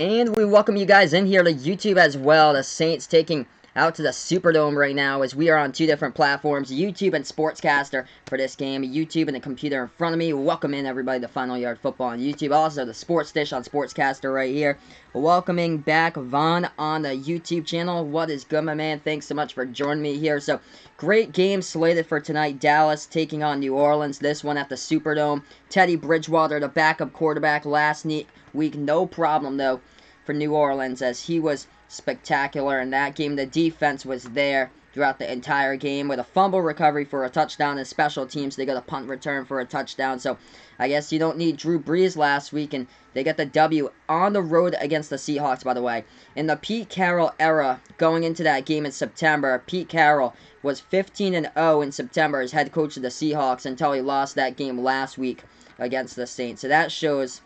And we welcome you guys in here to YouTube as well. The Saints taking out to the Superdome right now as we are on two different platforms, YouTube and Sportscaster for this game. YouTube and the computer in front of me. Welcome in everybody to Final Yard Football on YouTube. Also the Sports Dish on Sportscaster right here. Welcoming back Vaughn on the YouTube channel. What is good, my man? Thanks so much for joining me here. So great game slated for tonight. Dallas taking on New Orleans. This one at the Superdome. Teddy Bridgewater, the backup quarterback last week. No problem though for New Orleans as he was spectacular in that game. The defense was there throughout the entire game with a fumble recovery for a touchdown and special teams. They got a punt return for a touchdown. So I guess you don't need Drew Brees last week, and they get the W on the road against the Seahawks, by the way. In the Pete Carroll era, going into that game in September, Pete Carroll was 15-0 in September as head coach of the Seahawks until he lost that game last week against the Saints. So that shows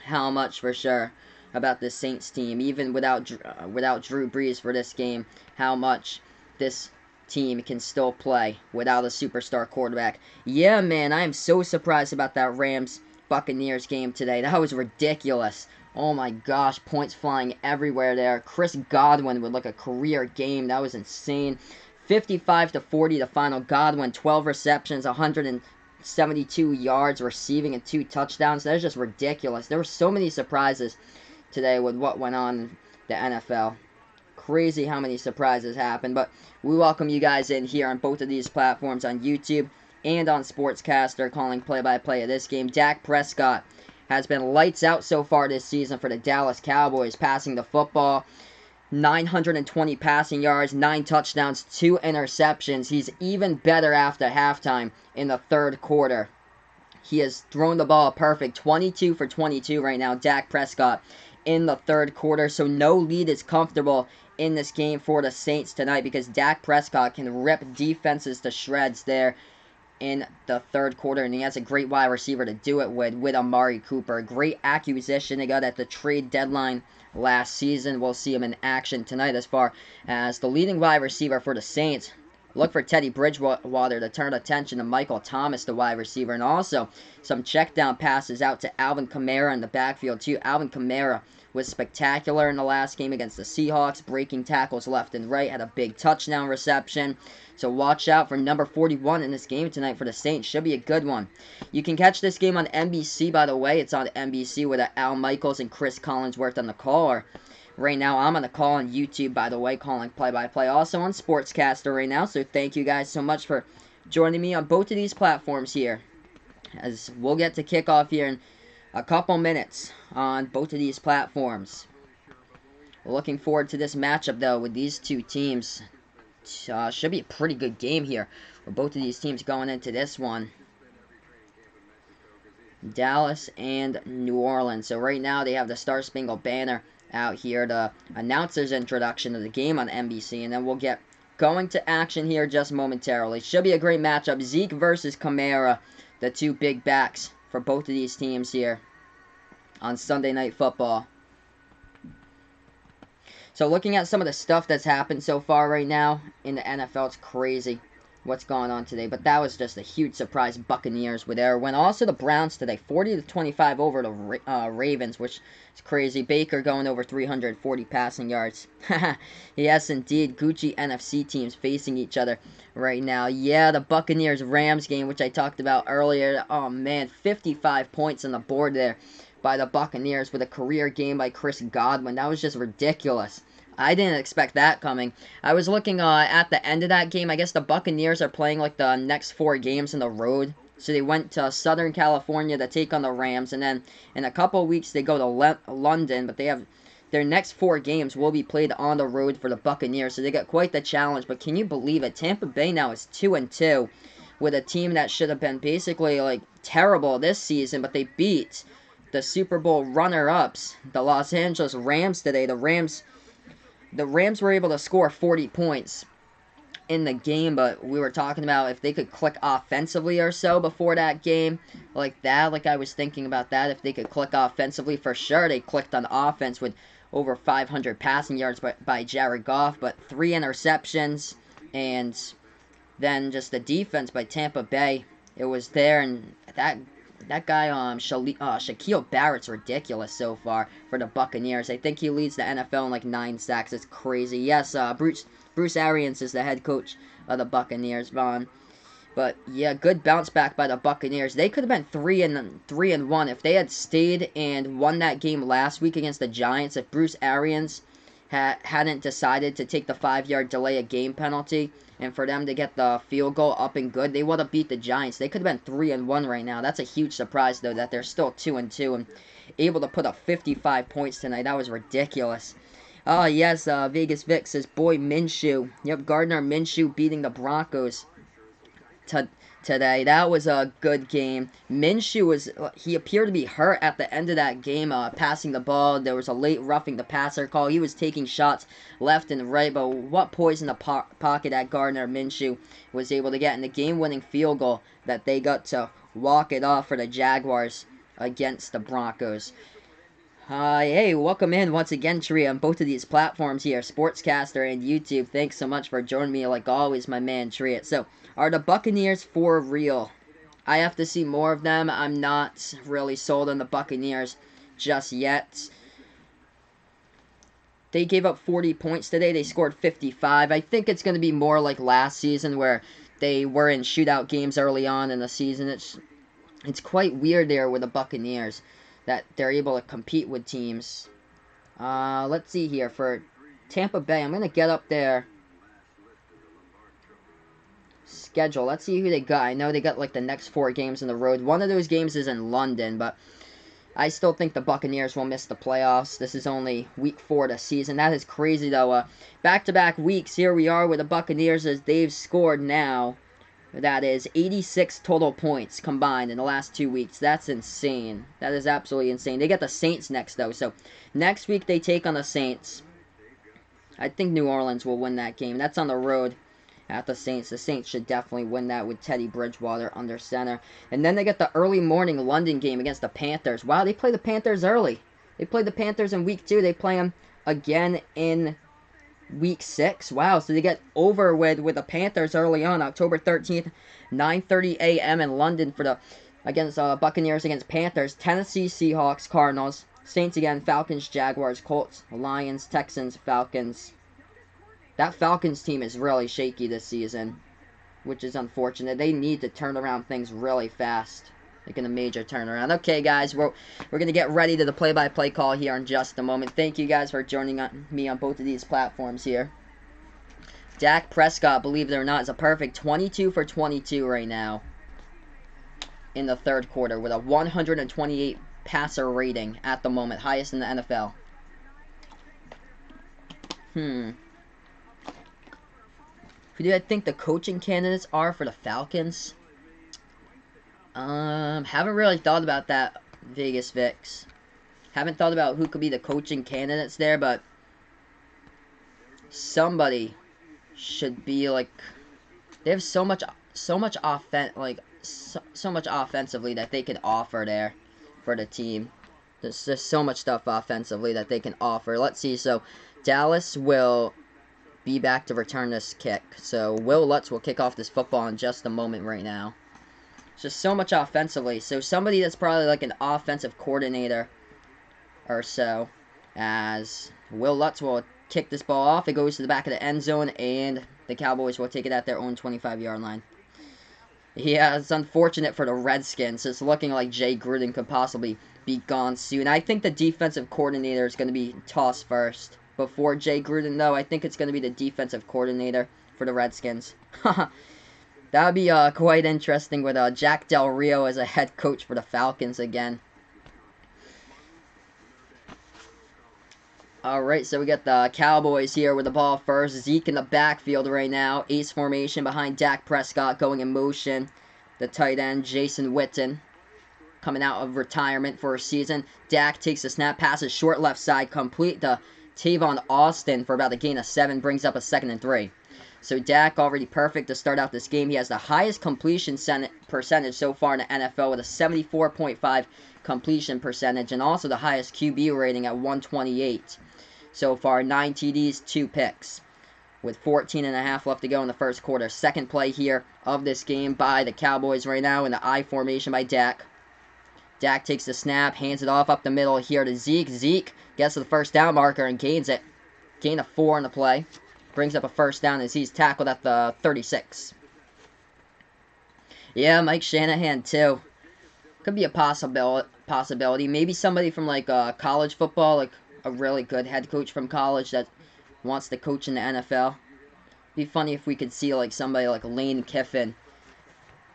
how much for sure about this Saints team, even without Drew Brees for this game, how much this team can still play without a superstar quarterback. Yeah, man, I am so surprised about that Rams-Buccaneers game today. That was ridiculous. Oh my gosh, points flying everywhere there. Chris Godwin with like a career game. That was insane. 55-40 the final. Godwin, 12 receptions, 172 yards receiving and 2 touchdowns. That is just ridiculous. There were so many surprises today with what went on in the NFL. Crazy how many surprises happened, but we welcome you guys in here on both of these platforms, on YouTube and on Sportscaster, calling play-by-play of this game. Dak Prescott has been lights out so far this season for the Dallas Cowboys, passing the football, 920 passing yards, 9 touchdowns, 2 interceptions. He's even better after halftime in the third quarter. He has thrown the ball perfect, 22 for 22 right now, Dak Prescott, in the third quarter. So no lead is comfortable in this game for the Saints tonight because Dak Prescott can rip defenses to shreds there in the third quarter, and he has a great wide receiver to do it with Amari Cooper. Great acquisition they got at the trade deadline last season. We'll see him in action tonight as far as the leading wide receiver for the Saints. Look for Teddy Bridgewater to turn attention to Michael Thomas, the wide receiver, and also some check down passes out to Alvin Kamara in the backfield too. Alvin Kamara was spectacular in the last game against the Seahawks, breaking tackles left and right, had a big touchdown reception. So watch out for number 41 in this game tonight for the Saints. Should be a good one. You can catch this game on NBC, by the way. It's on NBC with Al Michaels and Chris Collinsworth on the call. Right now, I'm on the call on YouTube, by the way, calling play-by-play. Also on Sportscaster right now, so thank you guys so much for joining me on both of these platforms here. As we'll get to kickoff here in a couple minutes on both of these platforms. Looking forward to this matchup, though, with these two teams. Should be a pretty good game here for both of these teams going into this one. Dallas and New Orleans. So right now, they have the Star Spangled Banner out here, the announcer's introduction of the game on NBC, and then we'll get going to action here just momentarily. Should be a great matchup. Zeke versus Kamara, the two big backs for both of these teams here on Sunday Night Football. So looking at some of the stuff that's happened so far right now in the NFL, it's crazy what's going on today. But that was just a huge surprise. Buccaneers were there. When also the Browns today, 40-25 over the Ravens, which is crazy. Baker going over 340 passing yards. Yes, indeed. Gucci NFC teams facing each other right now. Yeah, the Buccaneers-Rams game, which I talked about earlier. Oh, man, 55 points on the board there by the Buccaneers with a career game by Chris Godwin. That was just ridiculous. I didn't expect that coming. I was looking at the end of that game. I guess the Buccaneers are playing like the next 4 games on the road. So they went to Southern California to take on the Rams. And then in a couple of weeks they go to London. But they have their next 4 games will be played on the road for the Buccaneers. So they got quite the challenge. But can you believe it? Tampa Bay now is 2-2 with a team that should have been basically like terrible this season. But they beat the Super Bowl runner-ups, the Los Angeles Rams today. The Rams were able to score 40 points in the game, but we were talking about if they could click offensively or so before that game, like that, like I was thinking about that, if they could click offensively, for sure they clicked on offense with over 500 passing yards by Jared Goff, but 3 interceptions, and then just the defense by Tampa Bay, it was there, and that That guy, Shaquille Barrett's ridiculous so far for the Buccaneers. I think he leads the NFL in like 9 sacks. It's crazy. Yes, Bruce Arians is the head coach of the Buccaneers, Vaughn. But yeah, good bounce back by the Buccaneers. They could have been 3-1 if they had stayed and won that game last week against the Giants. If Bruce Arians hadn't decided to take the 5-yard delay of game penalty, and for them to get the field goal up and good, they would have beat the Giants. They could have been 3-1 right now. That's a huge surprise, though, that they're still 2-2 and able to put up 55 points tonight. That was ridiculous. Oh, yes, Vegas Vic says, boy, Minshew. Yep, Gardner Minshew beating the Broncos today. That was a good game. Minshew he appeared to be hurt at the end of that game, passing the ball. There was a late roughing the passer call. He was taking shots left and right, but what poise in the pocket that Gardner Minshew was able to get in the game-winning field goal that they got to walk it off for the Jaguars against the Broncos. Hey, welcome in once again, Tree, on both of these platforms here, Sportscaster and YouTube. Thanks so much for joining me, like always, my man, Tree. So, are the Buccaneers for real? I have to see more of them. I'm not really sold on the Buccaneers just yet. They gave up 40 points today. They scored 55. I think it's going to be more like last season where they were in shootout games early on in the season. It's quite weird there with the Buccaneers that they're able to compete with teams. Let's see here. For Tampa Bay, I'm going to get up their schedule. Let's see who they got. I know they got like the next 4 games on the road. One of those games is in London, but I still think the Buccaneers will miss the playoffs. This is only week 4 of the season. That is crazy, though. Back-to-back weeks, here we are with the Buccaneers as they've scored now. That is 86 total points combined in the last 2 weeks. That's insane. That is absolutely insane. They get the Saints next, though. So, next week they take on the Saints. I think New Orleans will win that game. That's on the road at the Saints. The Saints should definitely win that with Teddy Bridgewater under center. And then they get the early morning London game against the Panthers. Wow, they play the Panthers early. They played the Panthers in week 2. They play them again in week 6. Wow, so they get over with the Panthers early on, October 13th, 9:30 a.m. in London for the against Buccaneers against Panthers, Tennessee Seahawks, Cardinals, Saints again, Falcons, Jaguars, Colts, Lions, Texans, Falcons. That Falcons team is really shaky this season, which is unfortunate. They need to turn around things really fast. Like in a major turnaround. Okay, guys, we're going to get ready to the play-by-play call here in just a moment. Thank you guys for joining me on both of these platforms here. Dak Prescott, believe it or not, is a perfect 22 for 22 right now in the third quarter with a 128 passer rating at the moment, highest in the NFL. Who do I think the coaching candidates are for the Falcons? Haven't really thought about that, Vegas Vix. Haven't thought about who could be the coaching candidates there, but somebody should be like, they have so much offensively that they can offer there for the team. There's just so much stuff offensively that they can offer. Let's see. So Dallas will be back to return this kick. So Will Lutz will kick off this football in just a moment right now. Just so much offensively. So somebody that's probably like an offensive coordinator or so, as Will Lutz will kick this ball off. It goes to the back of the end zone, and the Cowboys will take it at their own 25-yard line. Yeah, it's unfortunate for the Redskins. It's looking like Jay Gruden could possibly be gone soon. I think the defensive coordinator is going to be tossed first. Before Jay Gruden, though, I think it's going to be the defensive coordinator for the Redskins. That would be quite interesting with Jack Del Rio as a head coach for the Falcons again. Alright, so we got the Cowboys here with the ball first. Zeke in the backfield right now. Ace formation behind Dak Prescott going in motion. The tight end, Jason Witten, coming out of retirement for a season. Dak takes the snap, passes short left side, complete to Tavon Austin for about a gain of 7, brings up a 2nd and 3. So Dak already perfect to start out this game. He has the highest completion percentage so far in the NFL with a 74.5 completion percentage, and also the highest QB rating at 128. So far, 9 TDs, 2 picks. With 14.5 left to go in the first quarter. Second play here of this game by the Cowboys right now in the I formation by Dak. Dak takes the snap, hands it off up the middle here to Zeke. Zeke gets to the first down marker and gains it. Gain of 4 on the play. Brings up a first down as he's tackled at the 36. Yeah, Mike Shanahan too. Could be a possibility. Maybe somebody from like college football, like a really good head coach from college that wants to coach in the NFL. Be funny if we could see like somebody like Lane Kiffin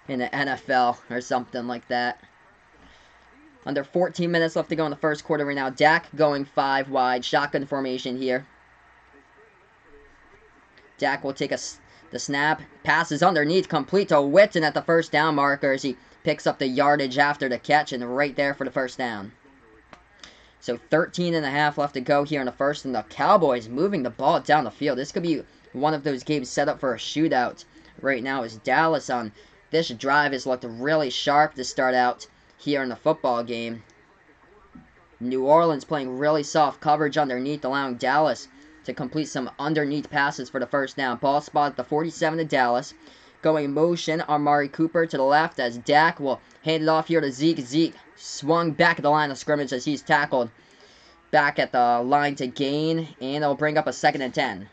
in the NFL or something like that. Under 14 minutes left to go in the first quarter right now. Dak going 5 wide. Shotgun formation here. Dak will take the snap. Passes underneath. Complete to Witten at the first down marker as he picks up the yardage after the catch and right there for the first down. So 13 and a half left to go here in the first, and the Cowboys moving the ball down the field. This could be one of those games set up for a shootout right now as Dallas on this drive has looked really sharp to start out here in the football game. New Orleans playing really soft coverage underneath, allowing Dallas to complete some underneath passes for the first down. Ball spot at the 47 to Dallas. Going motion, Amari Cooper to the left as Dak will hand it off here to Zeke. Zeke swung back at the line of scrimmage as he's tackled back at the line to gain, and it'll bring up a 2nd and 10.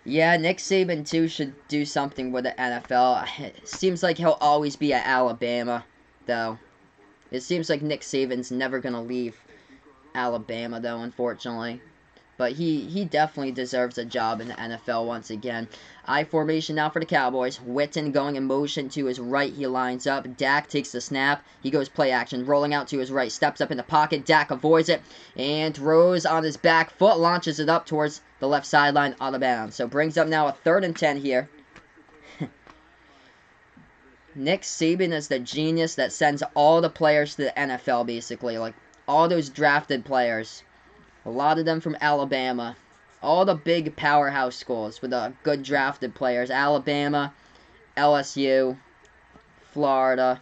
Yeah, Nick Saban too should do something with the NFL. It seems like he'll always be at Alabama, though. It seems like Nick Saban's never going to leave Alabama, though, unfortunately. But he definitely deserves a job in the NFL once again. I formation now for the Cowboys. Witten going in motion to his right. He lines up. Dak takes the snap. He goes play action. Rolling out to his right. Steps up in the pocket. Dak avoids it. And throws on his back foot. Launches it up towards the left sideline out of bounds. So brings up now a 3rd and 10 here. Nick Saban is the genius that sends all the players to the NFL, basically. Like, all those drafted players. A lot of them from Alabama. All the big powerhouse schools with the good drafted players. Alabama, LSU, Florida.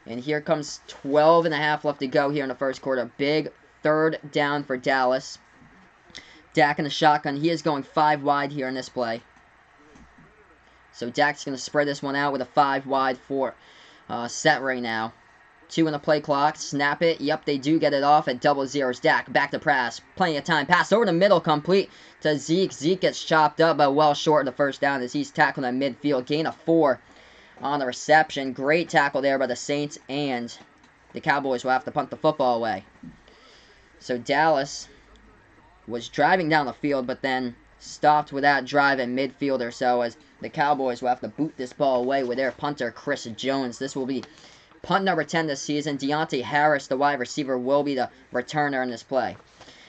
And here comes 12 and a half left to go here in the first quarter. Big 3rd down for Dallas. Dak in the shotgun. He is going 5 wide here in this play. So Dak's going to spread this one out with a 5 wide for set right now. 2 in the play clock. Snap it. Yep, they do get it off at 0-0. Dak back to pass. Plenty of time. Pass over the middle. Complete to Zeke. Zeke gets chopped up, but well short of the first down as he's tackled at midfield. Gain of 4 on the reception. Great tackle there by the Saints, and the Cowboys will have to punt the football away. So Dallas was driving down the field, but then stopped with that drive at midfield or so as the Cowboys will have to boot this ball away with their punter, Chris Jones. This will be punt number 10 this season. Deontay Harris, the wide receiver, will be the returner in this play.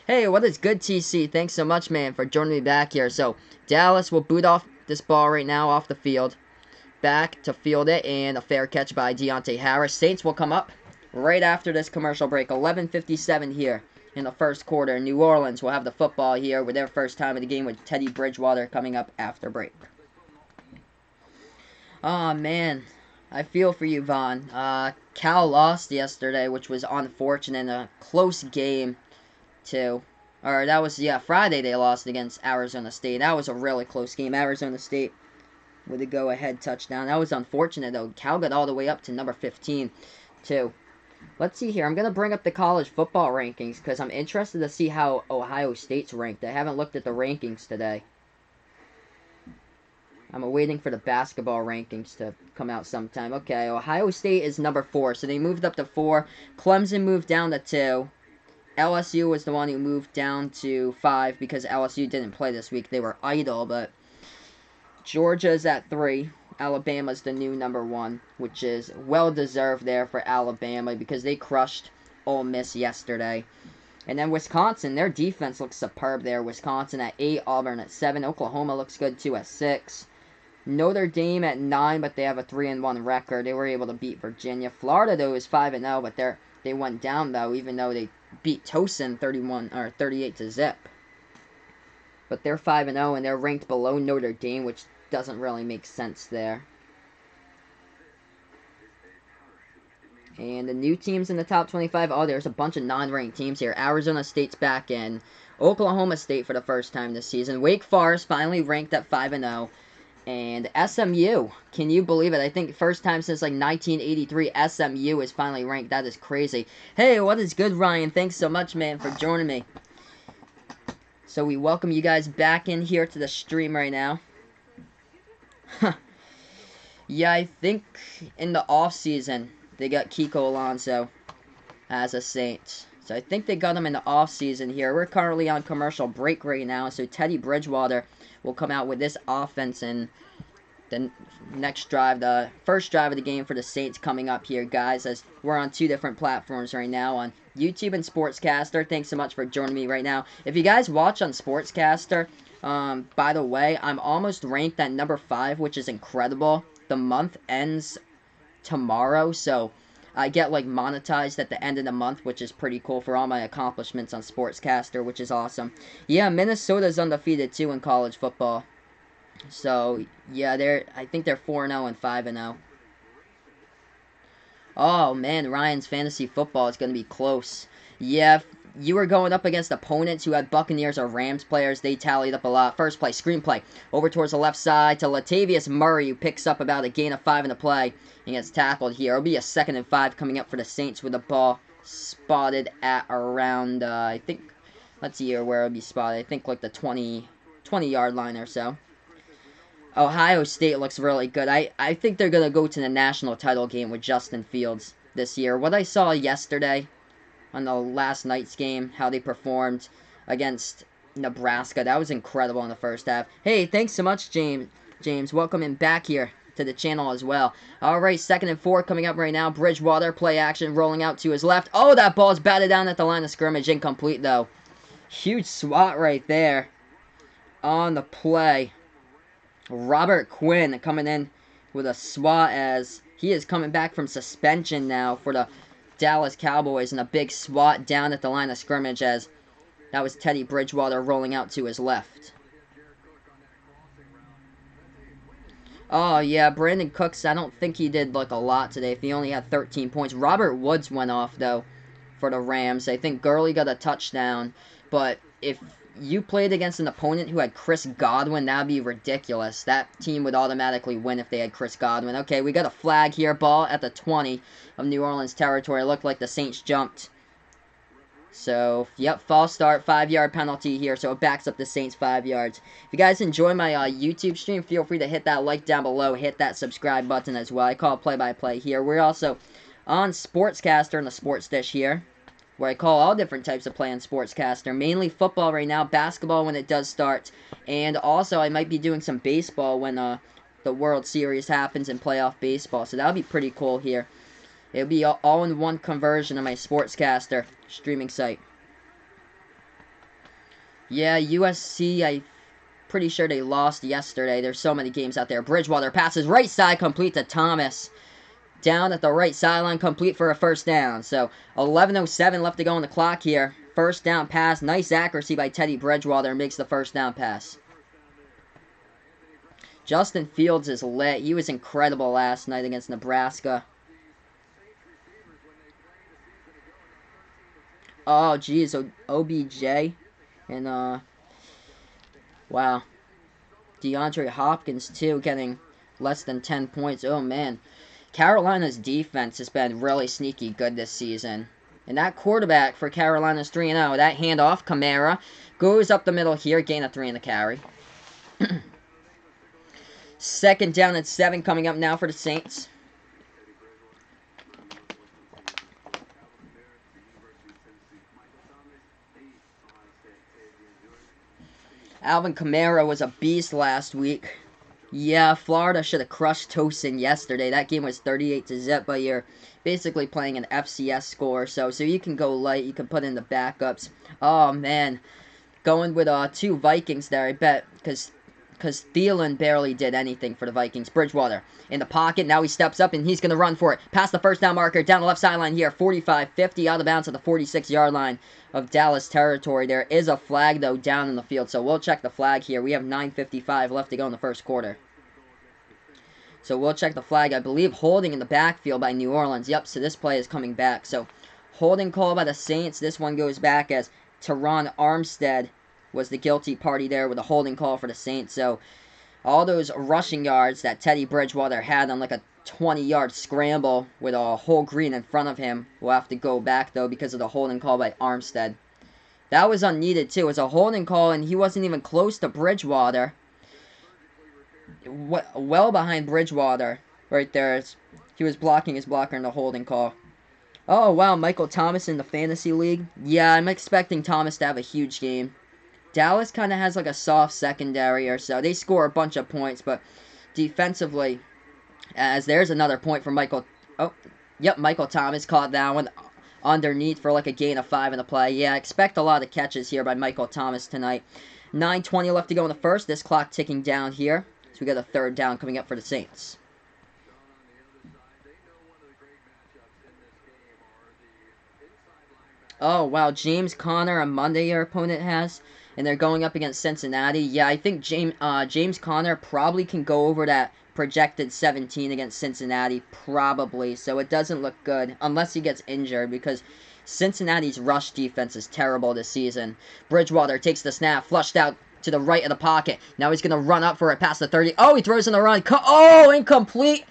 Hey, what is good, TC? Thanks so much, man, for joining me back here. So, Dallas will boot off this ball right now off the field. Back to field it, and a fair catch by Deontay Harris. Saints will come up right after this commercial break. 11:57 here in the first quarter. New Orleans will have the football here with their first time of the game with Teddy Bridgewater coming up after break. Oh, man. I feel for you, Vaughn. Cal lost yesterday, which was unfortunate. A close game, too. Or that was, yeah, Friday they lost against Arizona State. That was a really close game. Arizona State with a go-ahead touchdown. That was unfortunate, though. Cal got all the way up to number 15, too. Let's see here. I'm going to bring up the college football rankings because I'm interested to see how Ohio State's ranked. I haven't looked at the rankings today. I'm waiting for the basketball rankings to come out sometime. Okay, Ohio State is number 4, so they moved up to 4. Clemson moved down to 2. LSU was the one who moved down to 5 because LSU didn't play this week. They were idle, but Georgia's at 3. Alabama's the new number 1, which is well-deserved there for Alabama because they crushed Ole Miss yesterday. And then Wisconsin, their defense looks superb there. Wisconsin at 8, Auburn at 7. Oklahoma looks good too at 6. Notre Dame at 9, but they have a 3-1 record. They were able to beat Virginia. Florida, though, is 5-0, but they went down, though, even though they beat Towson 38-0. But they're 5-0, and they're ranked below Notre Dame, which doesn't really make sense there. And the new teams in the top 25, oh, there's a bunch of non-ranked teams here. Arizona State's back in. Oklahoma State for the first time this season. Wake Forest finally ranked at 5-0. And SMU, can you believe it? I think first time since like 1983 SMU is finally ranked. That is crazy. Hey, what is good, Ryan? Thanks so much, man, for joining me. So we welcome you guys back in here to the stream right now. Yeah, I think in the off-season they got Kiko Alonso as a Saint. So I think they got him in the off-season here. We're currently on commercial break right now, so Teddy Bridgewater will come out with this offense in the next drive, the first drive of the game for the Saints coming up here, guys, as we're on two different platforms right now, on YouTube and Sportscaster. Thanks so much for joining me right now. If you guys watch on Sportscaster, by the way, I'm almost ranked at number 5, which is incredible. The month ends tomorrow, so I get like monetized at the end of the month, which is pretty cool for all my accomplishments on Sportscaster, which is awesome. Yeah, Minnesota's undefeated too in college football. So, yeah, I think they're 4-0 and 5-0. Oh, man, Ryan's fantasy football is going to be close. Yeah, if you were going up against opponents who had Buccaneers or Rams players, they tallied up a lot. First play, screenplay, over towards the left side to Latavius Murray, who picks up about a gain of 5 in the play and gets tackled here. It'll be a 2nd and 5 coming up for the Saints with the ball spotted at around, I think, let's see here where it'll be spotted. I think like the 20-yard line or so. Ohio State looks really good. I think they're going to go to the national title game with Justin Fields this year. What I saw yesterday on the last night's game, how they performed against Nebraska, that was incredible in the first half. Hey, thanks so much, James. Welcome in back here to the channel as well. Alright, 2nd and 4 coming up right now. Bridgewater, play action, rolling out to his left. Oh, that ball's batted down at the line of scrimmage. Incomplete, though. Huge swat right there on the play. Robert Quinn coming in with a swat as he is coming back from suspension now for the Dallas Cowboys, and a big swat down at the line of scrimmage as that was Teddy Bridgewater rolling out to his left. Oh, yeah, Brandon Cooks, I don't think he did like a lot today. If he only had 13 points. Robert Woods went off, though, for the Rams. I think Gurley got a touchdown, but if you played against an opponent who had Chris Godwin, that would be ridiculous. That team would automatically win if they had Chris Godwin. Okay, we got a flag here. Ball at the 20 of New Orleans territory. It looked like the Saints jumped. So, yep, false start, 5-yard penalty here, so it backs up the Saints 5 yards. If you guys enjoy my YouTube stream, feel free to hit that like down below, hit that subscribe button as well. I call it play-by-play here. We're also on Sportscaster and the Sports Dish here, where I call all different types of play on Sportscaster. Mainly football right now, basketball when it does start, and also I might be doing some baseball when the World Series happens in playoff baseball, so that'll be pretty cool here. It'll be all-in-one conversion of my Sportscaster streaming site. Yeah, USC, I'm pretty sure they lost yesterday. There's so many games out there. Bridgewater passes right side, complete to Thomas. Down at the right sideline, complete for a first down. So, 11:07 left to go on the clock here. First down pass. Nice accuracy by Teddy Bridgewater. Makes the first down pass. Justin Fields is lit. He was incredible last night against Nebraska. Oh, geez. OBJ. And, wow. DeAndre Hopkins, too, getting less than 10 points. Oh, man. Carolina's defense has been really sneaky good this season. And that quarterback for Carolina's 3-0, that handoff, Kamara, goes up the middle here, gain of 3 in the carry. 2nd down and 7 coming up now for the Saints. Alvin Kamara was a beast last week. Yeah, Florida should have crushed Tosin yesterday. That game was 38-0, but you're basically playing an FCS score. So you can go light. You can put in the backups. Oh, man. Going with 2 Vikings there, I bet, because Thielen barely did anything for the Vikings. Bridgewater in the pocket. Now he steps up, and he's going to run for it. Past the first down marker, down the left sideline here. 45-50, out of bounds at the 46-yard line of Dallas territory. There is a flag, though, down in the field, so we'll check the flag here. We have 9:55 left to go in the first quarter. So we'll check the flag. I believe holding in the backfield by New Orleans. Yep, so this play is coming back. So holding call by the Saints. This one goes back as Teron Armstead was the guilty party there with a holding call for the Saints. So All those rushing yards that Teddy Bridgewater had on like a 20-yard scramble with a whole green in front of him will have to go back, though, because of the holding call by Armstead. That was unneeded, too. It was a holding call, and he wasn't even close to Bridgewater. Well behind Bridgewater right there. He was blocking his blocker in the holding call. Oh, wow, Michael Thomas in the fantasy league. Yeah, I'm expecting Thomas to have a huge game. Dallas kind of has like a soft secondary or so. They score a bunch of points, but defensively, as there's another point for Michael. Oh, yep, Michael Thomas caught that one underneath for like a gain of 5 in the play. Yeah, expect a lot of catches here by Michael Thomas tonight. 9:20 left to go in the first. This clock ticking down here. So we got a third down coming up for the Saints. Oh, wow, James Conner on Monday your opponent has. And they're going up against Cincinnati. Yeah, I think James Conner probably can go over that projected 17 against Cincinnati. Probably. So it doesn't look good. Unless he gets injured. Because Cincinnati's rush defense is terrible this season. Bridgewater takes the snap. Flushed out to the right of the pocket. Now he's going to run up for it past the 30. Oh, he throws in the run. Oh, incomplete.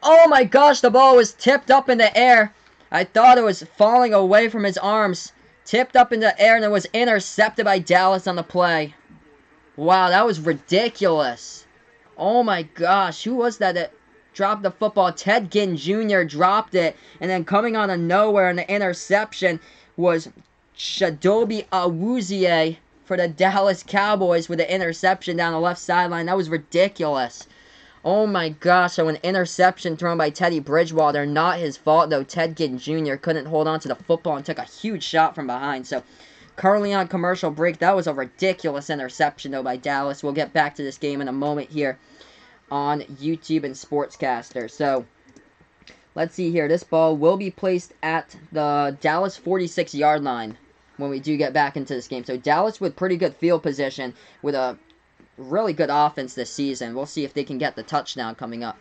Oh my gosh, the ball was tipped up in the air. I thought it was falling away from his arms. Tipped up in the air, and it was intercepted by Dallas on the play. Wow, that was ridiculous. Oh my gosh, who was that dropped the football? Ted Ginn Jr. dropped it, and then coming out of nowhere in the interception was Chidobe Awuzie for the Dallas Cowboys with the interception down the left sideline. That was ridiculous. Oh my gosh, so an interception thrown by Teddy Bridgewater. Not his fault, though. Ted Ginn Jr. couldn't hold on to the football and took a huge shot from behind. So, currently on commercial break. That was a ridiculous interception, though, by Dallas. We'll get back to this game in a moment here on YouTube and Sportscaster. So, let's see here. This ball will be placed at the Dallas 46-yard line when we do get back into this game. So, Dallas with pretty good field position with a really good offense this season. We'll see if they can get the touchdown coming up.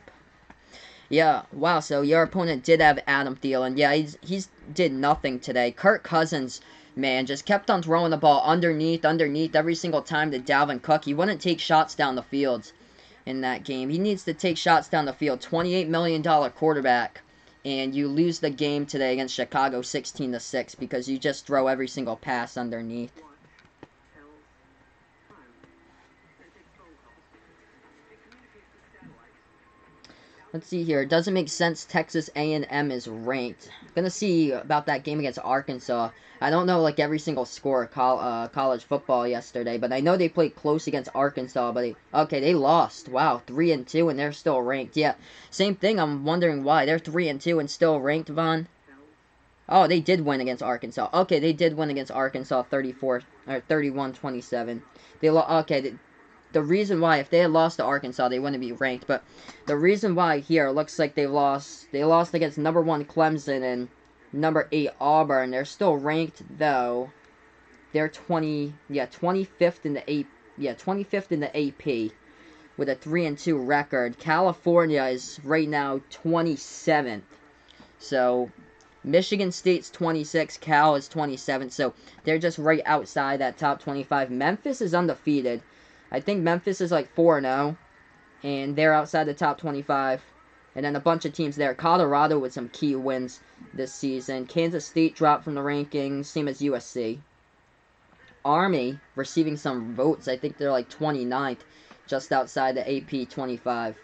Yeah, wow, so your opponent did have Adam Thielen. Yeah, he's did nothing today. Kirk Cousins, man, just kept on throwing the ball underneath every single time to Dalvin Cook. He wouldn't take shots down the field in that game. He needs to take shots down the field. $28 million quarterback. And you lose the game today against Chicago 16-6 because you just throw every single pass underneath. Let's see here. It doesn't make sense Texas A&M is ranked. Gonna see about that game against Arkansas. I don't know like every single score of college football yesterday, but I know they played close against Arkansas, but they lost. Wow, 3-2 and they're still ranked. Yeah, same thing. I'm wondering why. They're 3-2 and still ranked, Vaughn. Oh, they did win against Arkansas. Okay, they did win against Arkansas 31-27. The reason why, if they had lost to Arkansas, they wouldn't be ranked. But the reason why here, it looks like they lost against number 1 Clemson and number 8 Auburn. They're still ranked, though. They're 25th in the AP with a 3-2 record. California is right now 27th. So Michigan State's 26, Cal is 27. So they're just right outside that top 25. Memphis is undefeated. I think Memphis is like 4-0, and they're outside the top 25. And then a bunch of teams there. Colorado with some key wins this season. Kansas State dropped from the rankings, same as USC. Army receiving some votes. I think they're like 29th, just outside the AP 25.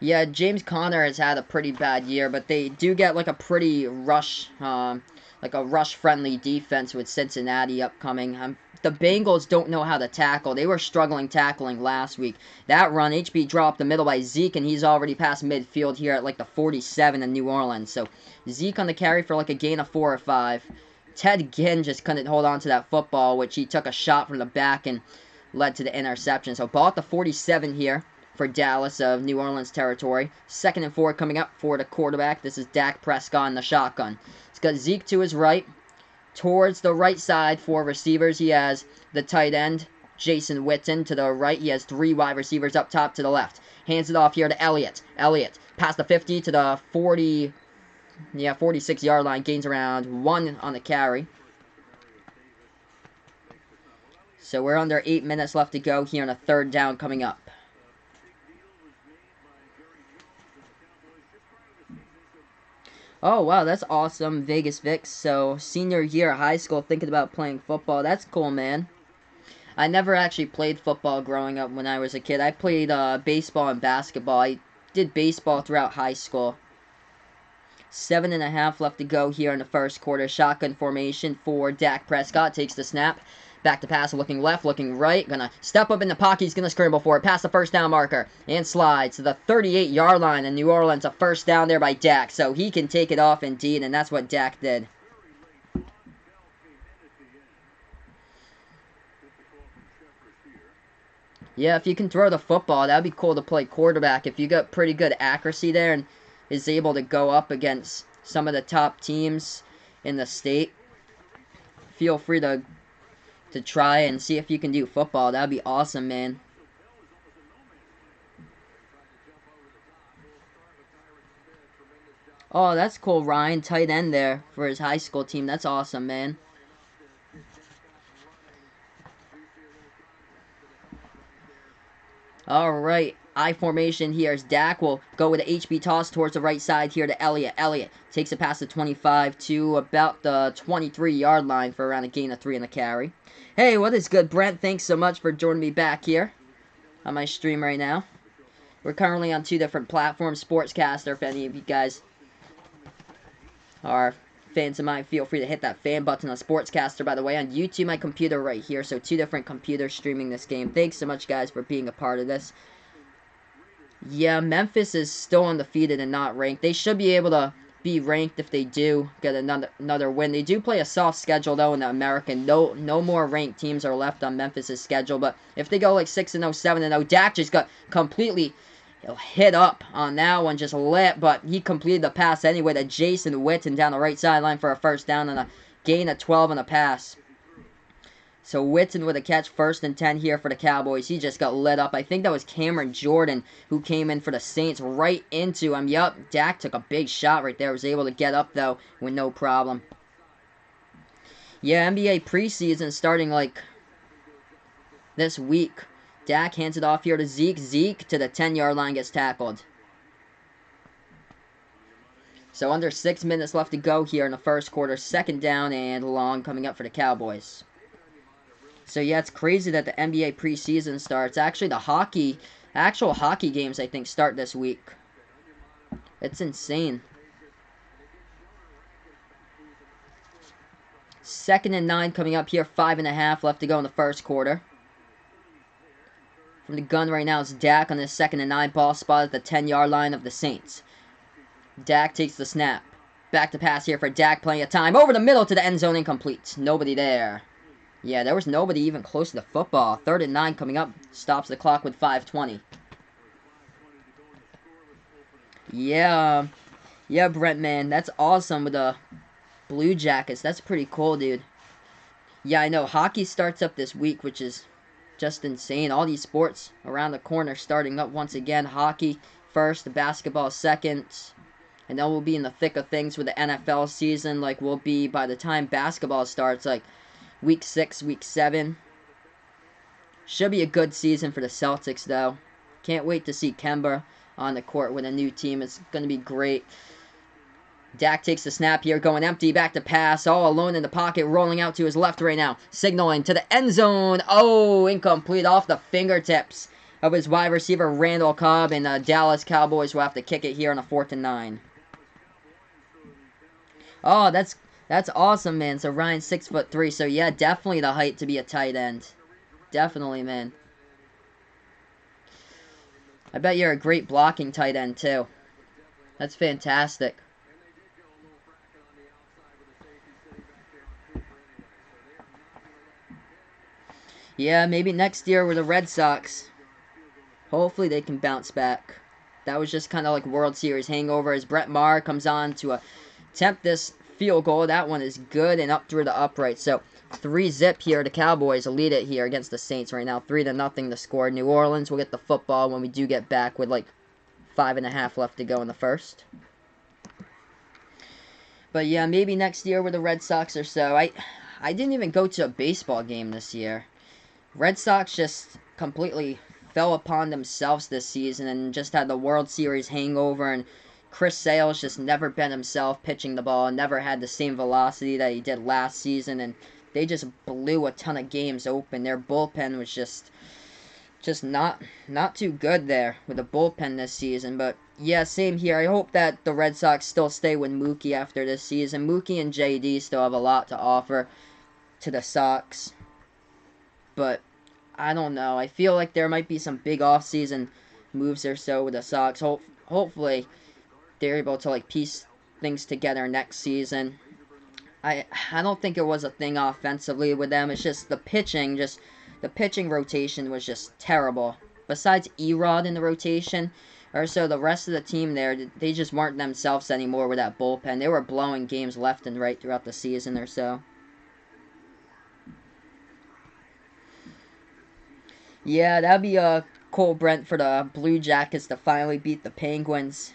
Yeah, James Conner has had a pretty bad year, but they do get like a pretty rush-friendly defense with Cincinnati upcoming. The Bengals don't know how to tackle. They were struggling tackling last week. That run, HB dropped the middle by Zeke, and he's already past midfield here at like the 47 in New Orleans. So Zeke on the carry for like a gain of 4 or 5. Ted Ginn just couldn't hold on to that football, which he took a shot from the back and led to the interception. So ball at the 47 here for Dallas of New Orleans territory. 2nd and 4 coming up for the quarterback. This is Dak Prescott in the shotgun. He's got Zeke to his right. Towards the right side for receivers, he has the tight end, Jason Witten. To the right, he has 3 wide receivers up top to the left. Hands it off here to Elliott. Elliott past the 50 to the 46-yard line. Gains around 1 on the carry. So we're under 8 minutes left to go here on a third down coming up. Oh, wow, that's awesome, Vegas Vic. So, senior year of high school, thinking about playing football. That's cool, man. I never actually played football growing up when I was a kid. I played baseball and basketball. I did baseball throughout high school. 7.5 left to go here in the first quarter. Shotgun formation for Dak Prescott. Takes the snap. Back to pass, looking left, looking right. Gonna step up in the pocket. He's gonna scramble for it. Past the first down marker. And slides to the 38-yard line in New Orleans. A first down there by Dak. So he can take it off indeed, and that's what Dak did. Yeah, if you can throw the football, that'd be cool to play quarterback. If you got pretty good accuracy there and is able to go up against some of the top teams in the state, feel free to try and see if you can do football. That'd be awesome, man. Oh, that's cool, Ryan. Tight end there for his high school team. That's awesome, man. Alright, I formation here as Dak will go with an HB toss towards the right side here to Elliott. Elliott takes it past the 25 to about the 23-yard line for around a gain of 3 in the carry. Hey, what is good, Brent? Thanks so much for joining me back here on my stream right now. We're currently on 2 different platforms. Sportscaster, if any of you guys are fans of mine, feel free to hit that fan button on Sportscaster. By the way, on YouTube, my computer right here. So 2 different computers streaming this game. Thanks so much, guys, for being a part of this. Yeah, Memphis is still undefeated and not ranked. They should be able to be ranked if they do get another win. They do play a soft schedule, though, in the American. No more ranked teams are left on Memphis' schedule. But if they go like 6-0, 7-0, Dak just got completely hit up on that one, just lit, but he completed the pass anyway to Jason Witten down the right sideline for a first down and a gain of 12 on the pass. So Witten with a catch, 1st and 10 here for the Cowboys. He just got lit up. I think that was Cameron Jordan who came in for the Saints right into him. Yup, Dak took a big shot right there. Was able to get up, though, with no problem. Yeah, NBA preseason starting, like, this week. Dak hands it off here to Zeke. Zeke to the 10-yard line gets tackled. So under 6 minutes left to go here in the first quarter. 2nd down and long coming up for the Cowboys. So yeah, it's crazy that the NBA preseason starts. Actually, the actual hockey games, I think, start this week. It's insane. 2nd and 9 coming up here. 5.5 left to go in the first quarter. From the gun right now, it's Dak on this 2nd and 9. Ball spot at the 10-yard line of the Saints. Dak takes the snap. Back to pass here for Dak, plenty of time. Over the middle to the end zone, incomplete. Nobody there. Yeah, there was nobody even close to the football. 3rd and 9 coming up. Stops the clock with 5:20. Yeah. Yeah, Brent, man. That's awesome with the Blue Jackets. That's pretty cool, dude. Yeah, I know. Hockey starts up this week, which is just insane. All these sports around the corner starting up once again. Hockey first, basketball second. And then we'll be in the thick of things with the NFL season. Like, we'll be, by the time basketball starts, like, Week 6, Week 7. Should be a good season for the Celtics, though. Can't wait to see Kemba on the court with a new team. It's going to be great. Dak takes the snap here, going empty, back to pass, all alone in the pocket, rolling out to his left right now, signaling to the end zone. Oh, incomplete off the fingertips of his wide receiver, Randall Cobb, and the Dallas Cowboys will have to kick it here on a 4th and 9. Oh, that's awesome, man. So Ryan's 6'3", so yeah, definitely the height to be a tight end. Definitely, man. I bet you're a great blocking tight end, too. That's fantastic. Yeah, maybe next year with the Red Sox. Hopefully they can bounce back. That was just kind of like World Series hangover as Brett Maher comes on to attempt this field goal. That one is good and up through the upright. So 3-zip here. The Cowboys lead it here against the Saints right now. 3-0 the score. New Orleans will get the football when we do get back with like 5.5 left to go in the first. But yeah, maybe next year with the Red Sox or so. I didn't even go to a baseball game this year. Red Sox just completely fell upon themselves this season and just had the World Series hangover, and Chris Sale's just never been himself pitching the ball, never had the same velocity that he did last season, and they just blew a ton of games open. Their bullpen was just not too good there with the bullpen this season. But yeah, same here. I hope that the Red Sox still stay with Mookie after this season. Mookie and JD still have a lot to offer to the Sox. But I don't know. I feel like there might be some big offseason moves or so with the Sox. Hopefully they're able to like piece things together next season. I don't think it was a thing offensively with them. It's just the pitching, the pitching rotation was just terrible. Besides Erod in the rotation, or so the rest of the team there, they just weren't themselves anymore with that bullpen. They were blowing games left and right throughout the season or so. Yeah, that'd be Cole Brent for the Blue Jackets to finally beat the Penguins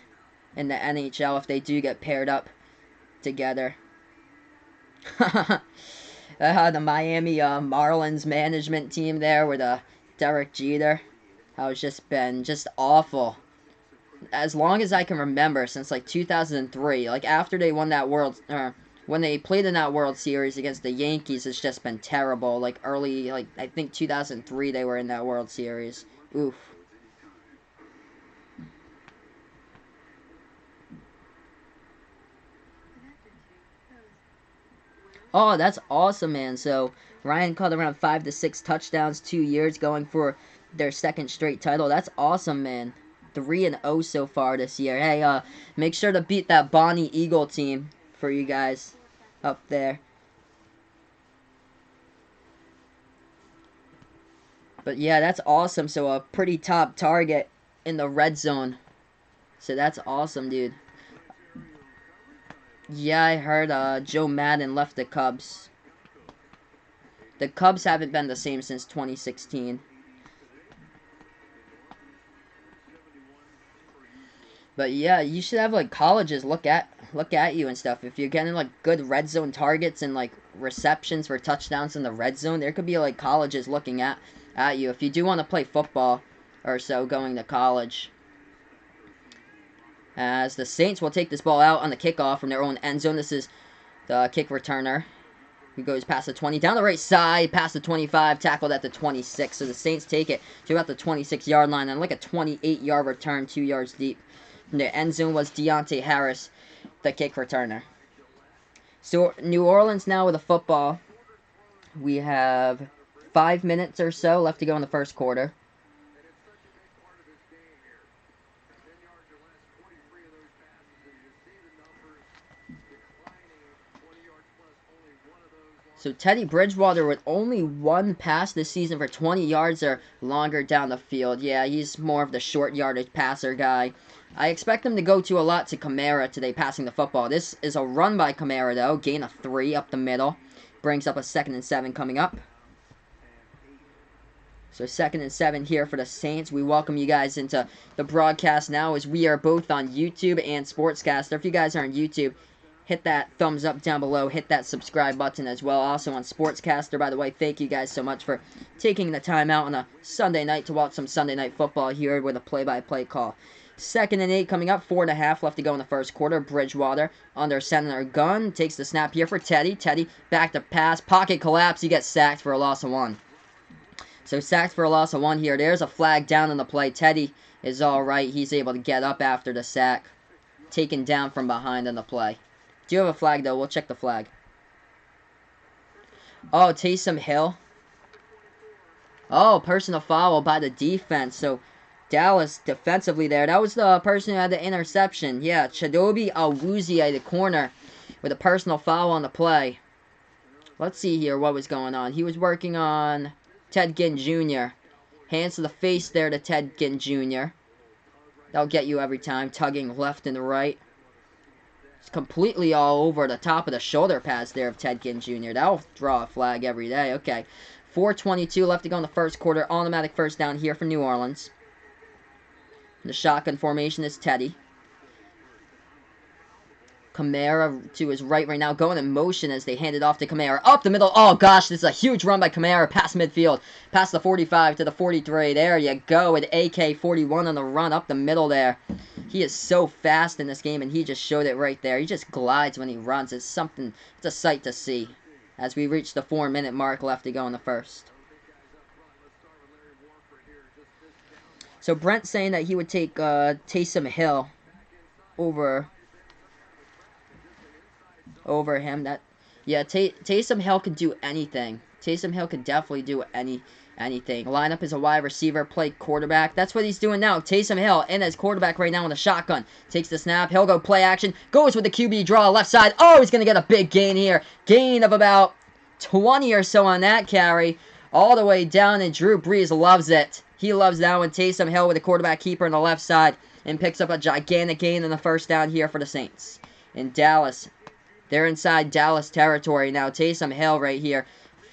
in the NHL if they do get paired up together. The Miami Marlins management team there with Derek Jeter. How it's just been just awful. As long as I can remember, since like 2003, like after they won that when they played in that World Series against the Yankees, it's just been terrible. Like early, like I think 2003 they were in that World Series. Oof. Oh, that's awesome, man. So Ryan caught around 5 to 6 touchdowns, 2 years, going for their second straight title. That's awesome, man. 3-0 so far this year. Hey, make sure to beat that Bonnie Eagle team for you guys up there. But yeah, that's awesome. So a pretty top target in the red zone. So that's awesome, dude. Yeah, I heard Joe Madden left the Cubs. The Cubs haven't been the same since 2016. But yeah, you should have like colleges look at you and stuff. If you're getting like good red zone targets and like receptions for touchdowns in the red zone, there could be like colleges looking at you if you do want to play football or so going to college. As the Saints will take this ball out on the kickoff from their own end zone. This is the kick returner who goes past the 20, down the right side, past the 25, tackled at the 26. So the Saints take it to about the 26-yard line and like a 28-yard return, 2 yards deep. And the end zone was Deontay Harris, the kick returner. So New Orleans now with a football. We have 5 minutes or so left to go in the first quarter. So Teddy Bridgewater with only one pass this season for 20 yards or longer down the field. Yeah, he's more of the short yardage passer guy. I expect him to go to a lot to Kamara today passing the football. This is a run by Kamara though. Gain of 3 up the middle. Brings up a 2nd and 7 coming up. So 2nd and 7 here for the Saints. We welcome you guys into the broadcast now as we are both on YouTube and Sportscaster. If you guys are on YouTube, hit that thumbs up down below. Hit that subscribe button as well. Also on Sportscaster, by the way, thank you guys so much for taking the time out on a Sunday night to watch some Sunday Night Football here with a play-by-play call. 2nd and 8 coming up. 4.5 left to go in the first quarter. Bridgewater under center gun. Takes the snap here for Teddy. Teddy back to pass. Pocket collapse. He gets sacked for a loss of 1. So sacked for a loss of 1 here. There's a flag down on the play. Teddy is alright. He's able to get up after the sack. Taken down from behind on the play. Do you have a flag, though? We'll check the flag. Oh, Taysom Hill. Oh, personal foul by the defense. So, Dallas defensively there. That was the person who had the interception. Yeah, Chidobe Awuzie, the corner, with a personal foul on the play. Let's see here what was going on. He was working on Ted Ginn Jr. Hands to the face there to Ted Ginn Jr. That'll get you every time. Tugging left and right. It's completely all over the top of the shoulder pads there of Ted Ginn Jr. That'll draw a flag every day. Okay. 4:22 left to go in the first quarter. Automatic first down here for New Orleans. The shotgun formation is Teddy. Kamara to his right now, going in motion as they hand it off to Kamara. Up the middle. Oh, gosh, this is a huge run by Kamara past midfield. Past the 45 to the 43. There you go with AK-41 on the run up the middle there. He is so fast in this game, and he just showed it right there. He just glides when he runs. It's a sight to see as we reach the 4-minute mark left to go in the first. So Brent's saying that he would take Taysom Hill over him. Taysom Hill can do anything. Taysom Hill can definitely do anything. Line up as a wide receiver, play quarterback. That's what he's doing now. Taysom Hill in as quarterback right now in the shotgun. Takes the snap. He'll go play action. Goes with the QB draw left side. Oh, he's going to get a big gain here. Gain of about 20 or so on that carry. All the way down, and Drew Brees loves it. He loves that one. Taysom Hill with a quarterback keeper on the left side and picks up a gigantic gain in the first down here for the Saints. In Dallas, they're inside Dallas territory now. Taysom Hill right here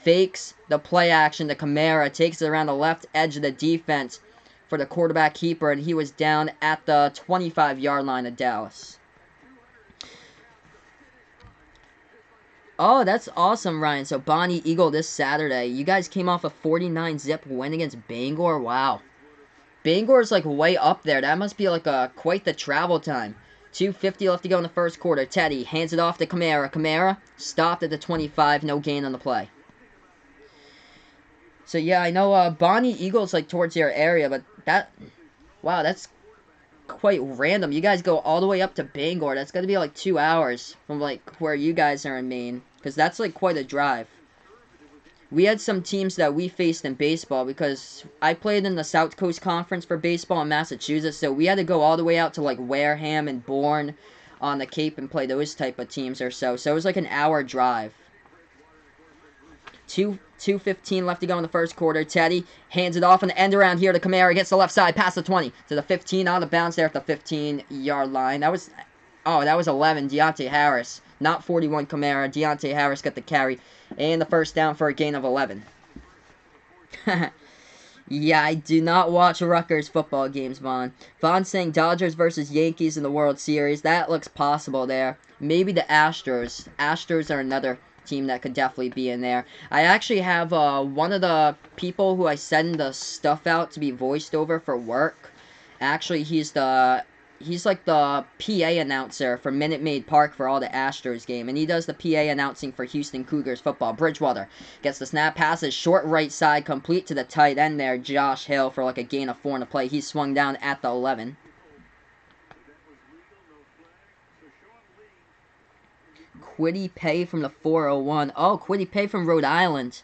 fakes the play action to Kamara, takes it around the left edge of the defense for the quarterback keeper, and he was down at the 25-yard line of Dallas. Oh, that's awesome, Ryan. So, Bonnie Eagle this Saturday. You guys came off a 49-zip win against Bangor. Wow. Bangor's, like, way up there. That must be, like, quite the travel time. 2:50 left to go in the first quarter. Teddy hands it off to Kamara. Kamara stopped at the 25. No gain on the play. So, yeah, I know Bonnie Eagle's, like, towards your area, but that... Wow, that's quite random. You guys go all the way up to Bangor. That's got to be like 2 hours from like where you guys are in Maine, because that's like quite a drive. We had some teams that we faced in baseball because I played in the South Coast Conference for baseball in Massachusetts, so we had to go all the way out to like Wareham and Bourne on the Cape and play those type of teams or so. So it was like an hour drive. 2:15 left to go in the first quarter. Teddy hands it off on the end around here to Kamara. Gets the left side past the 20 to the 15. Out of bounds there at the 15-yard line. That was 11. Deontay Harris. Not 41 Kamara. Deontay Harris got the carry. And the first down for a gain of 11. Yeah, I do not watch Rutgers football games, Vaughn. Vaughn's saying Dodgers versus Yankees in the World Series. That looks possible there. Maybe the Astros. Astros are another team that could definitely be in there. I actually have one of the people who I send the stuff out to be voiced over for work. Actually, he's like the PA announcer for Minute Maid Park for all the Astros game, and he does the PA announcing for Houston Cougars football. Bridgewater gets the snap, passes short right side, complete to the tight end there, Josh Hill, for like a gain of 4 in the play. He's swung down at the 11. Quiddy Pay from the 401. Oh, Quiddy Pay from Rhode Island.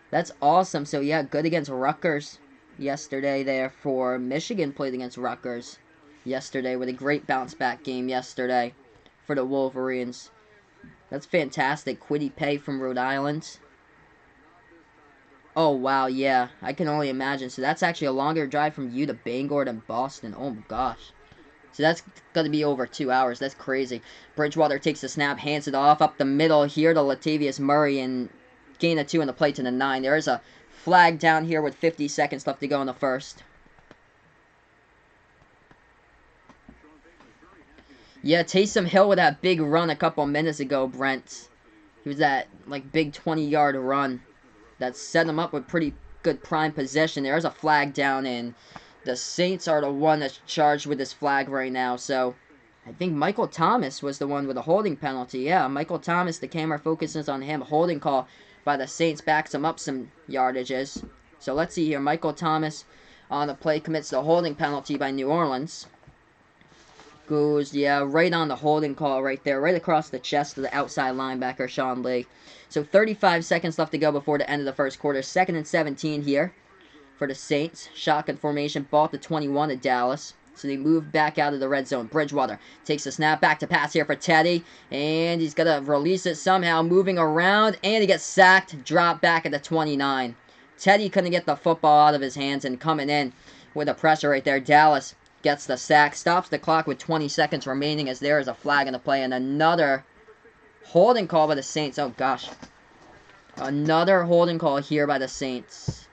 That's awesome. So, yeah, good against Rutgers yesterday there for Michigan. Played against Rutgers yesterday with a great bounce-back game yesterday for the Wolverines. That's fantastic. Quiddy Pay from Rhode Island. Oh, wow, yeah. I can only imagine. So, that's actually a longer drive from you to Bangor than Boston. Oh, my gosh. So that's going to be over 2 hours. That's crazy. Bridgewater takes the snap, hands it off up the middle here to Latavius Murray, and gain of 2 in the play to the 9. There is a flag down here with 50 seconds left to go in the first. Yeah, Taysom Hill with that big run a couple minutes ago, Brent. He was that, like, big 20-yard run that set him up with pretty good prime possession. There's a flag down, and the Saints are the one that's charged with this flag right now, so I think Michael Thomas was the one with a holding penalty. Yeah, Michael Thomas, the camera focuses on him. Holding call by the Saints backs him up some yardages. So let's see here. Michael Thomas on the play commits the holding penalty by New Orleans. Goes, yeah, right on the holding call right there, right across the chest of the outside linebacker, Sean Lee. So 35 seconds left to go before the end of the first quarter. 2nd and 17 here for the Saints. Shotgun formation, ball to 21 of Dallas. So they move back out of the red zone. Bridgewater takes the snap, back to pass here for Teddy. And he's going to release it somehow, moving around. And he gets sacked, dropped back at the 29. Teddy couldn't get the football out of his hands, and coming in with a pressure right there. Dallas gets the sack, stops the clock with 20 seconds remaining as there is a flag in the play. And another holding call by the Saints. Oh, gosh. Another holding call here by the Saints.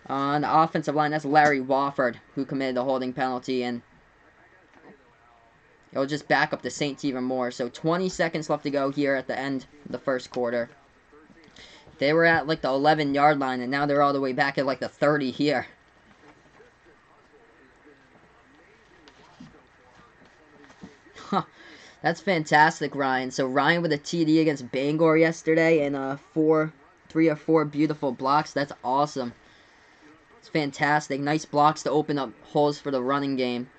On the offensive line, that's Larry Wofford who committed the holding penalty. And It'll just back up the Saints even more. So 20 seconds left to go here at the end of the first quarter. They were at like the 11-yard line, and now they're all the way back at like the 30 here. Huh. That's fantastic, Ryan. So Ryan with a TD against Bangor yesterday, and 3 or 4 beautiful blocks. That's awesome. It's fantastic. Nice blocks to open up holes for the running game.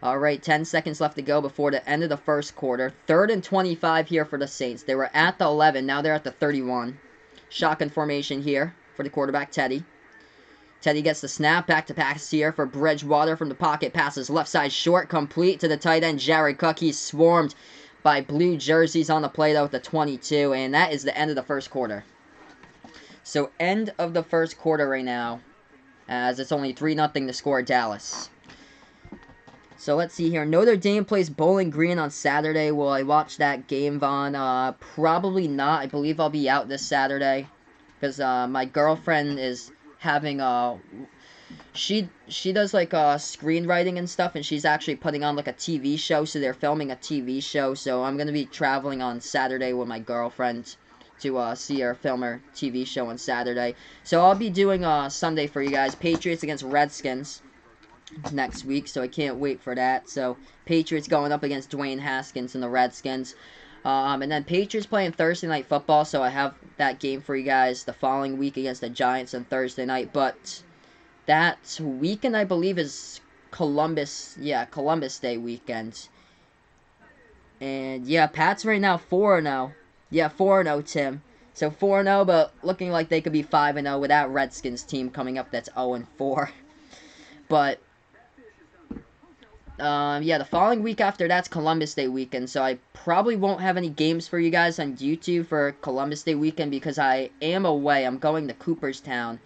Alright, 10 seconds left to go before the end of the first quarter. 3rd and 25 here for the Saints. They were at the 11, now they're at the 31. Shotgun formation here for the quarterback, Teddy. Teddy gets the snap, back to pass here for Bridgewater from the pocket. Passes left side short, complete to the tight end, Jared Cook. He's swarmed by blue jerseys on the play, though, with the 22, and that is the end of the first quarter. So, end of the first quarter right now, as it's only 3-0 to score Dallas. So let's see here. Notre Dame plays Bowling Green on Saturday. Will I watch that game, Vaughn? Probably not. I believe I'll be out this Saturday because my girlfriend is having she does like screenwriting and stuff, and she's actually putting on like a TV show. So they're filming a TV show. So I'm gonna be traveling on Saturday with my girlfriend to see her film her TV show on Saturday. So I'll be doing Sunday for you guys. Patriots against Redskins next week, so I can't wait for that. So Patriots going up against Dwayne Haskins and the Redskins, and then Patriots playing Thursday night football, so I have that game for you guys the following week against the Giants on Thursday night. But that weekend I believe is Columbus Day weekend, and yeah, Pats right now 4-0. Yeah, 4-0, Tim. So 4-0, but looking like they could be 5-0 with that Redskins team coming up that's 0-4. But yeah, the following week after that's Columbus Day weekend, so I probably won't have any games for you guys on YouTube for Columbus Day weekend because I am away. I'm going to Cooperstown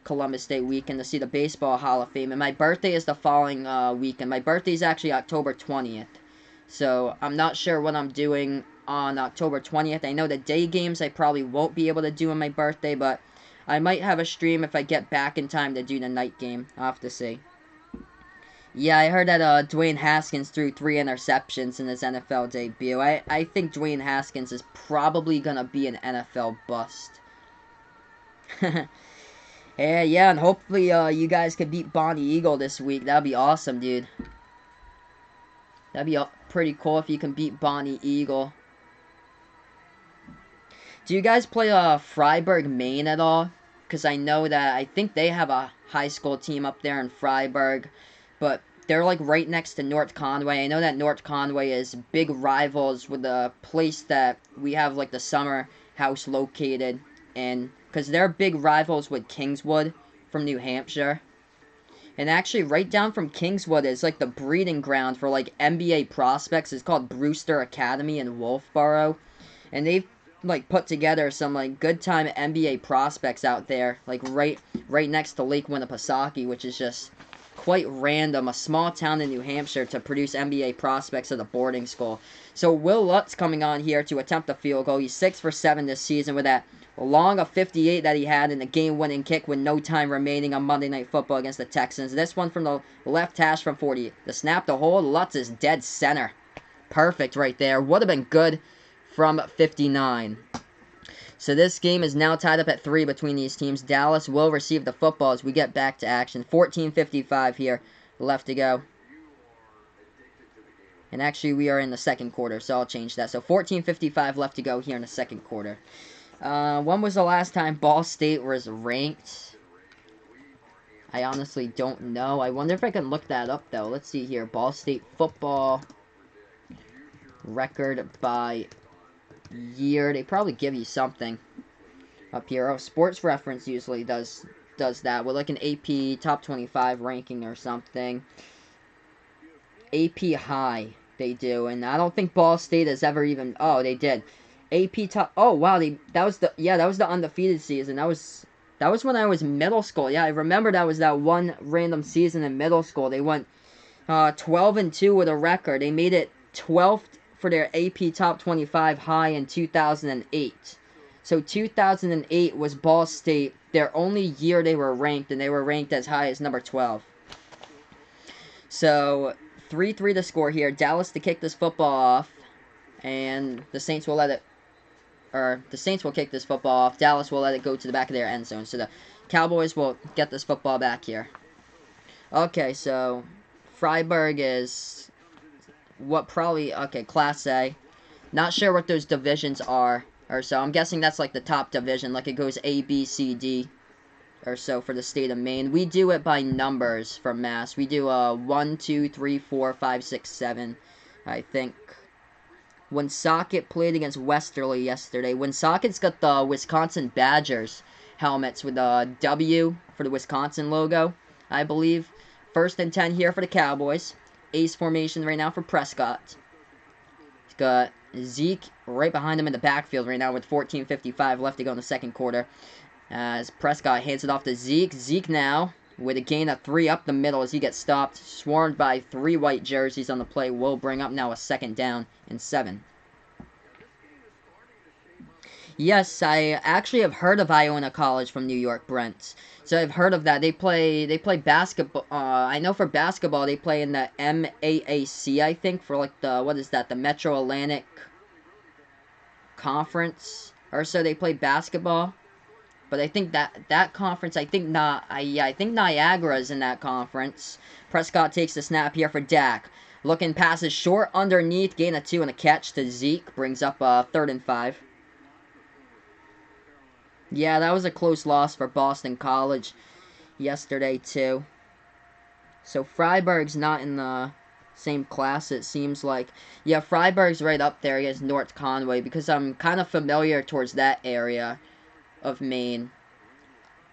Columbus Day weekend to see the Baseball Hall of Fame, and my birthday is the following weekend. My birthday is actually October 20th, so I'm not sure what I'm doing on October 20th. I know the day games I probably won't be able to do on my birthday, but I might have a stream if I get back in time to do the night game. I'll have to see. Yeah, I heard that Dwayne Haskins threw 3 interceptions in his NFL debut. I think Dwayne Haskins is probably going to be an NFL bust. Yeah, and hopefully you guys can beat Bonnie Eagle this week. That'd be awesome, dude. That'd be pretty cool if you can beat Bonnie Eagle. Do you guys play Freiburg, Maine at all? Because I know that I think they have a high school team up there in Freiburg. But they're like right next to North Conway. I know that North Conway is big rivals with the place that we have like the summer house located in. Because they're big rivals with Kingswood from New Hampshire. And actually right down from Kingswood is like the breeding ground for like NBA prospects. It's called Brewster Academy in Wolfboro. And they've like put together some like good time NBA prospects out there. Like right next to Lake Winnipesaukee, which is just quite random, a small town in New Hampshire to produce NBA prospects at a boarding school. So Will Lutz coming on here to attempt a field goal. He's 6 for 7 this season with that long of 58 that he had in the game-winning kick with no time remaining on Monday Night Football against the Texans. This one from the left hash from 40. The snap to hold, Lutz is dead center. Perfect right there. Would have been good from 59. So this game is now tied up at 3 between these teams. Dallas will receive the football as we get back to action. 14:55 here left to go. And actually we are in the second quarter, so I'll change that. So 14:55 left to go here in the second quarter. When was the last time Ball State was ranked? I honestly don't know. I wonder if I can look that up, though. Let's see here. Ball State football record by year. They probably give you something up here. Oh, Sports Reference usually does that with like an AP top 25 ranking or something. AP High they do, and I don't think Ball State has ever even. Oh, they did. AP top. Oh wow, that was the undefeated season. That was when I was middle school. Yeah, I remember that was that one random season in middle school. They went 12-2 with a record. They made it 12th for their AP Top 25 high in 2008. So 2008 was Ball State, their only year they were ranked, and they were ranked as high as number 12. So 3-3 to score here. Dallas to kick this football off. And the Saints will let it... Or, the Saints will kick this football off. Dallas will let it go to the back of their end zone. So the Cowboys will get this football back here. Okay, so... Freiburg is... What probably... Okay, Class A. Not sure what those divisions are. Or so. I'm guessing that's like the top division. Like it goes A, B, C, D. Or so for the state of Maine. We do it by numbers for Mass. We do 1, 2, 3, 4, 5, 6, 7. I think. Woonsocket played against Westerly yesterday. Woonsocket's got the Wisconsin Badgers helmets with a W for the Wisconsin logo, I believe. 1st and 10 here for the Cowboys. Ace formation right now for Prescott. He's got Zeke right behind him in the backfield right now with 14:55 left to go in the second quarter. As Prescott hands it off to Zeke. Zeke now with a gain of 3 up the middle as he gets stopped. Swarmed by 3 white jerseys on the play. Will bring up now a 2nd down and 7. Yes, I actually have heard of Iona College from New York, Brent. So I've heard of that. They play basketball. I know for basketball they play in the MAAC, I think, for like the, what is that, the Metro Atlantic Conference or so. They play basketball. But I think that conference, I think not. I think Niagara's in that conference. Prescott takes the snap here for Dak. Looking passes short underneath, gain of 2 and a catch to Zeke. Brings up 3rd and 5. Yeah, that was a close loss for Boston College yesterday too. So Freiburg's not in the same class, it seems like. Yeah, Freiburg's right up there against North Conway because I'm kind of familiar towards that area of Maine.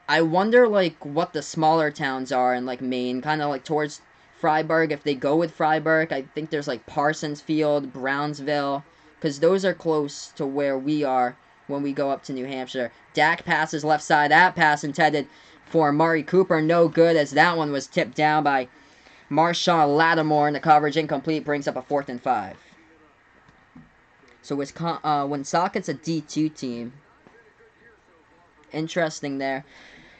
I wonder like what the smaller towns are in like Maine, kind of like towards Freiburg. If they go with Freiburg, I think there's like Parsonsfield, Brownsville, because those are close to where we are when we go up to New Hampshire. Dak passes left side. That pass intended for Amari Cooper, no good as that one was tipped down by Marshawn Lattimore in the coverage. Incomplete, brings up a 4th and 5. So Woonsocket's a D2 team. Interesting there.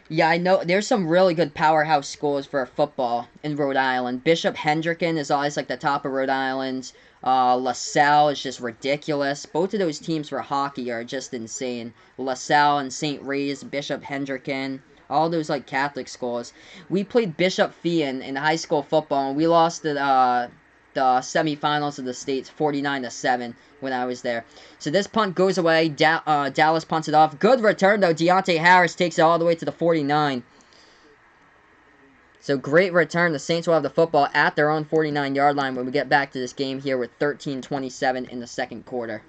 Yeah, I know there's some really good powerhouse schools for football in Rhode Island. Bishop Hendricken is always like the top of Rhode Island. LaSalle is just ridiculous. Both of those teams for hockey are just insane. LaSalle and St. Ray's, Bishop Hendricken, all those like Catholic schools. We played Bishop Feehan in high school football, and we lost the semifinals of the states 49-7 when I was there. So this punt goes away. Dallas punts it off. Good return though. Deontay Harris takes it all the way to the 49. So great return. The Saints will have the football at their own 49-yard line when we get back to this game here with 13:27 in the second quarter.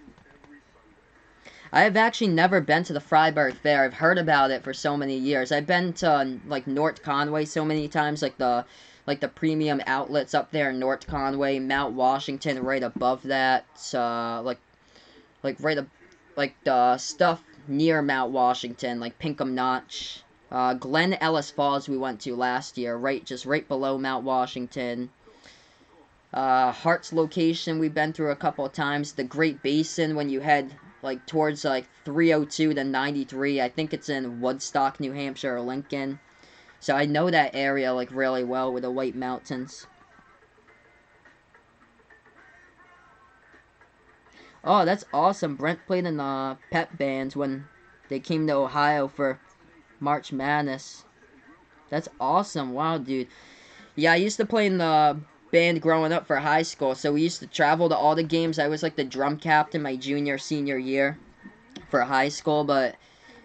I have actually never been to the Freiburg Fair. I've heard about it for so many years. I've been to like North Conway so many times, like the premium outlets up there in North Conway, Mount Washington right above that, like the stuff near Mount Washington, like Pinkham Notch. Glen Ellis Falls we went to last year, just right below Mount Washington. Hart's location we've been through a couple of times. The Great Basin when you head like towards like 302 to 93. I think it's in Woodstock, New Hampshire or Lincoln. So I know that area like really well with the White Mountains. Oh, that's awesome. Brent played in the pep bands when they came to Ohio for March Madness. That's awesome. Wow, dude. Yeah, I used to play in the band growing up for high school, so we used to travel to all the games. I was like the drum captain my senior year for high school, but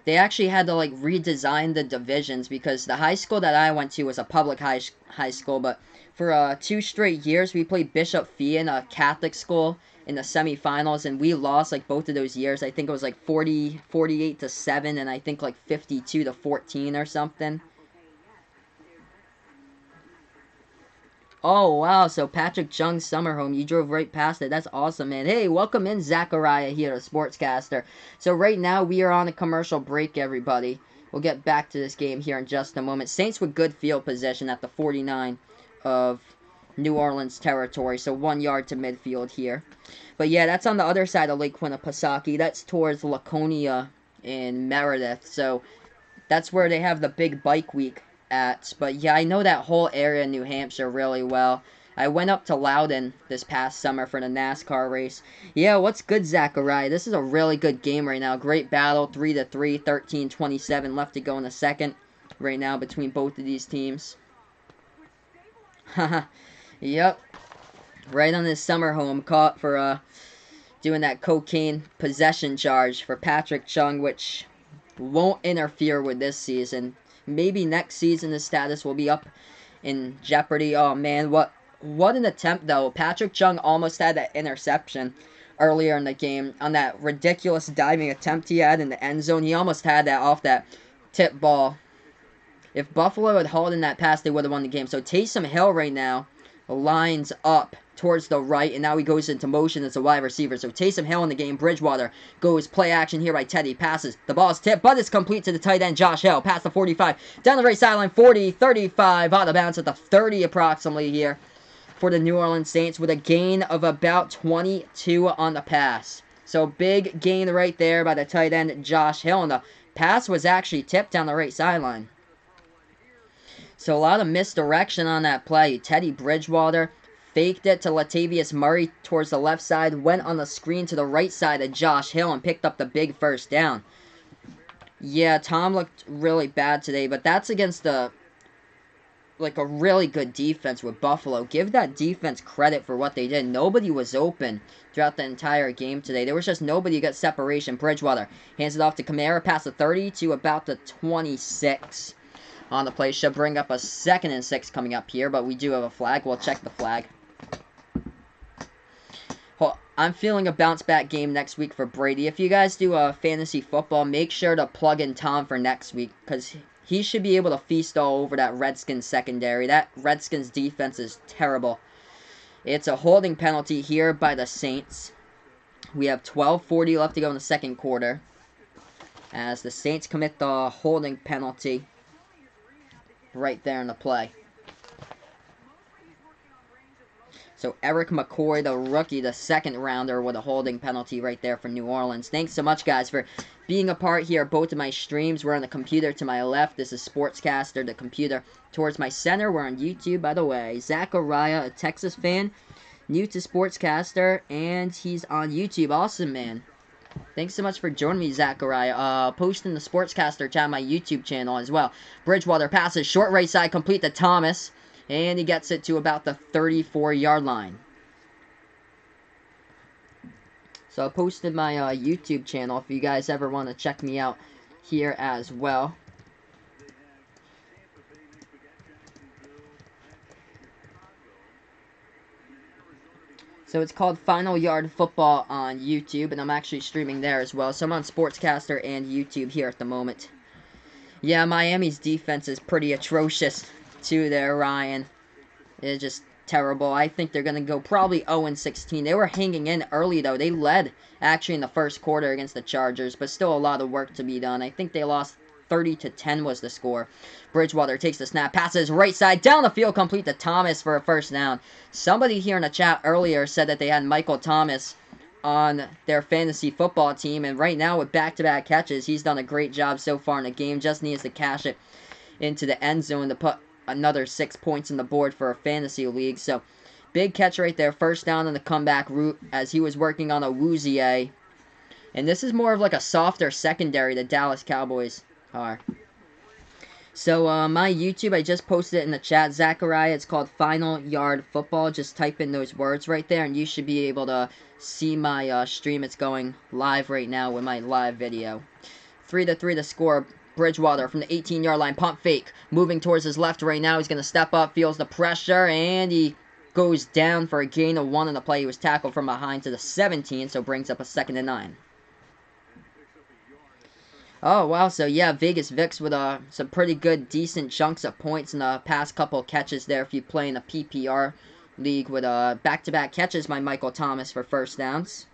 they actually had to like redesign the divisions because the high school that I went to was a public high school, but for 2 straight years we played Bishop Feehan, a Catholic school, in the semifinals, and we lost like both of those years. I think it was like 48-7 and I think like 52-14 or something. Oh, wow, so Patrick Jung's summer home, you drove right past it. That's awesome, man. Hey, welcome in, Zachariah here, a sportscaster. So right now, we are on a commercial break, everybody. We'll get back to this game here in just a moment. Saints with good field position at the 49 of New Orleans territory, so 1 yard to midfield here. But yeah, that's on the other side of Lake Winnipesaukee. That's towards Laconia in Meredith, so that's where they have the big bike week at. But yeah, I know that whole area in New Hampshire really well. I went up to Loudon this past summer for the NASCAR race. Yeah, what's good, Zachariah? This is a really good game right now. Great battle, 3-3, 13-27 left to go in the second right now between both of these teams. Haha, yep. Right on his summer home, caught for doing that cocaine possession charge for Patrick Chung, which won't interfere with this season. Maybe next season his status will be up in jeopardy. Oh man, what an attempt though. Patrick Chung almost had that interception earlier in the game on that ridiculous diving attempt he had in the end zone. He almost had that off that tip ball. If Buffalo had hauled in that pass, they would have won the game. So Taysom Hill right now lines up towards the right, and now he goes into motion as a wide receiver. So Taysom Hill in the game. Bridgewater goes play action here by Teddy. Passes. The ball is tipped, but it's complete to the tight end, Josh Hill. Past the 45. Down the right sideline, 40, 35. Out of bounds at the 30 approximately here for the New Orleans Saints with a gain of about 22 on the pass. So big gain right there by the tight end, Josh Hill. And the pass was actually tipped down the right sideline. So a lot of misdirection on that play. Teddy Bridgewater faked it to Latavius Murray towards the left side, went on the screen to the right side of Josh Hill and picked up the big first down. Yeah, Tom looked really bad today, but that's against a really good defense with Buffalo. Give that defense credit for what they did. Nobody was open throughout the entire game today. There was just nobody who got separation. Bridgewater hands it off to Kamara, past the 30 to about the 26. On the play. Should bring up a 2nd and 6 coming up here, but we do have a flag. We'll check the flag. Well, I'm feeling a bounce back game next week for Brady. If you guys do fantasy football, make sure to plug in Tom for next week, because he should be able to feast all over that Redskins secondary. That Redskins defense is terrible. It's a holding penalty here by the Saints. We have 12:40 left to go in the second quarter, as the Saints commit the holding penalty right there in the play. So Eric McCoy, the rookie, the 2nd rounder, with a holding penalty right there for New Orleans. Thanks so much, guys, for being a part here. Both of my streams. We're on the computer to my left. This is Sportscaster, the computer towards my center. We're on YouTube, by the way. Zachariah, a Texas fan, new to Sportscaster, and he's on YouTube. Awesome, man. Thanks so much for joining me, Zachariah. Posting the Sportscaster chat on my YouTube channel as well. Bridgewater passes short right side, complete to Thomas. And he gets it to about the 34-yard line. So I posted my YouTube channel if you guys ever want to check me out here as well. So it's called Final Yard Football on YouTube, and I'm actually streaming there as well. So I'm on Sportscaster and YouTube here at the moment. Yeah, Miami's defense is pretty atrocious too there, Ryan. It's just terrible. I think they're going to go probably 0-16. They were hanging in early, though. They led, actually, in the first quarter against the Chargers, but still a lot of work to be done. I think they lost 30-10 was the score. Bridgewater takes the snap, passes right side, down the field, complete to Thomas for a first down. Somebody here in the chat earlier said that they had Michael Thomas on their fantasy football team, and right now with back-to-back catches, he's done a great job so far in the game. Just needs to cash it into the end zone to put another 6 points in the board for a fantasy league. So, big catch right there. First down on the comeback route as he was working on a Woozier. And this is more of like a softer secondary the Dallas Cowboys are. So, my YouTube, I just posted it in the chat. Zachariah, it's called Final Yard Football. Just type in those words right there, and you should be able to see my stream. It's going live right now with my live video. 3-3 the score. Bridgewater from the 18-yard line, pump fake, moving towards his left right now. He's going to step up, feels the pressure, and he goes down for a gain of 1 on the play. He was tackled from behind to the 17, so brings up a 2nd and 9. Oh, wow, so yeah, Vegas Vicks with some pretty good, decent chunks of points in the past couple catches there if you play in a PPR league with back-to-back catches by Michael Thomas for first downs.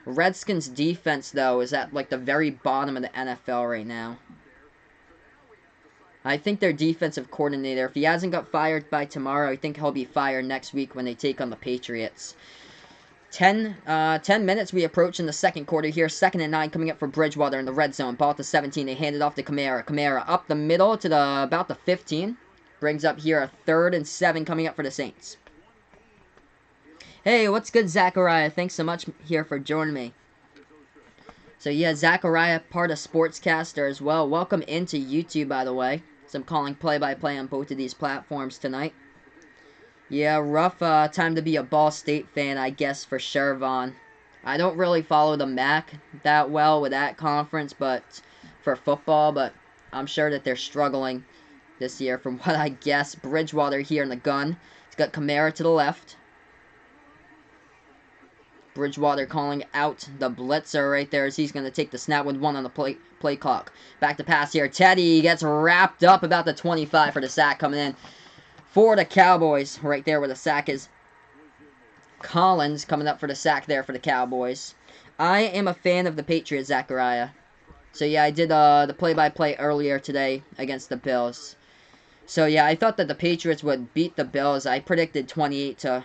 Redskins defense, though, is at, like, the very bottom of the NFL right now. I think their defensive coordinator, if he hasn't got fired by tomorrow, I think he'll be fired next week when they take on the Patriots. 10 minutes we approach in the second quarter here. 2nd and 9 coming up for Bridgewater in the red zone. Ball at the 17. They hand it off to Kamara. Kamara up the middle to about the 15. Brings up here a 3rd and 7 coming up for the Saints. Hey, what's good, Zachariah? Thanks so much here for joining me. So yeah, Zachariah, part of Sportscaster as well. Welcome into YouTube, by the way. So I'm calling play-by-play on both of these platforms tonight. Yeah, rough time to be a Ball State fan, I guess, for sure, Vaughn. I don't really follow the MAC that well with that conference, but for football, but I'm sure that they're struggling this year from what I guess. Bridgewater here in the gun. He's got Kamara to the left. Bridgewater calling out the blitzer right there as he's going to take the snap with 1 on the play clock. Back to pass here. Teddy gets wrapped up about the 25 for the sack coming in for the Cowboys. Right there where the sack is. Collins coming up for the sack there for the Cowboys. I am a fan of the Patriots, Zachariah. So yeah, I did the play-by-play earlier today against the Bills. So yeah, I thought that the Patriots would beat the Bills. I predicted 28-13,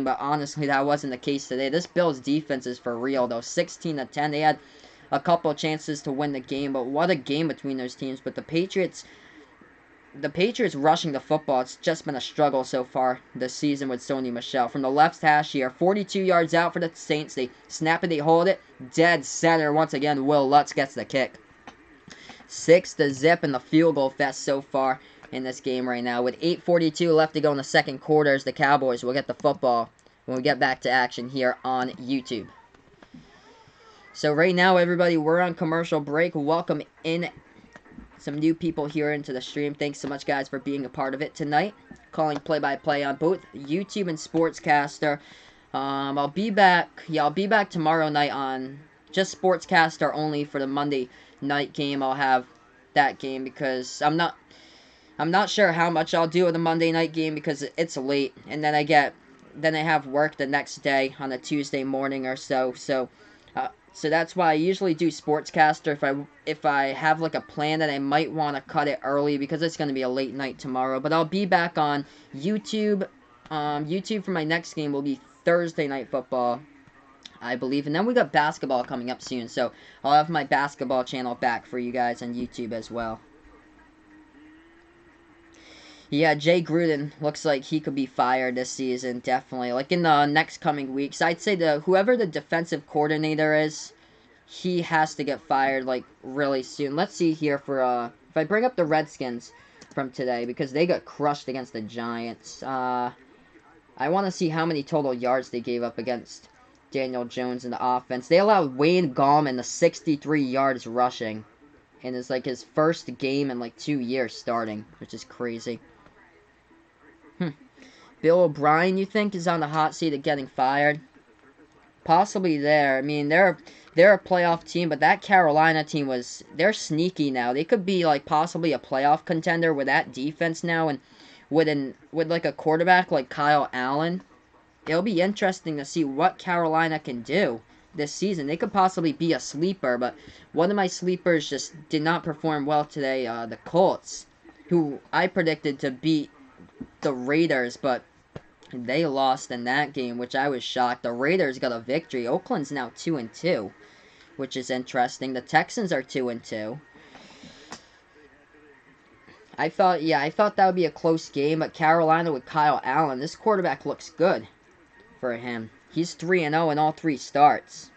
but honestly, that wasn't the case today. This Bills defense is for real, though. 16-10. They had a couple chances to win the game, but what a game between those teams. But the Patriots rushing the football, it's just been a struggle so far this season with Sony Michel. From the left hash here, 42 yards out for the Saints. They snap it, they hold it. Dead center. Once again, Will Lutz gets the kick. 6-0 in the field goal fest so far in this game right now. With 8:42 left to go in the second quarter, the Cowboys will get the football when we get back to action here on YouTube. So right now, everybody, we're on commercial break. Welcome in some new people here into the stream. Thanks so much, guys, for being a part of it tonight. Calling play-by-play on both YouTube and Sportscaster. I'll be back. Yeah, I'll be back tomorrow night on just Sportscaster only for the Monday night game. I'll have that game because I'm not sure how much I'll do with the Monday night game because it's late, and then I have work the next day on a Tuesday morning or so. So that's why I usually do Sportscaster if I have like a plan that I might want to cut it early because it's going to be a late night tomorrow. But I'll be back on YouTube. YouTube for my next game will be Thursday Night Football, I believe. And then we got basketball coming up soon. So I'll have my basketball channel back for you guys on YouTube as well. Yeah, Jay Gruden looks like he could be fired this season, definitely. Like in the next coming weeks, I'd say whoever the defensive coordinator is, he has to get fired like really soon. Let's see here for if I bring up the Redskins from today because they got crushed against the Giants. I want to see how many total yards they gave up against Daniel Jones in the offense. They allowed Wayne Gallman the 63 yards rushing, and it's like his first game in like 2 years starting, which is crazy. Bill O'Brien, you think, is on the hot seat of getting fired? Possibly there. I mean, they're a playoff team, but that Carolina team they're sneaky now. They could be like possibly a playoff contender with that defense now, and with like a quarterback like Kyle Allen. It'll be interesting to see what Carolina can do this season. They could possibly be a sleeper, but one of my sleepers just did not perform well today. The Colts, who I predicted to beat the Raiders, but they lost in that game, which I was shocked. The Raiders got a victory. Oakland's now 2-2, which is interesting. The Texans are 2-2. I thought that would be a close game, but Carolina with Kyle Allen, this quarterback looks good for him. He's 3-0 in all 3 starts.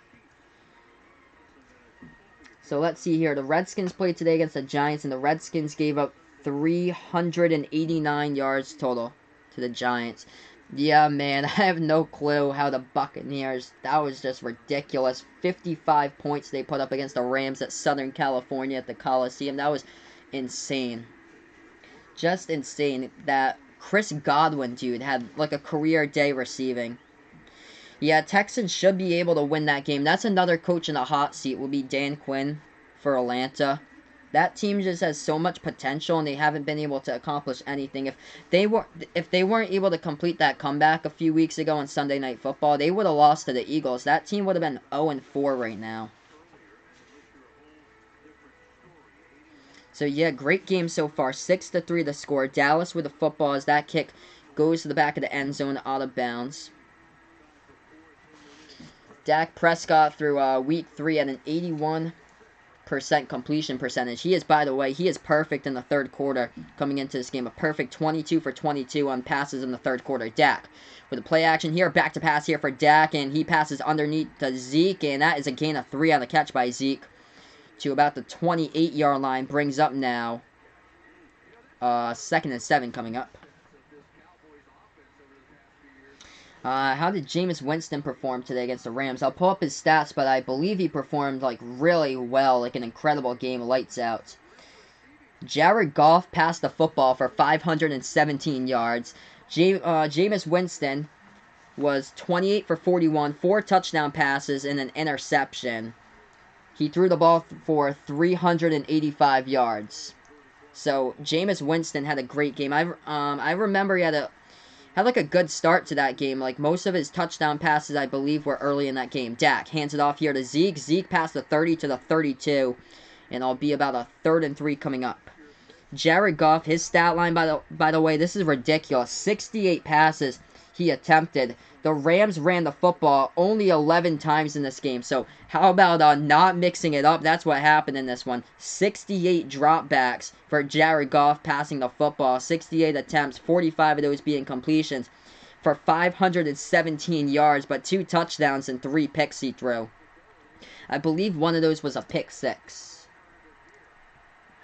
So let's see here. The Redskins played today against the Giants, and the Redskins gave up 389 yards total to the Giants. Yeah, man, I have no clue how the Buccaneers, that was just ridiculous. 55 points they put up against the Rams at Southern California at the Coliseum. That was insane. Just insane. That Chris Godwin dude had like a career day receiving. Yeah, Texans should be able to win that game. That's another coach in the hot seat will be Dan Quinn for Atlanta. That team just has so much potential, and they haven't been able to accomplish anything. If they weren't able to complete that comeback a few weeks ago on Sunday Night Football, they would have lost to the Eagles. That team would have been 0-4 right now. So yeah, great game so far. 6-3 the score. Dallas with the football as that kick goes to the back of the end zone out of bounds. Dak Prescott through week 3 at an 81 completion percentage. He is, by the way, he is perfect in the third quarter coming into this game. A perfect 22 for 22 on passes in the third quarter. Dak with a play action here. Back to pass here for Dak, and he passes underneath to Zeke, and that is a gain of 3 on the catch by Zeke to about the 28-yard line. Brings up now 2nd and 7 coming up. How did Jameis Winston perform today against the Rams? I'll pull up his stats, but I believe he performed, like, really well, like an incredible game, lights out. Jared Goff passed the football for 517 yards. Jameis Winston was 28 for 41, 4 touchdown passes, and an interception. He threw the ball for 385 yards. So, Jameis Winston had a great game. I remember he had like a good start to that game. Like, most of his touchdown passes, I believe, were early in that game. Dak hands it off here to Zeke. Zeke passed the 30 to the 32, and it'll be about a 3rd and 3 coming up. Jared Goff, his stat line, by the way, this is ridiculous. 68 passes he attempted. The Rams ran the football only 11 times in this game. So, how about not mixing it up? That's what happened in this one. 68 dropbacks for Jared Goff passing the football. 68 attempts, 45 of those being completions for 517 yards, but 2 touchdowns and 3 picks he threw. I believe one of those was a pick 6.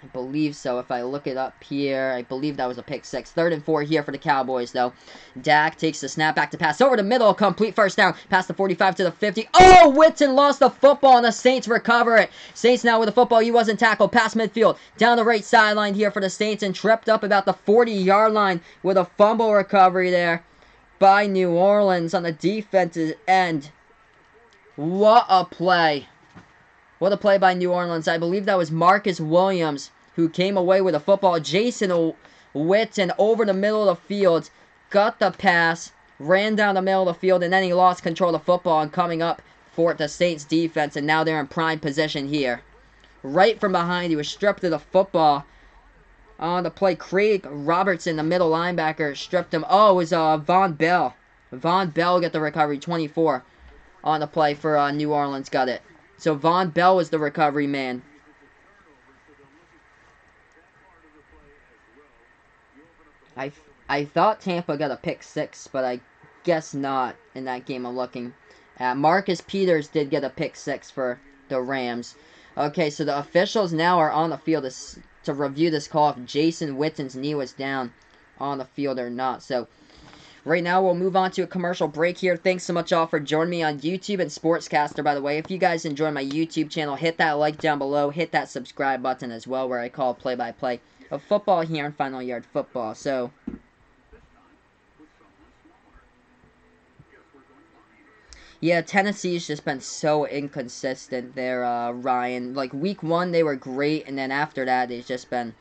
I believe so. If I look it up here, I believe that was a pick 6. 3rd and 4 here for the Cowboys, though. Dak takes the snap back to pass over the middle. Complete first down. Past the 45 to the 50. Oh, Witten lost the football, and the Saints recover it. Saints now with the football. He wasn't tackled. Past midfield. Down the right sideline here for the Saints, and tripped up about the 40-yard line with a fumble recovery there by New Orleans on the defensive end. What a play. What a play by New Orleans. I believe that was Marcus Williams who came away with the football. Jason Witten over the middle of the field. Got the pass. Ran down the middle of the field. And then he lost control of the football. And coming up for the Saints defense. And now they're in prime position here. Right from behind. He was stripped of the football. On the play, Craig Robertson, the middle linebacker, stripped him. Oh, it was Von Bell. Von Bell got the recovery. 24 on the play for New Orleans. Got it. So Von Bell was the recovery man. I thought Tampa got a pick 6, but I guess not in that game I'm looking at. Marcus Peters did get a pick 6 for the Rams. Okay, so the officials now are on the field to review this call if Jason Witten's knee was down on the field or not. So right now, we'll move on to a commercial break here. Thanks so much all for joining me on YouTube and Sportscaster, by the way. If you guys enjoy my YouTube channel, hit that like down below. Hit that subscribe button as well, where I call play-by-play of football here in Final Yard Football. So, yeah, Tennessee's just been so inconsistent there, Ryan. Like, week 1, they were great, and then after that, they've just been,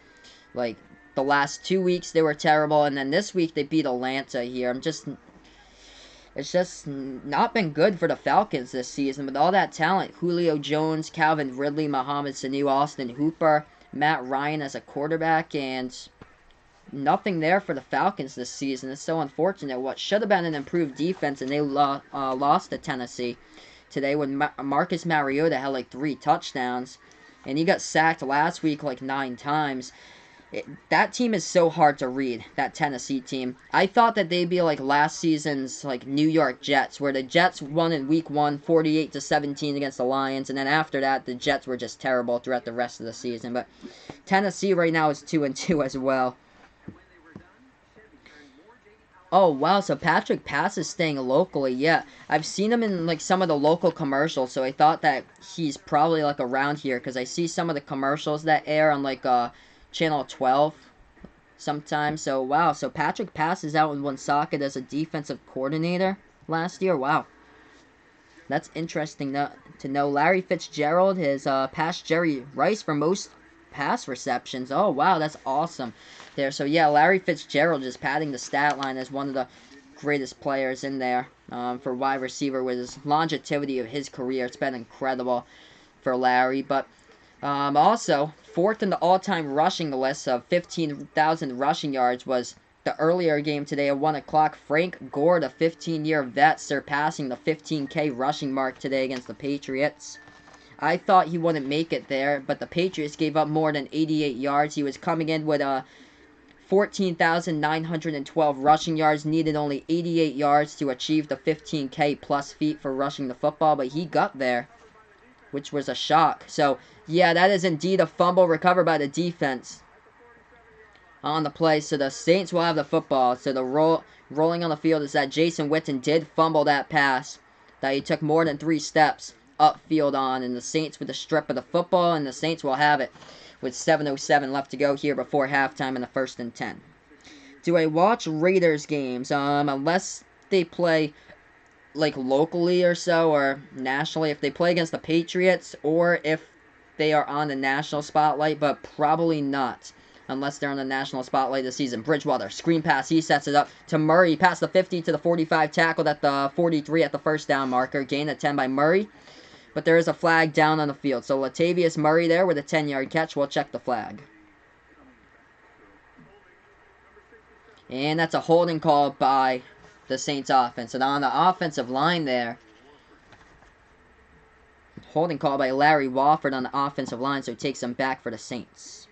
like, the last 2 weeks they were terrible, and then this week they beat Atlanta here. It's just not been good for the Falcons this season with all that talent. Julio Jones, Calvin Ridley, Mohamed Sanu, Austin Hooper, Matt Ryan as a quarterback, and nothing there for the Falcons this season. It's so unfortunate. What should have been an improved defense, and they lost to Tennessee today when Marcus Mariota had like 3 touchdowns, and he got sacked last week like 9 times. That team is so hard to read, that Tennessee team. I thought that they'd be like last season's like New York Jets, where the Jets won in week 1, 48-17 against the Lions, and then after that, the Jets were just terrible throughout the rest of the season. But Tennessee right now is 2-2 as well. Oh, wow, so Patrick Pass is staying locally. Yeah, I've seen him in, like, some of the local commercials, so I thought that he's probably, like, around here, because I see some of the commercials that air on, like, Channel 12 sometimes. So, wow, so Patrick Pass is out in Woonsocket as a defensive coordinator last year. Wow. That's interesting to know. Larry Fitzgerald has passed Jerry Rice for most pass receptions. Oh, wow, that's awesome there. So, yeah, Larry Fitzgerald is padding the stat line as one of the greatest players in there for wide receiver with his longevity of his career. It's been incredible for Larry. But also, 4th in the all-time rushing list of 15,000 rushing yards was the earlier game today at 1 o'clock. Frank Gore, the 15-year vet, surpassing the 15K rushing mark today against the Patriots. I thought he wouldn't make it there, but the Patriots gave up more than 88 yards. He was coming in with 14,912 rushing yards, needed only 88 yards to achieve the 15K plus feat for rushing the football, but he got there, which was a shock. So, yeah, that is indeed a fumble recovered by the defense on the play. So the Saints will have the football. So the rolling on the field is that Jason Witten did fumble that pass, that he took more than 3 steps upfield on, and the Saints with the strip of the football, and the Saints will have it with 7:07 left to go here before halftime in the 1st and 10. Do I watch Raiders games? Unless they play like locally or so, or nationally, if they play against the Patriots, or if they are on the national spotlight, but probably not unless they're on the national spotlight this season. Bridgewater, screen pass, he sets it up to Murray, past the 50 to the 45, tackled at the 43 at the first down marker, gain of 10 by Murray, but there is a flag down on the field. So Latavius Murray there with a 10-yard catch. We'll check the flag. And that's a holding call by the Saints offense. And on the offensive line there, holding call by Larry Wofford on the offensive line, so he takes him back for the Saints.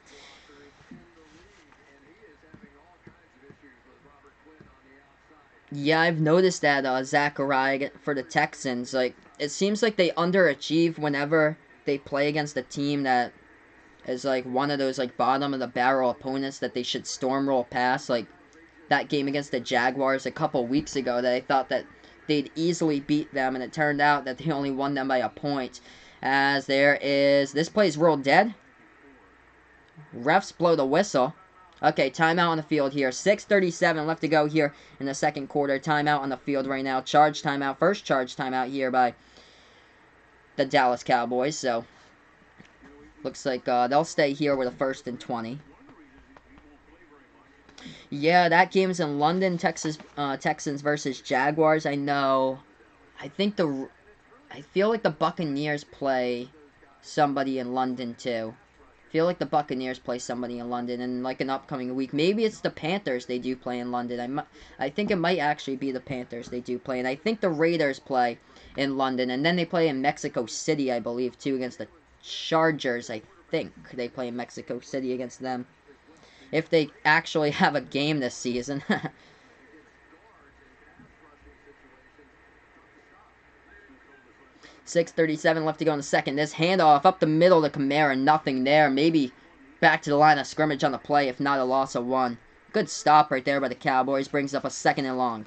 Yeah, I've noticed that Zachariah for the Texans, like, it seems like they underachieve whenever they play against a team that is like one of those like bottom of the barrel opponents that they should storm roll past. Like that game against the Jaguars a couple weeks ago, that I thought that they'd easily beat them, and it turned out that they only won them by a point. As there is, this play's ruled dead. Refs blow the whistle. Okay, timeout on the field here. 6:37 left to go here in the second quarter. Timeout on the field right now. Charge timeout. First charge timeout here by the Dallas Cowboys. So, looks like they'll stay here with a 1st and 20. Yeah, that game's in London, Texas. Texans versus Jaguars. I know. I feel like the Buccaneers play somebody in London too. I feel like the Buccaneers play somebody in London in like an upcoming week. Maybe it's the Panthers they do play in London. I think it might actually be the Panthers they do play. And I think the Raiders play in London. And then they play in Mexico City, I believe, too, against the Chargers. I think they play in Mexico City against them, if they actually have a game this season. 6:37 left to go in the second. This handoff up the middle to Kamara, nothing there. Maybe back to the line of scrimmage on the play, if not a loss of 1. Good stop right there by the Cowboys. Brings up a 2nd and long.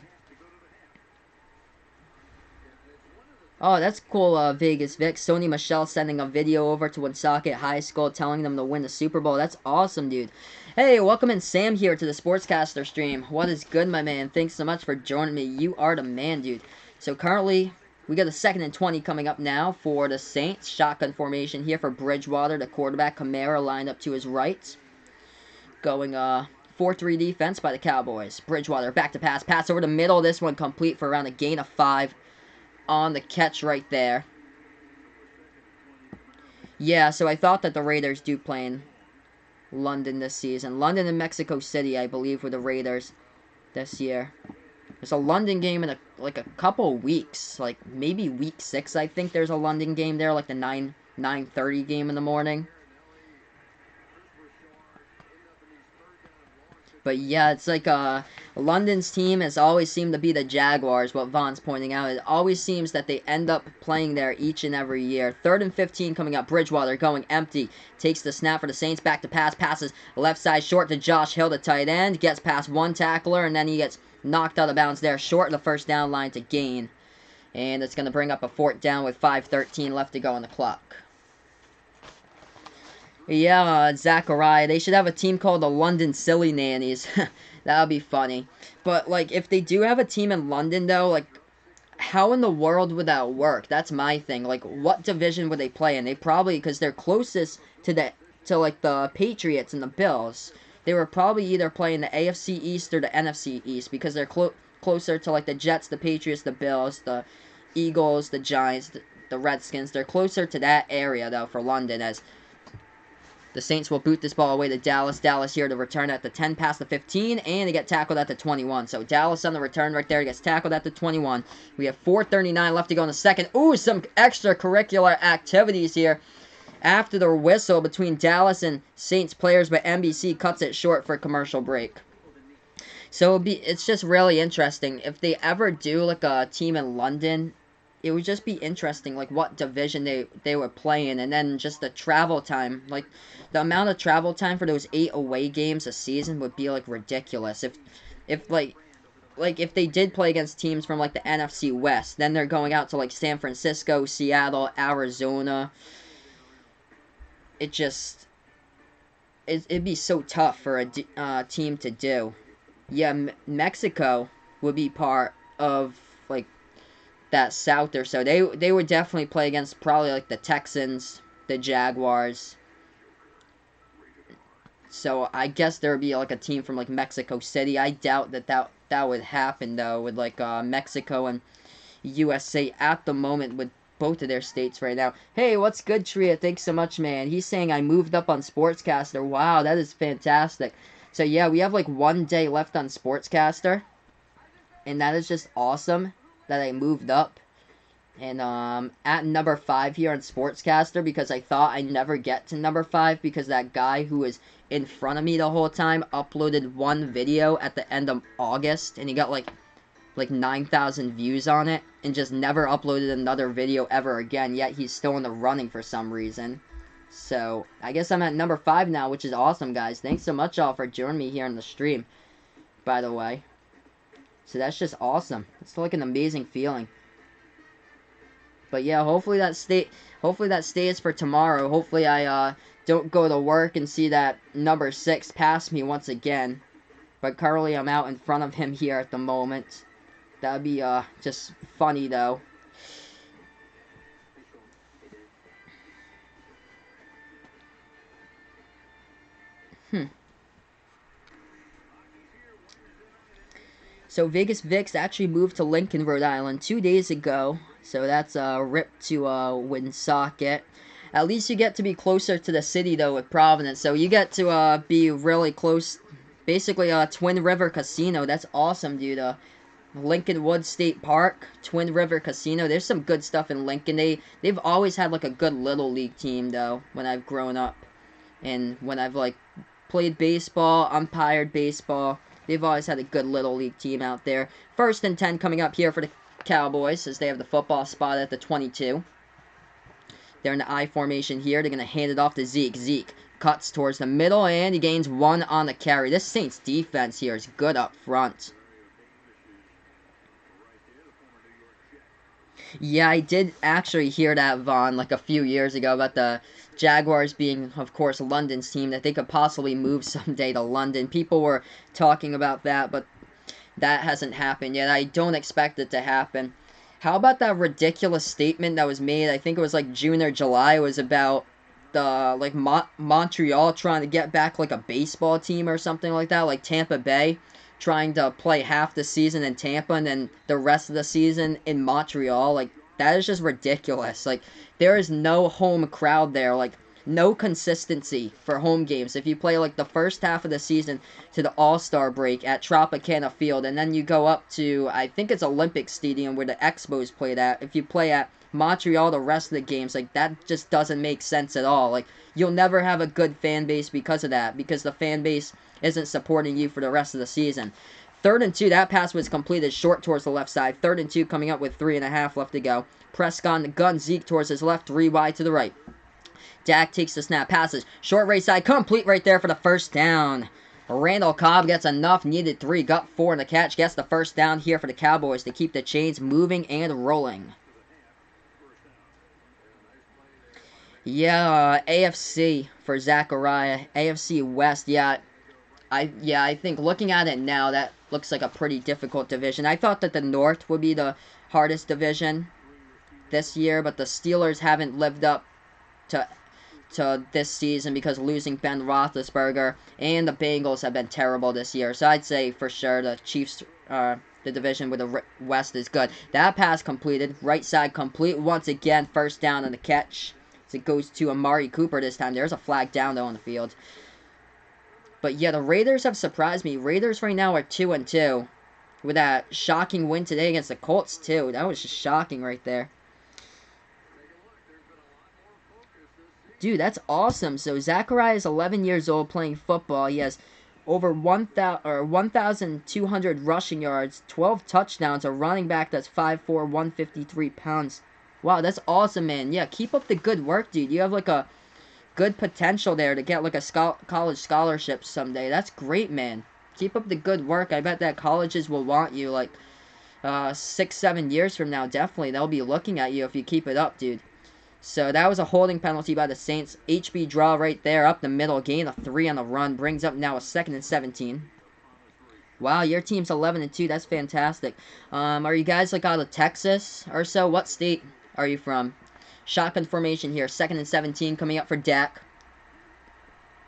Oh, that's cool, Vegas Vic. Sony Michelle sending a video over to Woonsocket High School telling them to win the Super Bowl. That's awesome, dude. Hey, welcome in Sam here to the Sportscaster stream. What is good, my man? Thanks so much for joining me. You are the man, dude. So currently, we got a 2nd and 20 coming up now for the Saints. Shotgun formation here for Bridgewater, the quarterback. Kamara lined up to his right. Going 4-3 defense by the Cowboys. Bridgewater back to pass. Pass over the middle. This one complete for around a gain of 5 on the catch right there. Yeah, so I thought that the Raiders do play in London this season. London and Mexico City, I believe, were the Raiders this year. There's a London game in a couple weeks, like maybe week 6. I think there's a London game there, like the 9:30 game in the morning. But yeah, it's like London's team has always seemed to be the Jaguars, what Vaughn's pointing out. It always seems that they end up playing there each and every year. 3rd and 15 coming up. Bridgewater going empty. Takes the snap for the Saints. Back to pass. Passes left side short to Josh Hill, the tight end. Gets past one tackler, and then he gets knocked out of bounds there. Short of the first down line to gain. And it's going to bring up a 4th down with 5:13 left to go on the clock. Yeah, Zachariah. They should have a team called the London Silly Nannies. That would be funny. But, like, if they do have a team in London, though, like, how in the world would that work? That's my thing. Like, what division would they play in? They probably, because they're closest to the Patriots and the Bills, they were probably either playing the AFC East or the NFC East, because they're closer to, like, the Jets, the Patriots, the Bills, the Eagles, the Giants, the Redskins. They're closer to that area, though, for London, as The Saints will boot this ball away to Dallas. Dallas here to return at the 10 past the 15, and they get tackled at the 21. So Dallas on the return right there. He gets tackled at the 21. We have 4:39 left to go in the second. Ooh, some extracurricular activities here after the whistle between Dallas and Saints players, but NBC cuts it short for a commercial break. So it's just really interesting. If they ever do like a team in London, it would just be interesting, like what division they were playing, and then just the travel time, like the amount of travel time for those 8 away games a season would be like ridiculous. If like if they did play against teams from like the NFC West, then they're going out to like San Francisco, Seattle, Arizona. It'd be so tough for a team to do. Yeah, Mexico would be part of like that South or so. They would definitely play against probably like the Texans, the Jaguars. So I guess there would be like a team from like Mexico City. I doubt that would happen though, with like Mexico and USA at the moment with both of their states right now. Hey, what's good, Tria? Thanks so much, man. He's saying I moved up on Sportscaster. Wow, that is fantastic. So yeah, we have like 1 day left on Sportscaster, and that is just awesome that I moved up. And at number 5 here on Sportscaster, because I thought I'd never get to number 5 because that guy who was in front of me the whole time uploaded one video at the end of August, and he got like 9,000 views on it, and just never uploaded another video ever again, yet he's still in the running for some reason. So, I guess I'm at number 5 now, which is awesome, guys. Thanks so much, all, for joining me here on the stream, by the way. So, that's just awesome. It's like an amazing feeling. But, yeah, hopefully that stays for tomorrow. Hopefully I, don't go to work and see that number 6 pass me once again. But currently I'm out in front of him here at the moment. That'd be, just funny, though. So Vegas Vicks actually moved to Lincoln, Rhode Island 2 days ago. So that's a rip to Woonsocket. At least you get to be closer to the city, though, with Providence. So you get to be really close. Basically, Twin River Casino. That's awesome, dude. Lincoln Woods State Park, Twin River Casino. There's some good stuff in Lincoln. They've always had like a good little league team, though, when I've grown up. And when I've like played baseball, umpired baseball, they've always had a good little league team out there. 1st and 10 coming up here for the Cowboys, as they have the football spot at the 22. They're in the I formation here. They're going to hand it off to Zeke. Zeke cuts towards the middle, and he gains 1 on the carry. This Saints defense here is good up front. Yeah, I did actually hear that, Vaughn, like a few years ago, about the Jaguars being, of course, London's team, that they could possibly move someday to London. People were talking about that, but that hasn't happened yet. I don't expect it to happen. How about that ridiculous statement that was made, I think it was like June or July, it was about the, like, Montreal trying to get back, like, a baseball team or something like that, like Tampa Bay trying to play half the season in Tampa and then the rest of the season in Montreal. Like, that is just ridiculous. Like, there is no home crowd there. Like, no consistency for home games. If you play, like, the first half of the season to the All-Star break at Tropicana Field, and then you go up to, I think it's Olympic Stadium where the Expos played at. If you play at Montreal the rest of the games, like, that just doesn't make sense at all. Like, you'll never have a good fan base because of that, because the fan base isn't supporting you for the rest of the season. 3rd and 2, that pass was completed short towards the left side. 3rd and 2 coming up with 3.5 left to go. Prescott on the gun, Zeke towards his left, 3 wide to the right. Dak takes the snap, passes, short right side, complete right there for the 1st down. Randall Cobb gets enough, needed 3, got 4 in the catch, gets the 1st down here for the Cowboys to keep the chains moving and rolling. Yeah, AFC for Zachariah. AFC West, yeah, I think looking at it now, that looks like a pretty difficult division. I thought that the North would be the hardest division this year, but the Steelers haven't lived up to this season because losing Ben Roethlisberger, and the Bengals have been terrible this year. So I'd say for sure the Chiefs, the division with the West is good. That pass completed, right side complete once again, 1st down on the catch. It goes to Amari Cooper this time. There's a flag down, though, on the field. But, yeah, the Raiders have surprised me. Raiders right now are 2-2. With that shocking win today against the Colts, too. That was just shocking right there. Dude, that's awesome. So, Zachariah is 11 years old playing football. He has over 1,200 rushing yards, 12 touchdowns, a running back that's 5'4", 153 pounds. Wow, that's awesome, man. Yeah, keep up the good work, dude. You have, like, a good potential there to get, like, a college scholarship someday. That's great, man. Keep up the good work. I bet that colleges will want you, like, 6-7 years from now. Definitely, they'll be looking at you if you keep it up, dude. So that was a holding penalty by the Saints. HB draw right there up the middle. Gain of 3 on the run. Brings up now a 2nd and 17. Wow, your team's 11-2. That's fantastic. Are you guys like out of Texas or so? What state are you from? Shotgun formation here. 2nd and 17 coming up for Dak.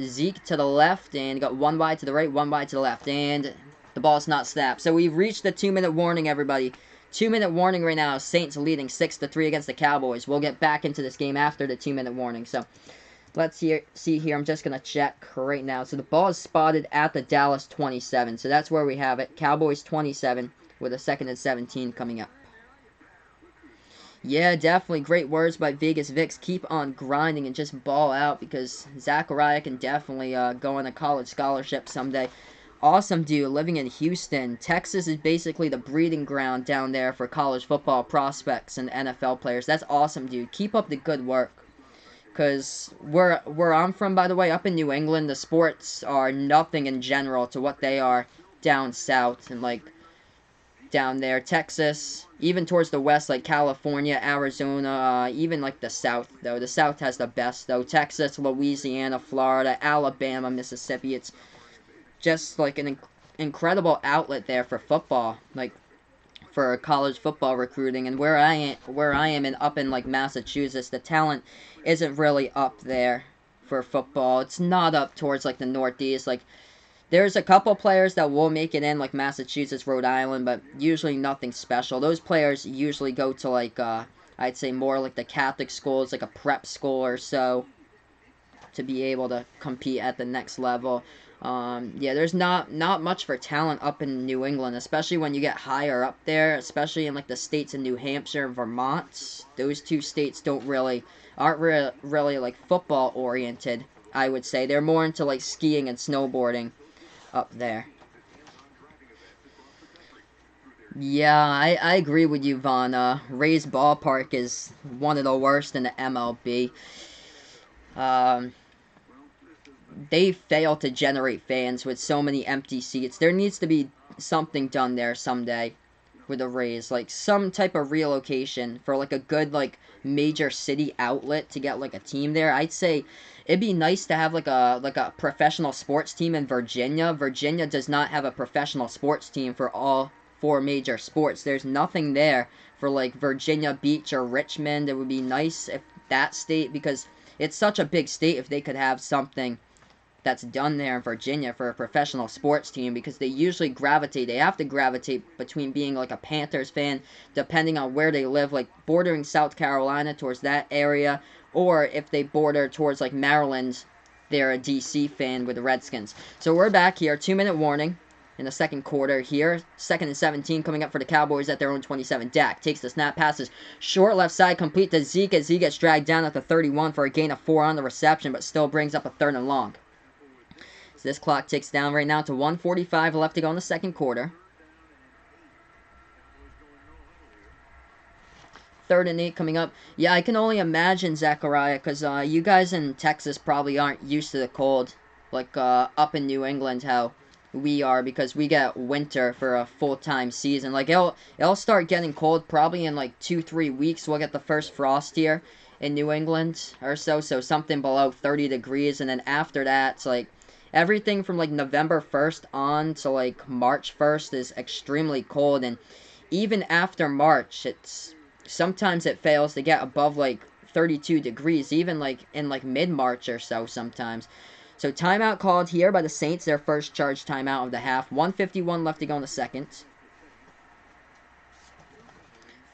Zeke to the left. And got 1 wide to the right, 1 wide to the left. And the ball's not snapped. So we've reached the 2-minute warning, everybody. 2-minute warning right now. Saints leading 6-3 against the Cowboys. We'll get back into this game after the 2-minute warning. So let's see here. I'm just going to check right now. So the ball is spotted at the Dallas 27. So that's where we have it. Cowboys 27 with a 2nd and 17 coming up. Yeah, definitely. Great words by Vegas Vix. Keep on grinding and just ball out because Zachariah can definitely go on a college scholarship someday. Awesome dude, living in Houston. Texas is basically the breeding ground down there for college football prospects and NFL players. That's awesome, dude. Keep up the good work. Because where I'm from, by the way, up in New England, the sports are nothing in general to what they are down south and, like, down there. Texas, even towards the west, like California, Arizona, even, like, the south, though. The south has the best, though. Texas, Louisiana, Florida, Alabama, Mississippi. It's just like an incredible outlet there for football, like for college football recruiting. And where I am up in like Massachusetts, the talent isn't really up there for football. It's not up towards like the Northeast. Like there's a couple players that will make it in, like Massachusetts, Rhode Island, but usually nothing special. Those players usually go to like I'd say more like the Catholic schools, like a prep school or so, to be able to compete at the next level. Yeah, there's not much for talent up in New England, especially when you get higher up there, especially in like the states of New Hampshire and Vermont. Those two states aren't really like football oriented, I would say. They're more into like skiing and snowboarding up there. Yeah, I agree with you, Vaughn. Ray's Ballpark is one of the worst in the MLB. They fail to generate fans with so many empty seats. There needs to be something done there someday with the Rays, like some type of relocation for like a good like major city outlet to get like a team there. I'd say it'd be nice to have like a professional sports team in Virginia. Virginia does not have a professional sports team for all 4 major sports. There's nothing there for like Virginia Beach or Richmond. It would be nice if that state, because it's such a big state, if they could have something that's done there in Virginia for a professional sports team, because they usually have to gravitate between being like a Panthers fan, depending on where they live, like bordering South Carolina towards that area, or if they border towards like Maryland, they're a DC fan with the Redskins. So we're back here, 2-minute warning in the second quarter here. 2nd and 17 coming up for the Cowboys at their own 27. Dak takes the snap, passes short left side, complete to Zeke as he gets dragged down at the 31 for a gain of 4 on the reception, but still brings up a 3rd and long. So this clock ticks down right now to 1:45 left to go in the second quarter. 3rd and 8 coming up. Yeah, I can only imagine, Zachariah, because you guys in Texas probably aren't used to the cold, like up in New England how we are, because we get winter for a full-time season. Like it'll start getting cold probably in like 2-3 weeks. We'll get the first frost here in New England or so something below 30 degrees, and then after that it's like everything from like November 1st on to like March 1st is extremely cold, and even after March, sometimes it fails to get above like 32 degrees, even like in like mid-March or so sometimes. So timeout called here by the Saints, their first charge timeout of the half. 1:51 left to go in the second.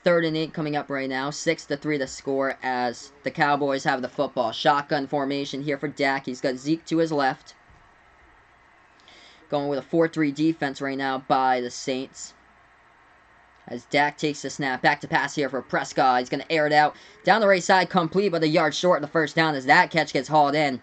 3rd and 8 coming up right now. 6-3 the score as the Cowboys have the football. Shotgun formation here for Dak. He's got Zeke to his left. Going with a 4-3 defense right now by the Saints. As Dak takes the snap. Back to pass here for Prescott. He's going to air it out. Down the right side, complete, but a yard short in the first down as that catch gets hauled in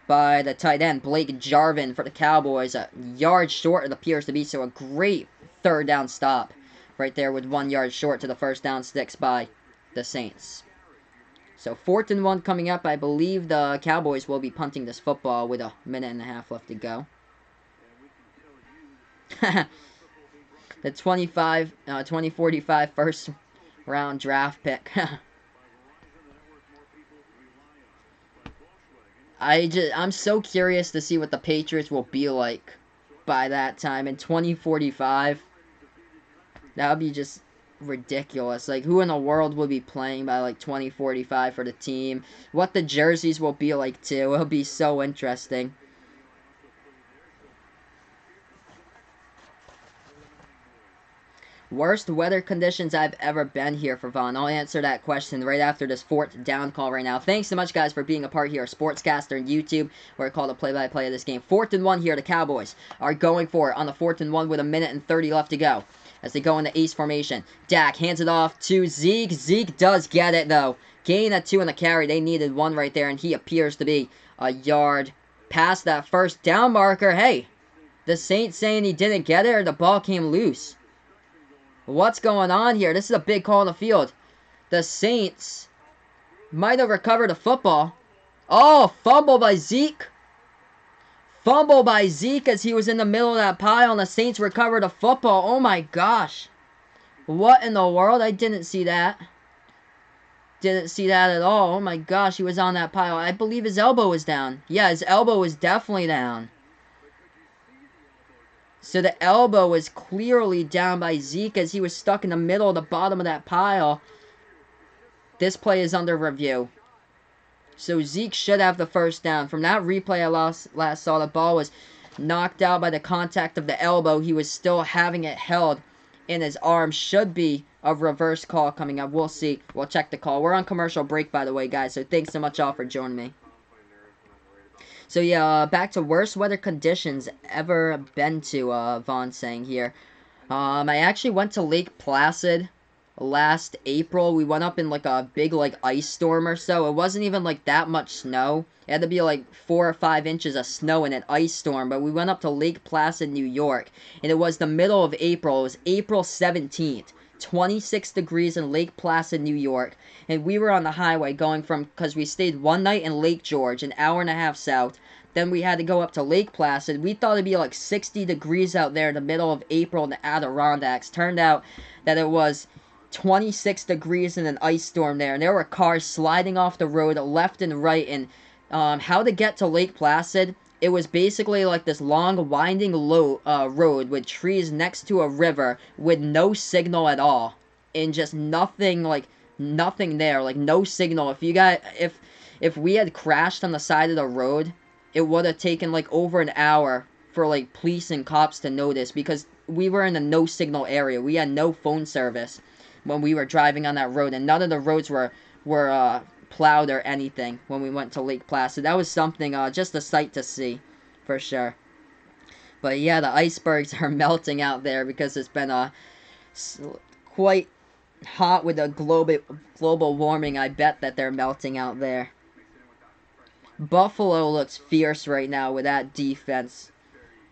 by the tight end, Blake Jarvin for the Cowboys. A yard short it appears to be, so a great 3rd down stop right there with 1 yard short to the first down sticks by the Saints. So 4th and 1 coming up. I believe the Cowboys will be punting this football with a minute and a half left to go. The 2045 first round draft pick. I'm so curious to see what the Patriots will be like by that time in 2045. That would be just ridiculous. Like, who in the world will be playing by like 2045 for the team? What the jerseys will be like too. It'll be so interesting. Worst weather conditions I've ever been here for Vaughn. I'll answer that question right after this 4th down call right now. Thanks so much, guys, for being a part here of Sportscaster and YouTube, where I call the play-by-play of this game. 4th and 1 here. The Cowboys are going for it on the 4th and 1 with a minute and 30 left to go as they go into ace formation. Dak hands it off to Zeke. Zeke does get it, though. Gain at 2 in the carry. They needed 1 right there, and he appears to be a yard past that first down marker. Hey, the Saints saying he didn't get it or the ball came loose. What's going on here? This is a big call on the field. The Saints might have recovered the football. Oh, fumble by Zeke. Fumble by Zeke as he was in the middle of that pile, and the Saints recovered the football. Oh my gosh. What in the world? I didn't see that. Didn't see that at all. Oh my gosh, he was on that pile. I believe his elbow was down. Yeah, his elbow was definitely down. So the elbow was clearly down by Zeke as he was stuck in the middle of the bottom of that pile. This play is under review. So Zeke should have the first down. From that replay I last saw, the ball was knocked out by the contact of the elbow. He was still having it held in his arm. Should be a reverse call coming up. We'll see. We'll check the call. We're on commercial break, by the way, guys. So thanks so much all for joining me. So yeah, back to worst weather conditions ever been to, Vaughn saying here. I actually went to Lake Placid last April. We went up in like a big like ice storm or so. It wasn't even like that much snow. It had to be like 4 or 5 inches of snow in an ice storm. But we went up to Lake Placid, New York. And it was the middle of April. It was April 17th. 26 degrees in Lake Placid, New York, and we were on the highway going from, because we stayed one night in Lake George, an hour and a half south, then we had to go up to Lake Placid. We thought it'd be like 60 degrees out there in the middle of April in the Adirondacks. Turned out that it was 26 degrees in an ice storm there, and there were cars sliding off the road left and right, and how to get to Lake Placid, it was basically like this long, winding road with trees next to a river with no signal at all. And just nothing, like, nothing there. Like, no signal. If we had crashed on the side of the road, it would have taken, like, over an hour for, like, police and cops to notice. Because we were in a no-signal area. We had no phone service when we were driving on that road. And none of the roads were plowed or anything when we went to Lake Placid. That was something, just a sight to see, for sure. But yeah, the icebergs are melting out there because it's been quite hot with the global warming. I bet that they're melting out there. Buffalo looks fierce right now with that defense.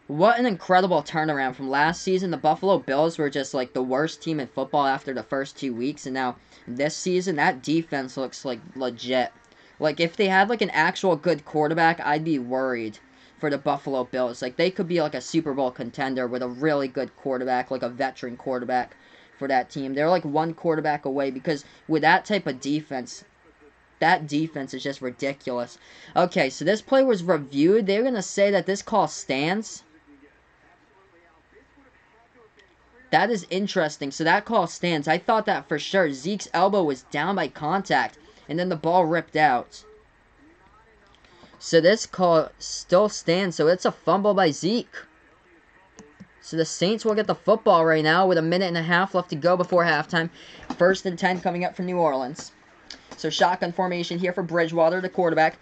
What an incredible turnaround from last season. The Buffalo Bills were just like the worst team in football after the first 2 weeks, and now this season, that defense looks like legit. Like, if they had like an actual good quarterback, I'd be worried for the Buffalo Bills. Like, they could be like a Super Bowl contender with a really good quarterback, like a veteran quarterback for that team. They're like one quarterback away, because with that type of defense, that defense is just ridiculous. Okay, so this play was reviewed. They're going to say that this call stands. That is interesting. So that call stands. I thought that for sure. Zeke's elbow was down by contact, and then the ball ripped out. So this call still stands. So it's a fumble by Zeke. So the Saints will get the football right now with a minute and a half left to go before halftime. 1st and 10 coming up for New Orleans. So shotgun formation here for Bridgewater, the quarterback.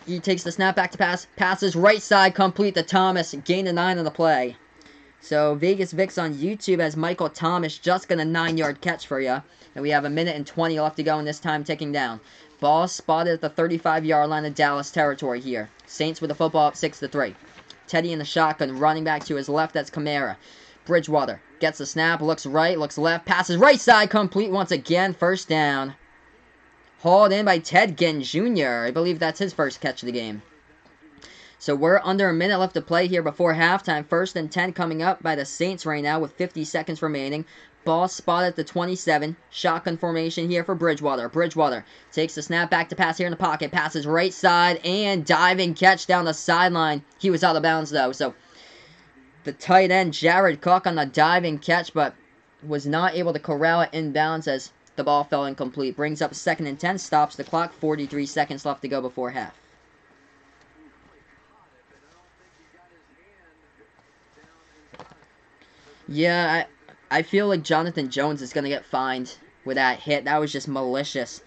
He takes the snap back to pass. Passes right side complete to Thomas. Gain of 9 on the play. So Vegas Vic's on YouTube as Michael Thomas just got a 9-yard catch for you. And we have a minute and 20 left to go in this time ticking down. Ball spotted at the 35-yard line of Dallas territory here. Saints with the football up 6-3. Teddy in the shotgun, running back to his left, that's Kamara. Bridgewater gets the snap, looks right, looks left, passes right side, complete once again, 1st down. Hauled in by Ted Ginn Jr. I believe that's his first catch of the game. So we're under a minute left to play here before halftime. 1st and 10 coming up by the Saints right now with 50 seconds remaining. Ball spotted at the 27. Shotgun formation here for Bridgewater. Bridgewater takes the snap back to pass here in the pocket. Passes right side and diving catch down the sideline. He was out of bounds though. So the tight end Jared Cook on the diving catch, but was not able to corral it inbounds as the ball fell incomplete. Brings up 2nd and 10. Stops the clock. 43 seconds left to go before half. Yeah, I feel like Jonathan Jones is going to get fined with that hit. That was just malicious,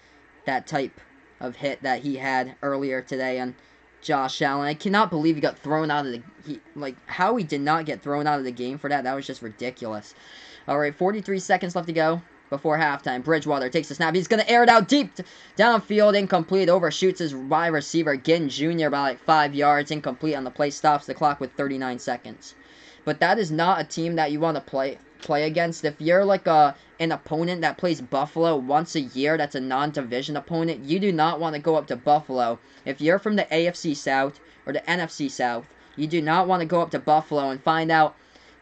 that type of hit that he had earlier today on Josh Allen. I cannot believe he got thrown out of the... how he did not get thrown out of the game for that, that was just ridiculous. Alright, 43 seconds left to go before halftime. Bridgewater takes the snap. He's going to air it out deep downfield, incomplete. Overshoots his wide receiver, Ginn Jr. by like 5 yards. Incomplete on the play. Stops the clock with 39 seconds. But that is not a team that you want to play against. If you're like an opponent that plays Buffalo once a year, that's a non-division opponent, you do not want to go up to Buffalo. If you're from the AFC South or the NFC South, you do not want to go up to Buffalo and find out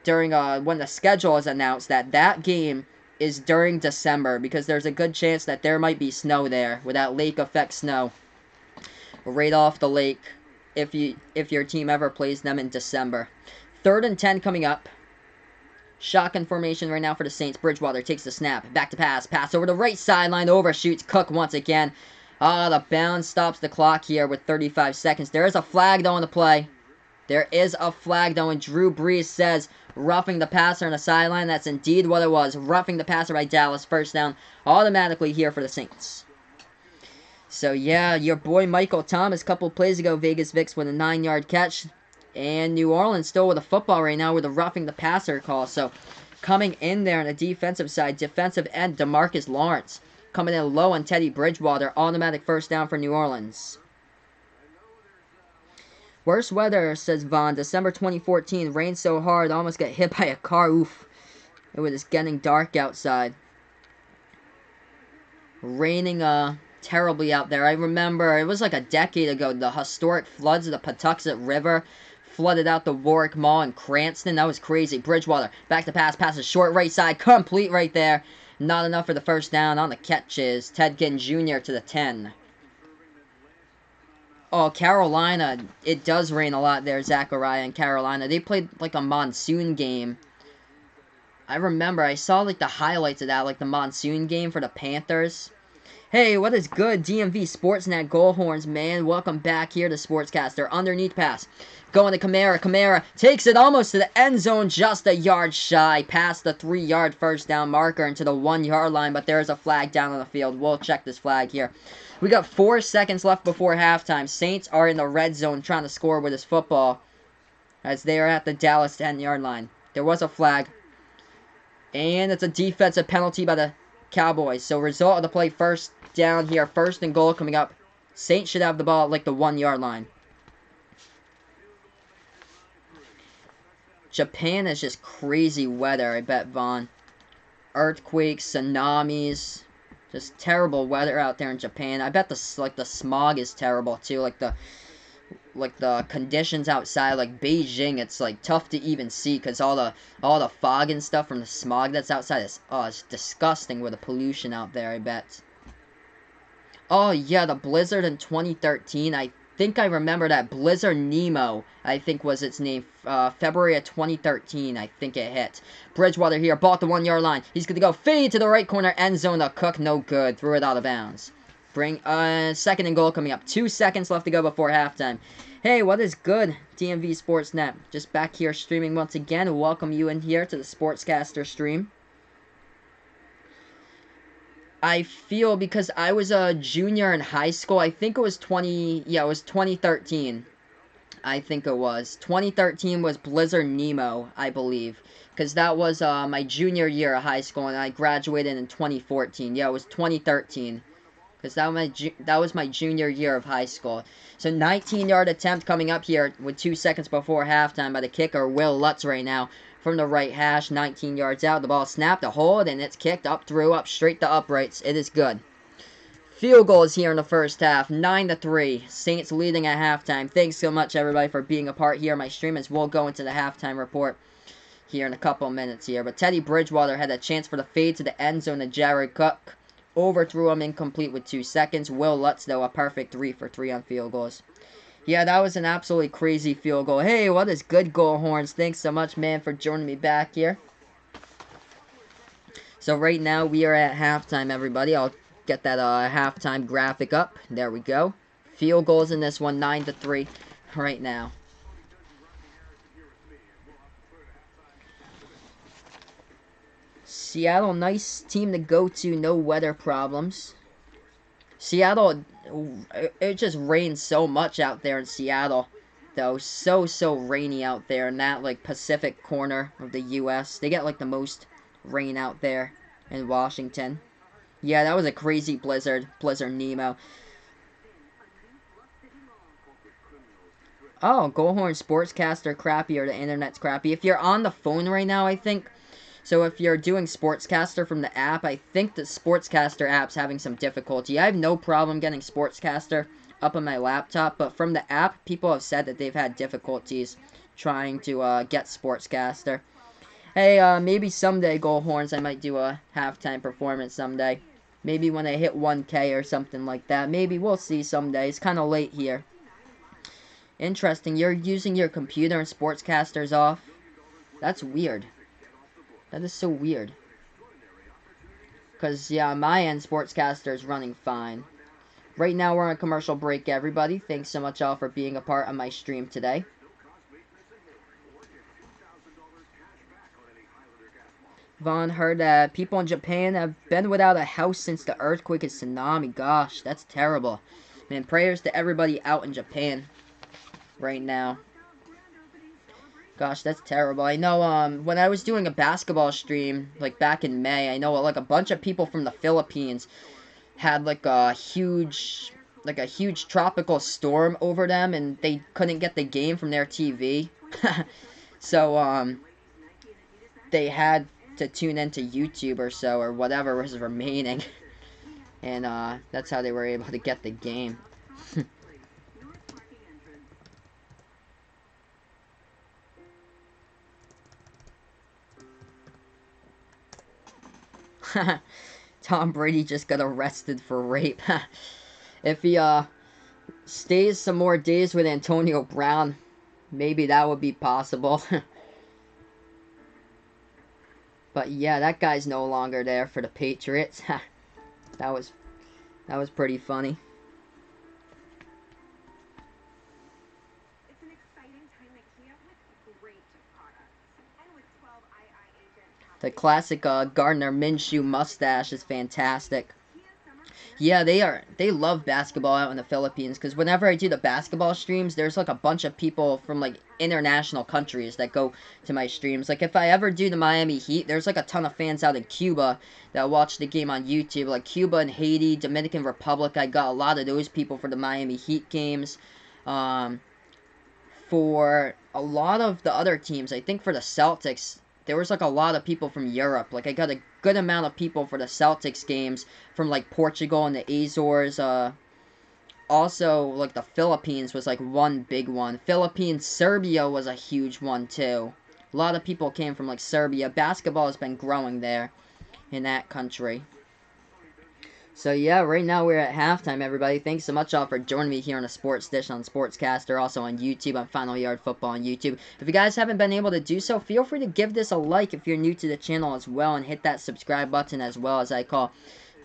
during when the schedule is announced that game is during December, because there's a good chance that there might be snow there with that lake effect snow right off the lake if your team ever plays them in December. 3rd and 10 coming up. Shotgun formation right now for the Saints. Bridgewater takes the snap. Back to pass. Pass over the right sideline. Overshoots Cook once again. The bounce stops the clock here with 35 seconds. There is a flag, though, on the play. There is a flag, though, and Drew Brees says roughing the passer on the sideline. That's indeed what it was. Roughing the passer by Dallas. 1st down automatically here for the Saints. So, yeah, your boy Michael Thomas, a couple plays ago, Vegas Vicks with a 9-yard catch. And New Orleans still with a football right now with a roughing the passer call. So, coming in there on the defensive side, defensive end DeMarcus Lawrence. Coming in low on Teddy Bridgewater. Automatic 1st down for New Orleans. Worst weather, says Vaughn. December 2014. Rained so hard, almost got hit by a car. Oof. It was getting dark outside. Raining terribly out there. I remember, it was like a decade ago, the historic floods of the Patuxent River flooded out the Warwick Mall in Cranston. That was crazy. Bridgewater, back to pass. Passes short right side. Complete right there. Not enough for the 1st down on the catches. Ted Ginn Jr. to the 10. Oh, Carolina. It does rain a lot there, Zachariah, in Carolina. They played like a monsoon game. I remember, I saw like the highlights of that, like the monsoon game for the Panthers. Hey, what is good? DMV Sportsnet Goalhorns, man. Welcome back here to Sportscaster. Underneath pass. Going to Kamara. Kamara takes it almost to the end zone, just a yard shy. Past the 3-yard 1st down marker into the 1-yard line, but there is a flag down on the field. We'll check this flag here. We got 4 seconds left before halftime. Saints are in the red zone trying to score with this football as they are at the Dallas 10-yard line. There was a flag. And it's a defensive penalty by the Cowboys. So result of the play, 1st down here. 1st and goal coming up. Saints should have the ball at like the 1-yard line. Japan is just crazy weather, I bet, Vaughn. Earthquakes, tsunamis, just terrible weather out there in Japan. I bet the smog is terrible too. Like the conditions outside, like Beijing, it's like tough to even see because all the fog and stuff from the smog that's outside is it's disgusting with the pollution out there, I bet. Oh yeah, the blizzard in 2013. I think I remember that. Blizzard Nemo, I think was its name. February of 2013, I think it hit. Bridgewater here, ball at the 1-yard line. He's going to go fade to the right corner, end zone. The Cook, no good. Threw it out of bounds. Second and goal coming up. 2 seconds left to go before halftime. Hey, what is good, DMV Sportsnet? Just back here streaming once again. Welcome you in here to the Sportscaster stream. I feel because I was a junior in high school, I think it was 2013. I think it was. 2013 was Blizzard Nemo, I believe. Because that was my junior year of high school, and I graduated in 2014. Yeah, it was 2013. Because that was my junior year of high school. So 19-yard attempt coming up here with 2 seconds before halftime by the kicker, Will Lutz right now. From the right hash, 19 yards out. The ball snapped, a hold, and it's kicked up straight to uprights. It is good. Field goals here in the first half, 9-3. Saints leading at halftime. Thanks so much, everybody, for being a part here on my stream as we'll go into the halftime report here in a couple minutes here. But Teddy Bridgewater had a chance for the fade to the end zone to Jared Cook. Overthrew him incomplete with 2 seconds. Will Lutz, though, a perfect 3 for 3 on field goals. Yeah, that was an absolutely crazy field goal. Hey, what is good, Goal Horns? Thanks so much, man, for joining me back here. So right now, we are at halftime, everybody. I'll get that halftime graphic up. There we go. Field goals in this one, 9-3 right now. Seattle, nice team to go to. No weather problems. Seattle, it just rains so much out there in Seattle, though. So rainy out there in that, like, Pacific corner of the U.S. They get, like, the most rain out there in Washington. Yeah, that was a crazy blizzard. Blizzard Nemo. Oh, Goalhorn Sportscaster crappy, or the internet's crappy. If you're on the phone right now, I think... So if you're doing Sportscaster from the app, I think the Sportscaster app's having some difficulty. I have no problem getting Sportscaster up on my laptop, but from the app, people have said that they've had difficulties trying to get Sportscaster. Hey, maybe someday, Goalhorns, I might do a halftime performance someday. Maybe when I hit 1K or something like that. Maybe, we'll see someday. It's kind of late here. Interesting, you're using your computer and Sportscaster's off? That's weird. That is so weird. Because, yeah, on my end, Sportscaster is running fine. Right now, we're on a commercial break, everybody. Thanks so much all for being a part of my stream today. Vaughn heard that people in Japan have been without a house since the earthquake and tsunami. Gosh, that's terrible. Man, prayers to everybody out in Japan right now. Gosh, that's terrible. I know, when I was doing a basketball stream, like, back in May, I know, like, a bunch of people from the Philippines had, like, a huge tropical storm over them, and they couldn't get the game from their TV. So, they had to tune into YouTube or so, or whatever was remaining. And, that's how they were able to get the game. Tom Brady just got arrested for rape. If he stays some more days with Antonio Brown, maybe that would be possible. But yeah, that guy's no longer there for the Patriots. that was pretty funny. The classic Gardner Minshew mustache is fantastic. Yeah, they love basketball out in the Philippines, because whenever I do the basketball streams, there's like a bunch of people from like international countries that go to my streams. Like if I ever do the Miami Heat, there's like a ton of fans out in Cuba that watch the game on YouTube. Like Cuba and Haiti, Dominican Republic, I got a lot of those people for the Miami Heat games. For a lot of the other teams, I think for the Celtics, there was like a lot of people from Europe. Like I got a good amount of people for the Celtics games from like Portugal and the Azores. Also, like the Philippines was like one big one. Philippines, Serbia was a huge one too. A lot of people came from like Serbia. Basketball has been growing there in that country. So yeah, right now we're at halftime, everybody. Thanks so much all for joining me here on a Sports Dish on Sportscaster, also on YouTube, on Final Yard Football on YouTube. If you guys haven't been able to do so, feel free to give this a like if you're new to the channel as well, and hit that subscribe button as well, as I call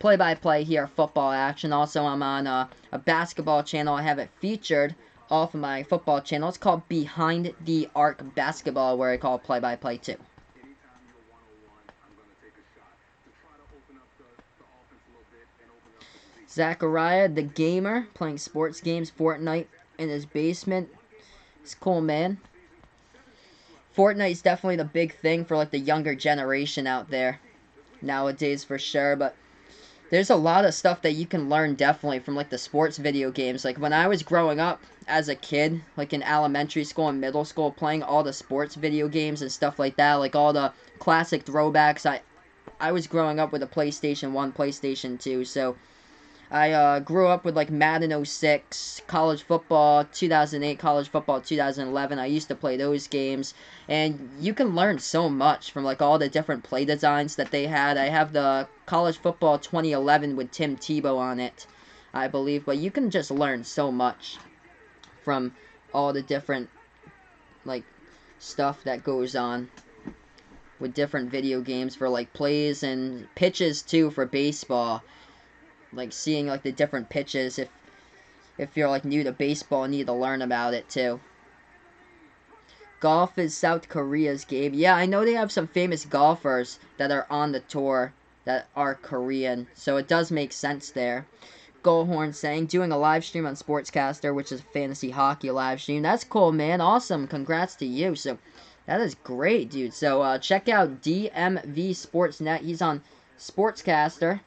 play-by-play here, football action. Also, I'm on a basketball channel. I have it featured off of my football channel. It's called Behind the Arc Basketball, where I call play-by-play too. Zachariah, the gamer, playing sports games, Fortnite, in his basement. It's cool, man. Fortnite's definitely the big thing for, like, the younger generation out there nowadays, for sure, but there's a lot of stuff that you can learn definitely from, like, the sports video games. Like, when I was growing up as a kid, like, in elementary school and middle school, playing all the sports video games and stuff like that, like, all the classic throwbacks, I was growing up with a PlayStation 1, PlayStation 2, so I grew up with, like, Madden 06, college football 2008, college football 2011. I used to play those games, and you can learn so much from, like, all the different play designs that they had. I have the college football 2011 with Tim Tebow on it, I believe, but you can just learn so much from all the different, like, stuff that goes on with different video games for, like, plays and pitches, too, for baseball. Like, seeing, like, the different pitches, if you're, like, new to baseball, need to learn about it, too. Golf is South Korea's game. Yeah, I know they have some famous golfers that are on the tour that are Korean, so it does make sense there. Goalhorn saying, doing a live stream on Sportscaster, which is a fantasy hockey live stream. That's cool, man. Awesome. Congrats to you. So, that is great, dude. So, check out DMV Sportsnet. He's on Sportscaster,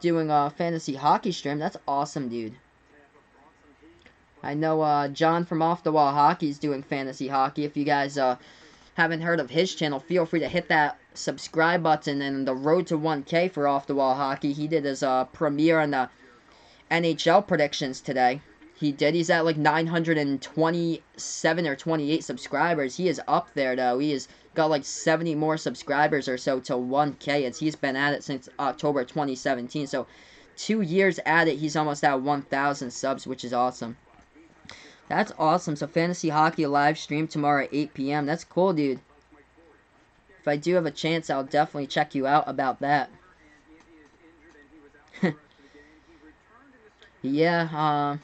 doing a fantasy hockey stream. That's awesome, dude. I know John from Off the Wall Hockey is doing fantasy hockey. If you guys haven't heard of his channel, feel free to hit that subscribe button. And the road to 1K for Off the Wall Hockey, he did his premiere on the NHL predictions today. He did. He's at like 927 or 28 subscribers. He is up there, though. He has got like 70 more subscribers or so to 1K. As he's been at it since October 2017. So 2 years at it, he's almost at 1,000 subs, which is awesome. That's awesome. So Fantasy Hockey live stream tomorrow at 8 p.m. That's cool, dude. If I do have a chance, I'll definitely check you out about that. Yeah,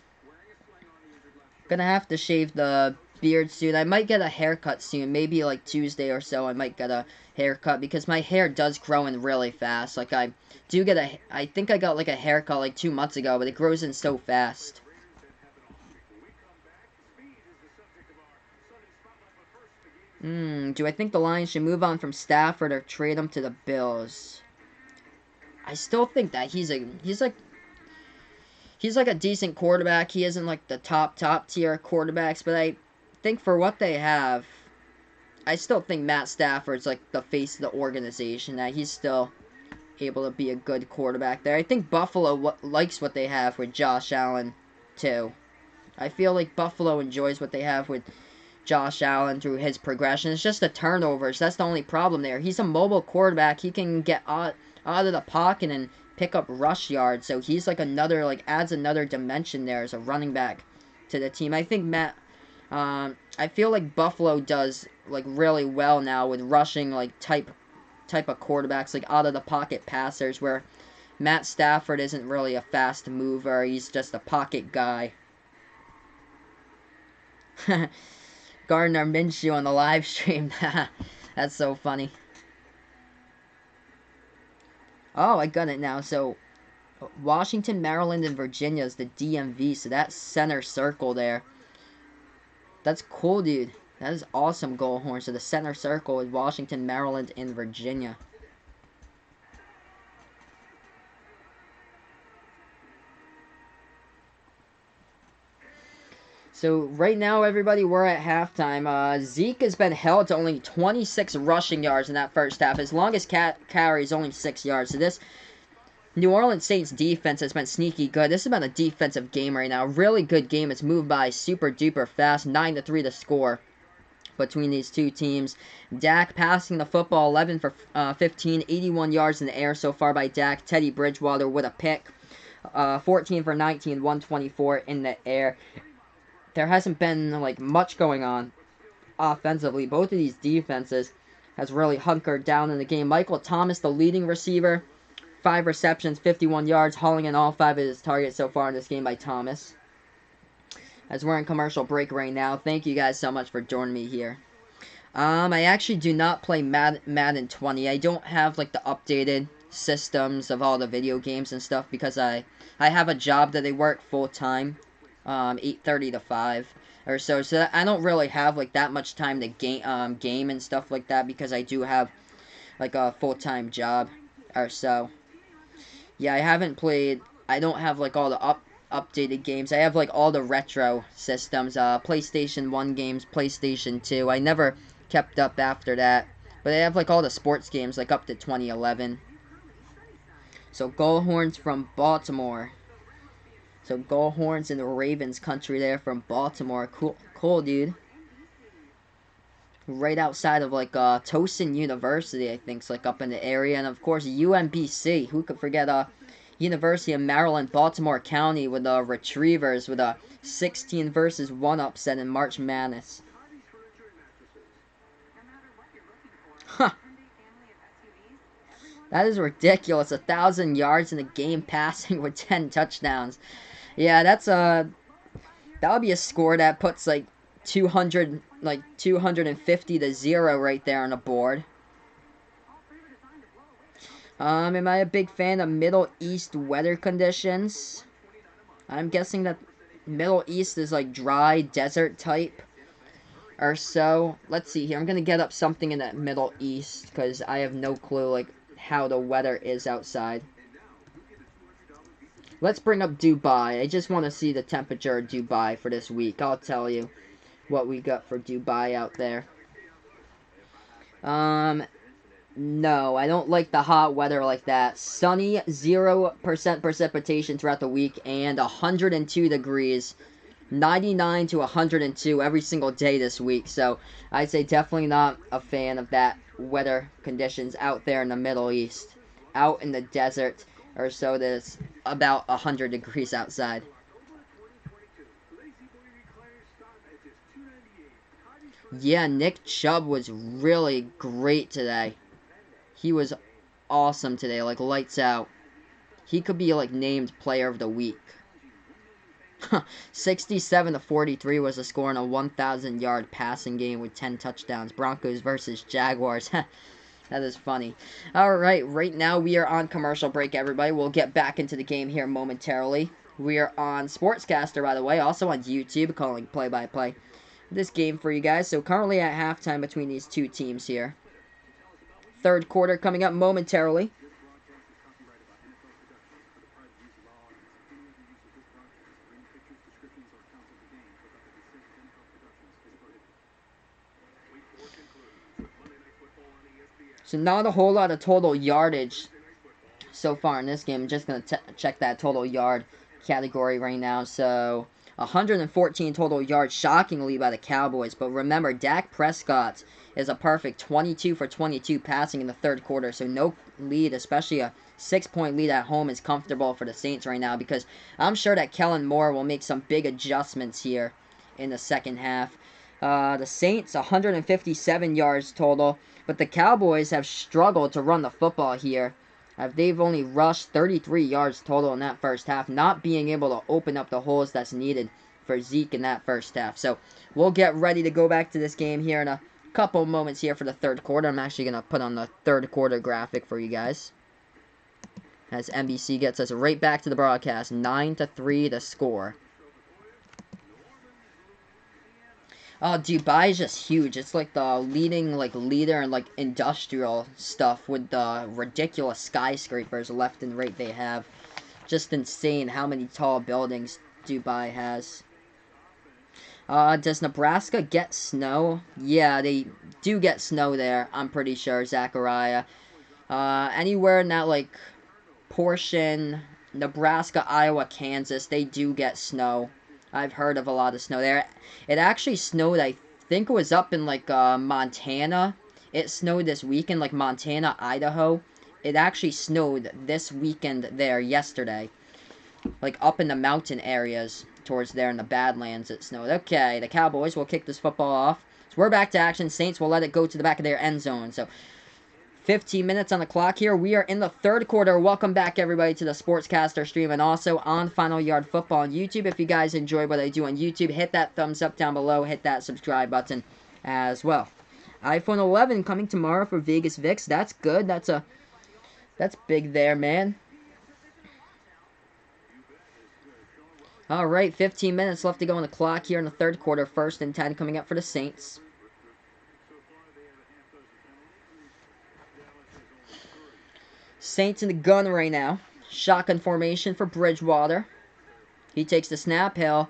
gonna have to shave the beard soon. I might get a haircut soon. Maybe like Tuesday or so I might get a haircut because my hair does grow in really fast. Like I think I got like a haircut like 2 months ago, but it grows in so fast. Do I think the Lions should move on from Stafford or trade him to the Bills? I still think that he's like a decent quarterback. He isn't like the top tier quarterbacks, but I think for what they have, I still think Matt Stafford's like the face of the organization. That he's still able to be a good quarterback there. I think Buffalo likes what they have with Josh Allen too. I feel like Buffalo enjoys what they have with Josh Allen through his progression. It's just the turnovers. That's the only problem there. He's a mobile quarterback. He can get out of the pocket and pick up rush yards. So he's like another, like, adds another dimension there as a running back to the team. I think I feel like Buffalo does, like, really well now with rushing, like, type of quarterbacks, like, out of the pocket passers, where Matt Stafford isn't really a fast mover. He's just a pocket guy. Gardner Minshew on the live stream. That's so funny. Oh, I got it now. So, Washington, Maryland, and Virginia is the DMV. So, that's center circle there. That's cool, dude. That is awesome, Goalhorn. So, the center circle is Washington, Maryland, and Virginia. So, right now, everybody, we're at halftime. Zeke has been held to only 26 rushing yards in that first half. His longest carry is only 6 yards. So, this New Orleans Saints defense has been sneaky good. This has been a defensive game right now. Really good game. It's moved by super duper fast. 9-3 to score between these two teams. Dak passing the football 11 for 15. 81 yards in the air so far by Dak. Teddy Bridgewater with a pick. 14 for 19. 124 in the air. There hasn't been, like, much going on offensively. Both of these defenses has really hunkered down in the game. Michael Thomas, the leading receiver 5 receptions, 51 yards, hauling in all 5 of his targets so far in this game by Thomas. As we're in commercial break right now, thank you guys so much for joining me here. I actually do not play Madden 20. I don't have, like, the updated systems of all the video games and stuff because I have a job that I work full-time, 8:30 to 5 or so. So I don't really have, like, that much time to game and stuff like that because I do have, like, a full-time job or so. Yeah, I haven't played. I don't have, like, all the updated games. I have, like, all the retro systems, PlayStation 1 games, PlayStation 2. I never kept up after that. But I have, like, all the sports games, like, up to 2011. So, Goldhorns from Baltimore. So, Goldhorns in the Ravens country there from Baltimore. Cool, dude. Right outside of, like, Towson University, I think, is, like, up in the area. And, of course, UMBC. Who could forget, University of Maryland, Baltimore County with the Retrievers with a 16 versus 1 upset in March Madness. Huh. That is ridiculous. 1,000 yards in a game passing with 10 touchdowns. Yeah, that's that would be a score that puts like 250 to 0 right there on the board. Am I a big fan of Middle East weather conditions? I'm guessing that Middle East is like dry desert type or so. Let's see here. I'm going to get up something in that Middle East because I have no clue like how the weather is outside. Let's bring up Dubai. I just want to see the temperature of Dubai for this week. I'll tell you what we got for Dubai out there. No, I don't like the hot weather like that. Sunny, 0% precipitation throughout the week, and 102 degrees. 99 to 102 every single day this week. So, I'd say definitely not a fan of that weather conditions out there in the Middle East. Out in the desert, or so there's about 100 degrees outside. Yeah, Nick Chubb was really great today. He was awesome today, like lights out. He could be like named player of the week. 67 to 43 was the score in a 1,000-yard passing game with 10 touchdowns. Broncos versus Jaguars. That is funny. Alright, right now we are on commercial break, everybody. We'll get back into the game here momentarily. We are on Sportscaster, by the way, also on YouTube, calling play-by-play this game for you guys. So currently at halftime between these two teams here. Third quarter coming up momentarily. So not a whole lot of total yardage so far in this game. I'm just going to check that total yard category right now. So 114 total yards, shockingly, by the Cowboys. But remember, Dak Prescott is a perfect 22 for 22 passing in the third quarter. So no lead, especially a 6-point lead at home, is comfortable for the Saints right now. Because I'm sure that Kellen Moore will make some big adjustments here in the second half. The Saints, 157 yards total. But the Cowboys have struggled to run the football here. They've only rushed 33 yards total in that first half, not being able to open up the holes that's needed for Zeke in that first half. So we'll get ready to go back to this game here in a couple moments here for the third quarter. I'm actually going to put on the third quarter graphic for you guys, as NBC gets us right back to the broadcast. 9-3 the score. Oh, Dubai is just huge. It's like the leading leader in like industrial stuff with the ridiculous skyscrapers left and right they have. Just insane how many tall buildings Dubai has. Does Nebraska get snow? Yeah, they do get snow there, I'm pretty sure, Zachariah. Anywhere in that like portion, Nebraska, Iowa, Kansas, they do get snow. I've heard of a lot of snow there. It actually snowed, I think it was up in, like, Montana. It snowed this weekend, like, Montana, Idaho. It actually snowed this weekend there yesterday. Like, up in the mountain areas towards there in the Badlands it snowed. Okay, the Cowboys will kick this football off. So we're back to action. Saints will let it go to the back of their end zone. So 15 minutes on the clock here. We are in the third quarter. Welcome back, everybody, to the Sportscaster stream and also on Final Yard Football on YouTube. If you guys enjoy what I do on YouTube, hit that thumbs up down below. Hit that subscribe button as well. iPhone 11 coming tomorrow for Vegas Vix. That's good. That's big there, man. All right, 15 minutes left to go on the clock here in the third quarter. 1st and 10 coming up for the Saints. Saints in the gun right now. Shotgun formation for Bridgewater. He takes the snap. He'll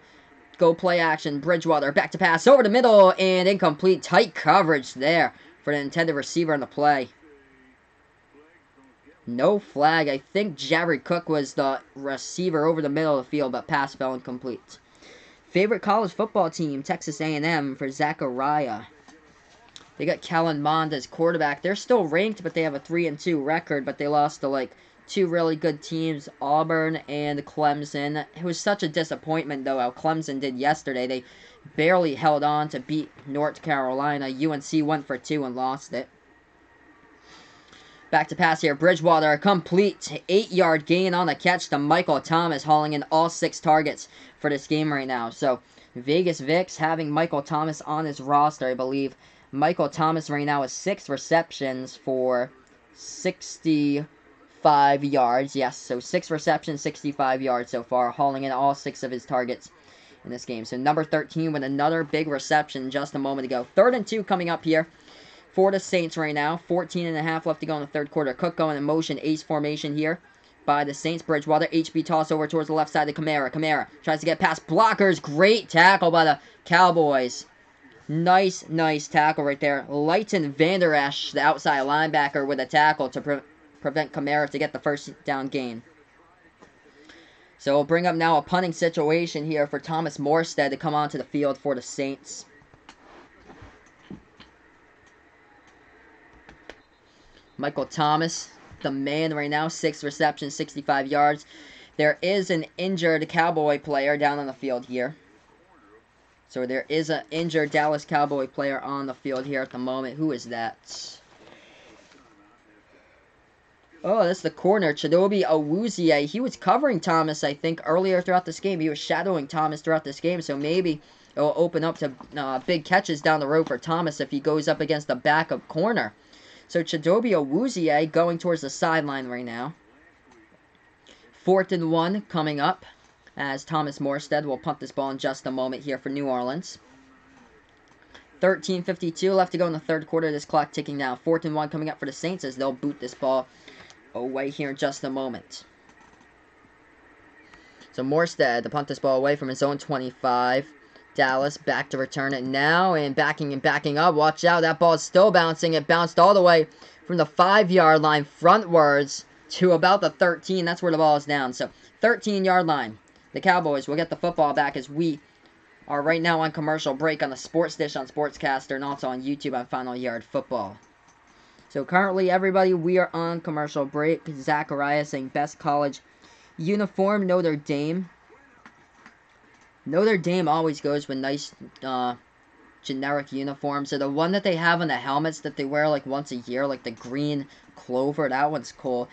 go play action. Bridgewater back to pass over the middle and incomplete. Tight coverage there for the intended receiver on the play. No flag. I think Jared Cook was the receiver over the middle of the field, but pass fell incomplete. Favorite college football team, Texas A&M for Zachariah. They got Kellen Mond as quarterback. They're still ranked, but they have a 3-2 record, but they lost to, like, 2 really good teams, Auburn and Clemson. It was such a disappointment, though, how Clemson did yesterday. They barely held on to beat North Carolina. UNC went for 2 and lost it. Back to pass here. Bridgewater, a complete 8-yard gain on the catch to Michael Thomas, hauling in all 6 targets for this game right now. So, Vegas Vix having Michael Thomas on his roster, I believe. Michael Thomas right now has 6 receptions for 65 yards. Yes, so 6 receptions, 65 yards so far, hauling in all 6 of his targets in this game. So, number 13 with another big reception just a moment ago. 3rd and 2 coming up here for the Saints right now. 14.5 left to go in the third quarter. Cook going in motion, ace formation here by the Saints. Bridgewater, HB toss over towards the left side of Kamara. Kamara tries to get past blockers. Great tackle by the Cowboys. Nice tackle right there. Leighton Vander Esch, the outside linebacker, with a tackle to prevent Kamara to get the first down gain. So we'll bring up now a punting situation here for Thomas Morstead to come onto the field for the Saints. Michael Thomas, the man right now, 6 receptions, 65 yards. There is an injured Cowboy player down on the field here. So there is an injured Dallas Cowboy player on the field here at the moment. Who is that? Oh, that's the corner, Chidobe Awuzie. He was covering Thomas, I think, earlier throughout this game. He was shadowing Thomas throughout this game, so maybe it will open up to big catches down the road for Thomas if he goes up against the backup corner. So Chidobe Awuzie going towards the sideline right now. 4th and 1 coming up as Thomas Morstead will punt this ball in just a moment here for New Orleans. 13:52 left to go in the third quarter. This clock ticking down. 4th and 1 coming up for the Saints as they'll boot this ball away here in just a moment. So Morstead to punt this ball away from his own 25. Dallas back to return it now and backing up. Watch out, that ball is still bouncing. It bounced all the way from the 5-yard line frontwards to about the 13. That's where the ball is down. So 13-yard line. The Cowboys will get the football back as we are right now on commercial break on the Sports Dish on Sportscaster and also on YouTube on Final Yard Football. So currently, everybody, we are on commercial break. Zachariah saying best college uniform, Notre Dame. Notre Dame always goes with nice generic uniforms. So the one that they have on the helmets that they wear like once a year, like the green clover, that one's cool.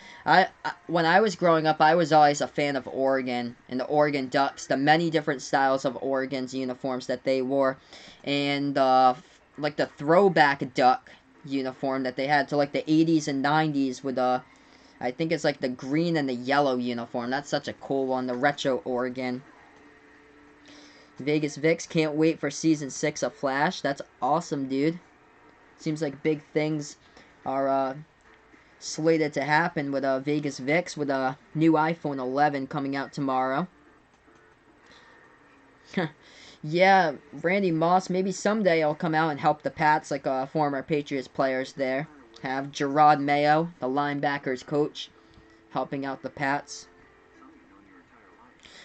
When I was growing up, I was always a fan of Oregon and the Oregon Ducks, the many different styles of Oregon's uniforms that they wore, and like the throwback duck uniform that they had to like the 80s and 90s with I think it's like the green and the yellow uniform. That's such a cool one, the retro Oregon. Vegas Vix, can't wait for Season 6 of Flash. That's awesome, dude. Seems like big things are slated to happen with Vegas Vix with a new iPhone 11 coming out tomorrow. Yeah, Randy Moss, maybe someday I'll come out and help the Pats like former Patriots players there. Have Gerard Mayo, the linebackers coach, helping out the Pats.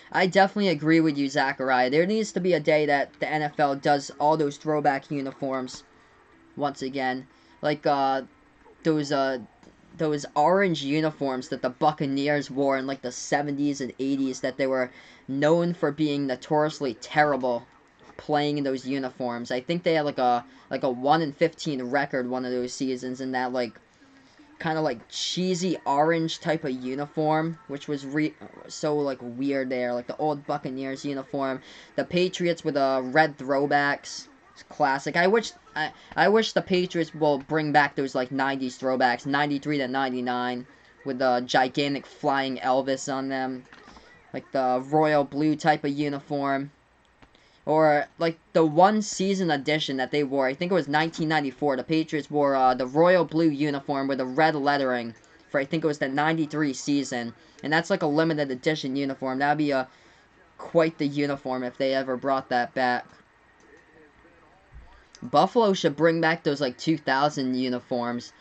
I definitely agree with you, Zachariah. There needs to be a day that the NFL does all those throwback uniforms once again. Like those orange uniforms that the Buccaneers wore in like the 70s and 80s that they were known for being notoriously terrible playing in those uniforms. I think they had like a 1-15 record one of those seasons in that like kind of like cheesy orange type of uniform, which was so like weird there, like the old Buccaneers uniform. The Patriots with red throwbacks, it's classic. I wish the Patriots will bring back those like 90s throwbacks, 93 to 99, with the gigantic flying Elvis on them, like the royal blue type of uniform. Or, like, the one season edition that they wore, I think it was 1994, the Patriots wore the royal blue uniform with the red lettering for, I think it was the 93 season. And that's like a limited edition uniform. That would be quite the uniform if they ever brought that back. Buffalo should bring back those, like, 2000 uniforms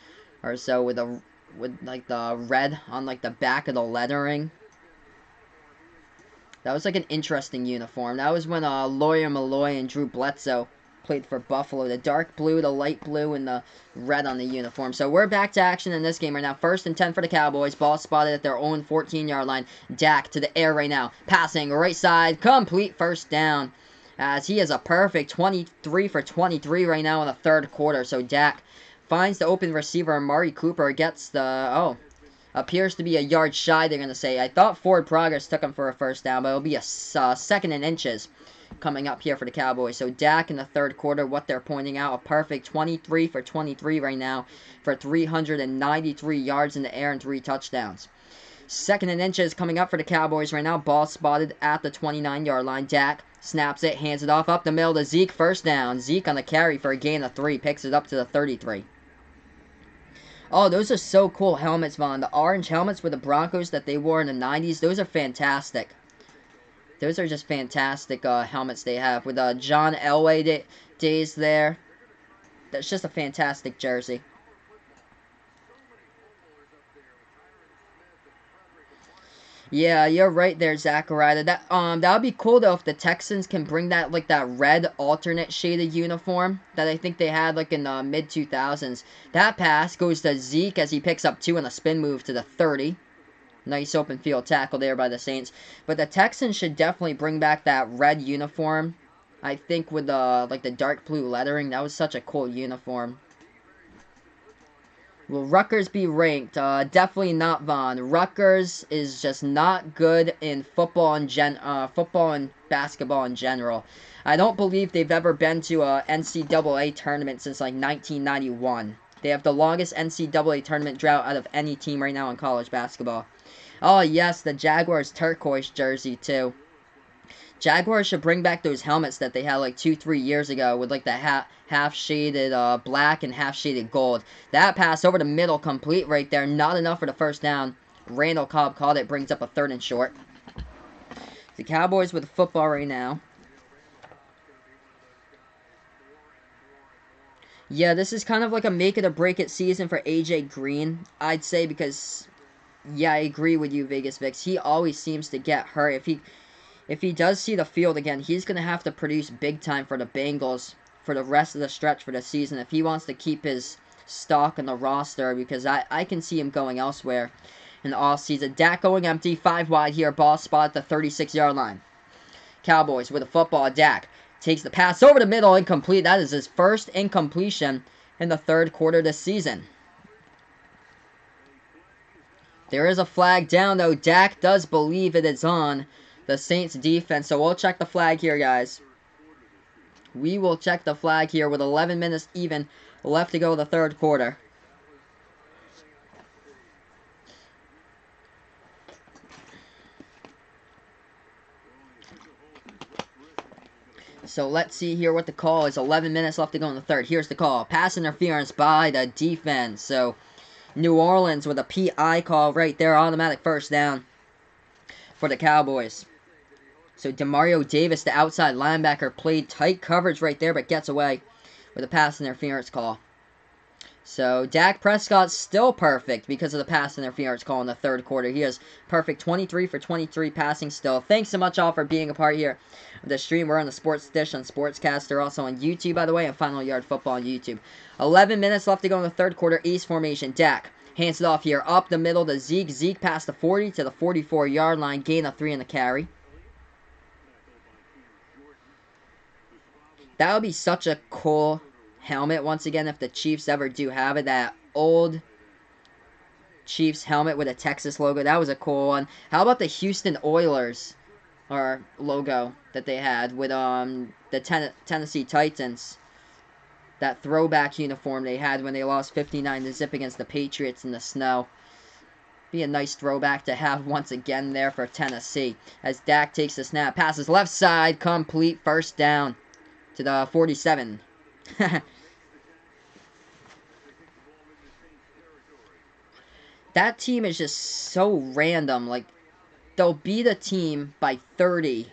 or so with like, the red on, like, the back of the lettering. That was like an interesting uniform. That was when Lawyer Malloy and Drew Bledsoe played for Buffalo. The dark blue, the light blue, and the red on the uniform. So we're back to action in this game right now. 1st and 10 for the Cowboys. Ball spotted at their own 14-yard line. Dak to the air right now. Passing right side. Complete first down. As he is a perfect 23 for 23 right now in the 3rd quarter. So Dak finds the open receiver. Amari Cooper gets the... appears to be a yard shy, they're going to say. I thought Forward Progress took him for a first down, but it'll be a 2nd and inches coming up here for the Cowboys. So Dak in the 3rd quarter, what they're pointing out, a perfect 23 for 23 right now for 393 yards in the air and 3 touchdowns. 2nd and inches coming up for the Cowboys right now. Ball spotted at the 29-yard line. Dak snaps it, hands it off up the middle to Zeke. First down. Zeke on the carry for a gain of 3. Picks it up to the 33. Oh, those are so cool helmets, Vaughn. The orange helmets with the Broncos that they wore in the 90s, those are fantastic. Those are just fantastic helmets they have with John Elway days there. That's just a fantastic jersey. Yeah, you're right there, Zachariah. That would be cool though if the Texans can bring that like that red alternate shaded uniform that I think they had like in the mid 2000s. That pass goes to Zeke as he picks up 2 on a spin move to the 30. Nice open field tackle there by the Saints. But the Texans should definitely bring back that red uniform. I think with the like the dark blue lettering, that was such a cool uniform. Will Rutgers be ranked? Definitely not, Vaughn. Rutgers is just not good in football and basketball in general. I don't believe they've ever been to a NCAA tournament since like 1991. They have the longest NCAA tournament drought out of any team right now in college basketball. Oh yes, the Jaguars turquoise jersey too. Jaguars should bring back those helmets that they had like 2-3 years ago with like the half shaded black and half shaded gold. That pass over the middle, complete right there. Not enough for the first down. Randall Cobb called it. Brings up a 3rd and short. The Cowboys with the football right now. Yeah, this is kind of like a make it or break it season for AJ Green, I'd say, because yeah, I agree with you, Vegas Vix. He always seems to get hurt. If he does see the field again, he's going to have to produce big time for the Bengals for the rest of the stretch for the season if he wants to keep his stock in the roster, because I can see him going elsewhere in the offseason. Dak going empty, 5 wide here, ball spot at the 36-yard line. Cowboys with a football. Dak takes the pass over the middle, incomplete. That is his first incompletion in the 3rd quarter this season. There is a flag down, though. Dak does believe it is on the Saints defense. So we'll check the flag here, guys. We will check the flag here with 11 minutes even left to go in the 3rd quarter. So let's see here what the call is. 11 minutes left to go in the 3rd. Here's the call. Pass interference by the defense. So New Orleans with a PI call right there. Automatic first down for the Cowboys. So Demario Davis, the outside linebacker, played tight coverage right there, but gets away with a pass interference call. So Dak Prescott's still perfect because of the pass interference call in the 3rd quarter. He is perfect 23 for 23 passing still. Thanks so much all for being a part here of the stream. We're on the Sports Dish on Sportscaster, also on YouTube, by the way, and Final Yard Football on YouTube. 11 minutes left to go in the 3rd quarter. East formation. Dak hands it off here up the middle to Zeke. Zeke past the 40 to the 44-yard line. Gain of 3 in the carry. That would be such a cool helmet once again if the Chiefs ever do have it. That old Chiefs helmet with a Texas logo. That was a cool one. How about the Houston Oilers or logo that they had with the Tennessee Titans? That throwback uniform they had when they lost 59-0 against the Patriots in the snow. Be a nice throwback to have once again there for Tennessee. As Dak takes the snap, passes left side, complete, first down to the 47. That team is just so random. Like, they'll beat a team by 30,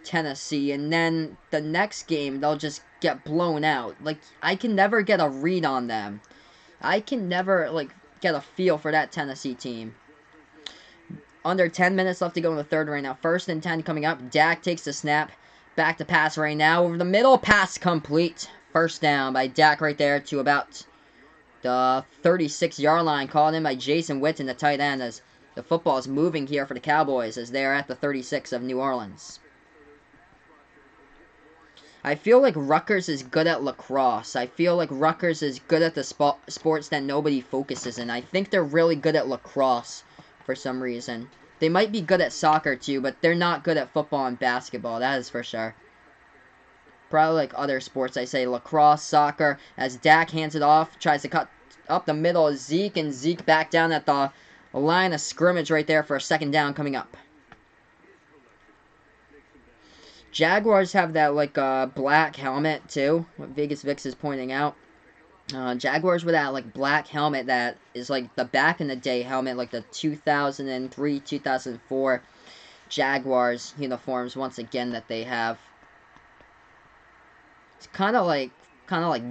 Tennessee, and then the next game they'll just get blown out. Like, I can never get a read on them. I can never, like, get a feel for that Tennessee team. Under 10 minutes left to go in the third right now. 1st and 10 coming up. Dak takes the snap. Back to pass right now. Over the middle. Pass complete. First down by Dak right there to about the 36-yard line. Called in by Jason Witten, the tight end, as the football is moving here for the Cowboys as they are at the 36 of New Orleans. I feel like Rutgers is good at lacrosse. I feel like Rutgers is good at the sports that nobody focuses in. I think they're really good at lacrosse for some reason. They might be good at soccer too, but they're not good at football and basketball, that is for sure. Probably like other sports, I say lacrosse, soccer, as Dak hands it off, tries to cut up the middle of Zeke, and Zeke back down at the line of scrimmage right there for a second down coming up. Jaguars have that, like, black helmet, too, what Vegas Vix is pointing out. Jaguars with that, like, black helmet that is, like, the back-in-the-day helmet, like the 2003, 2004 Jaguars uniforms, once again, that they have. It's kind of like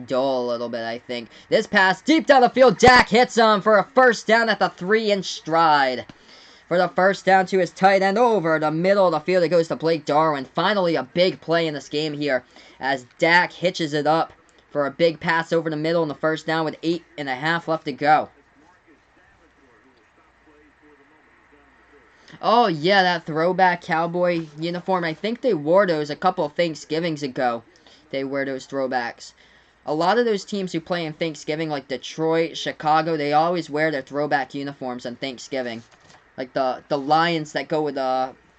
dull a little bit, I think. This pass, deep down the field, Dak hits him for a first down at the 3-inch stride. For the first down to his tight end over the middle of the field. It goes to Blake Darwin. Finally, a big play in this game here as Dak hitches it up for a big pass over the middle in the first down with 8.5 left to go. Oh, yeah, that throwback Cowboy uniform. I think they wore those a couple of Thanksgivings ago. They wear those throwbacks. A lot of those teams who play in Thanksgiving, like Detroit, Chicago, they always wear their throwback uniforms on Thanksgiving. Like the Lions that go with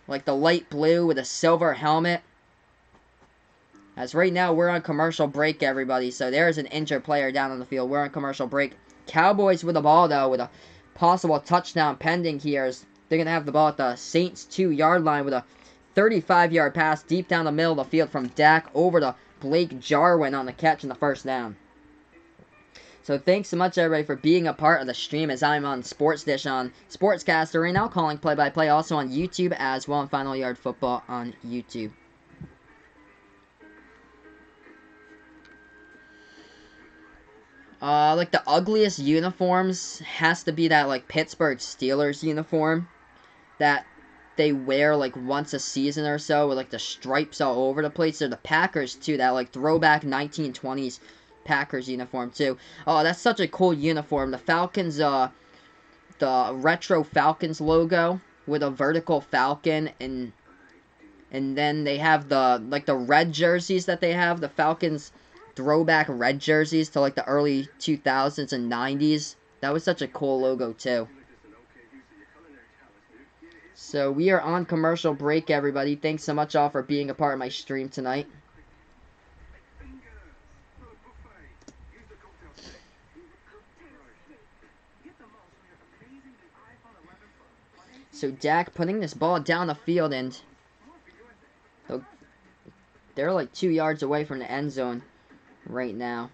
like the light blue with a silver helmet. As right now we're on commercial break, everybody. So there's an injured player down on the field. We're on commercial break. Cowboys with the ball though, with a possible touchdown pending here. As they're gonna have the ball at the Saints 2-yard line with a 35-yard pass deep down the middle of the field from Dak over to Blake Jarwin on the catch in the first down. So thanks so much, everybody, for being a part of the stream as I'm on Sports Dish on Sportscaster right now, calling play-by-play, also on YouTube as well, and Final Yard Football on YouTube. Like, the ugliest uniforms has to be that, like, Pittsburgh Steelers uniform that they wear, like, once a season or so with, like, the stripes all over the place. They're the Packers, too, that, like, throwback 1920s Packers uniform too. Oh, that's such a cool uniform. The Falcons, the retro Falcons logo with a vertical falcon, and then they have the, like, the red jerseys that they have, the Falcons throwback red jerseys to, like, the early 2000s and 90s. That was such a cool logo too. So we are on commercial break, everybody. Thanks so much all for being a part of my stream tonight. So Dak putting this ball down the field, and they're like 2 yards away from the end zone right now.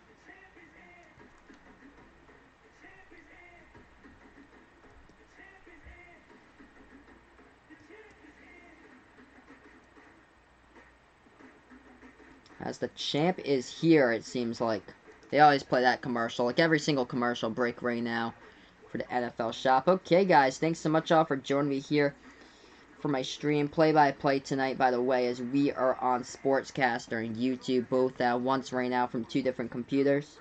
As the champ is here, it seems like. They always play that commercial, like every single commercial break right now for the NFL shop. Okay, guys, thanks so much all for joining me here for my stream play-by-play tonight, by the way, as we are on Sportscaster and YouTube, both at once right now from 2 different computers.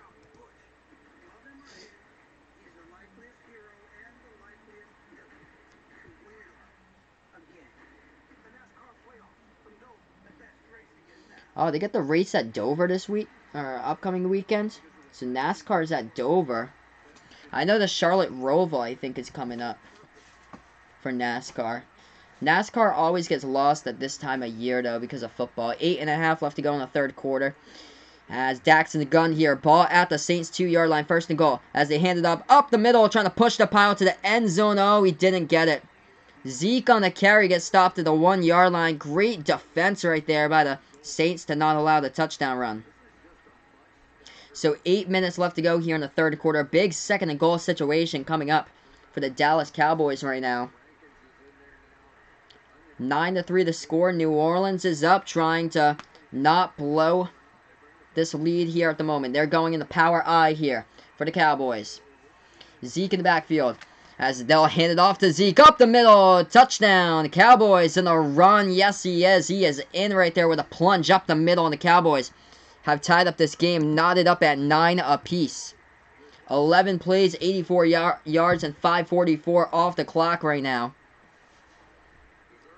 Oh, they get the race at Dover this week, or upcoming weekend. So NASCAR's at Dover. I know the Charlotte Roval, I think, is coming up for NASCAR. NASCAR always gets lost at this time of year, though, because of football. 8.5 left to go in the third quarter. As Dax in the gun here. Ball at the Saints 2-yard line. First and goal. As they hand it up the middle, trying to push the pile to the end zone. Oh, he didn't get it. Zeke on the carry gets stopped at the 1-yard line. Great defense right there by the Saints to not allow the touchdown run. So 8 minutes left to go here in the third quarter. Big second and goal situation coming up for the Dallas Cowboys right now. 9-3 the score. New Orleans is up, trying to not blow this lead here at the moment. They're going in the power I here for the Cowboys. Zeke in the backfield. As they'll hand it off to Zeke. Up the middle. Touchdown. Cowboys in a run. Yes, he is. He is in right there with a plunge up the middle. And the Cowboys have tied up this game. Knotted up at 9 apiece. 11 plays, 84 yards, and 5:44 off the clock right now.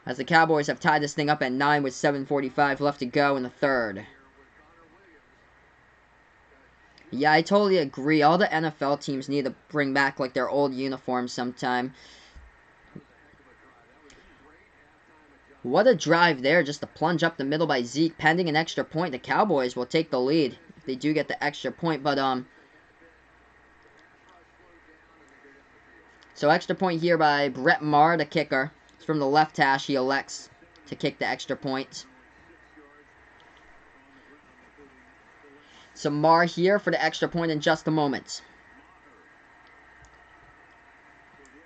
As the Cowboys have tied this thing up at 9 with 7:45 left to go in the third. Yeah, I totally agree. All the NFL teams need to bring back, like, their old uniforms sometime. What a drive there, just to plunge up the middle by Zeke. Pending an extra point, the Cowboys will take the lead if they do get the extra point. But, so extra point here by Brett Maher, the kicker. It's from the left hash. He elects to kick the extra point. So Maher here for the extra point in just a moment.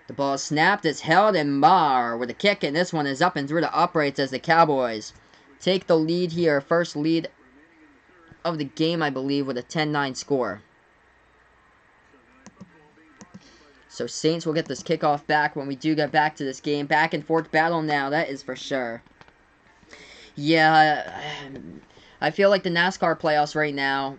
The ball is snapped, it's held, and Maher with a kick, and this one is up and through the uprights as the Cowboys take the lead here. First lead of the game, I believe, with a 10-9 score. So Saints will get this kickoff back when we do get back to this game. Back and forth battle now, that is for sure. Yeah, I feel like the NASCAR playoffs right now,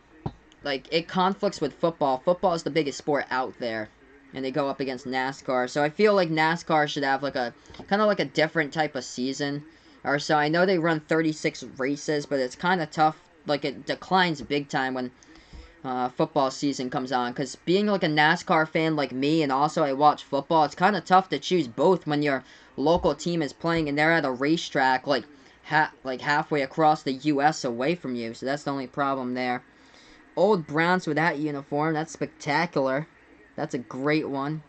like, it conflicts with football. Football is the biggest sport out there, and they go up against NASCAR. So I feel like NASCAR should have, like, a kind of like a different type of season or so. I know they run 36 races, but it's kind of tough. Like, it declines big time when football season comes on, because being like a NASCAR fan like me, and also I watch football, it's kind of tough to choose both when your local team is playing and they're at a racetrack like halfway across the U.S. away from you. So that's the only problem there. Old Browns with that uniform, that's spectacular. That's a great one.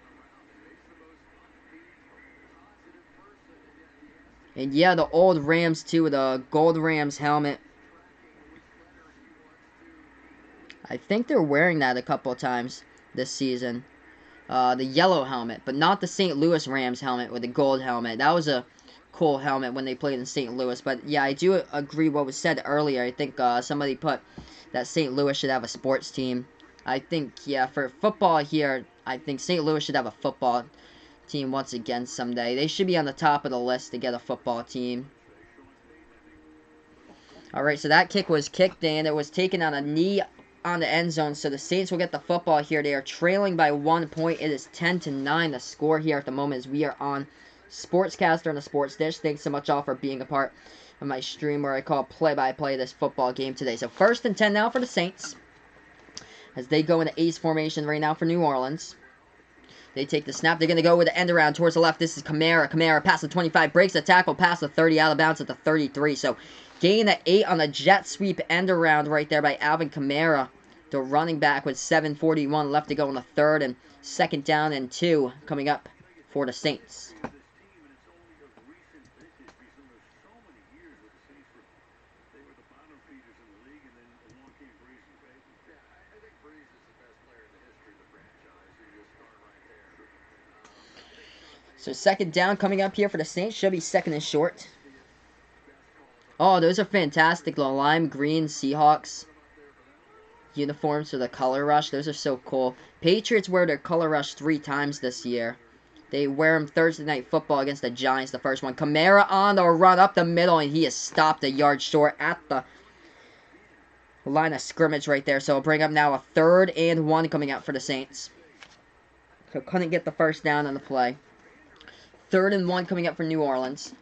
And yeah, the old Rams too, with a gold Rams helmet. I think they're wearing that a couple of times this season. The yellow helmet, but not the St. Louis Rams helmet with the gold helmet. That was a cool helmet when they played in St. Louis. But yeah, I do agree what was said earlier. I think somebody put that St. Louis should have a sports team. I think, yeah, for football here, I think St. Louis should have a football team once again someday. They should be on the top of the list to get a football team. Alright, so that kick was kicked in. It was taken on a knee on the end zone, so the Saints will get the football here. They are trailing by 1 point. It is 10-9 the score here at the moment as we are on Sportscaster and the Sports Dish. Thanks so much all for being a part of my stream where I call play-by-play this football game today. So 1st and 10 now for the Saints as they go into ace formation right now for New Orleans. They take the snap. They're going to go with the end around towards the left. This is Kamara. Kamara past the 25, breaks the tackle, past the 30, out of bounds at the 33. So gain at 8 on the jet sweep end around right there by Alvin Kamara. The running back with 7:41 left to go in the third, and 2nd down and 2 coming up for the Saints. So 2nd down coming up here for the Saints. Should be 2nd and short. Oh, those are fantastic. The lime green Seahawks uniforms for the color rush. Those are so cool. Patriots wear their color rush 3 times this year. They wear them Thursday Night Football against the Giants, the first one. Kamara on the run up the middle, and he is stopped a yard short at the line of scrimmage right there. So it'll bring up now a 3rd and 1 coming out for the Saints. So couldn't get the first down on the play. 3rd and 1 coming up for New Orleans.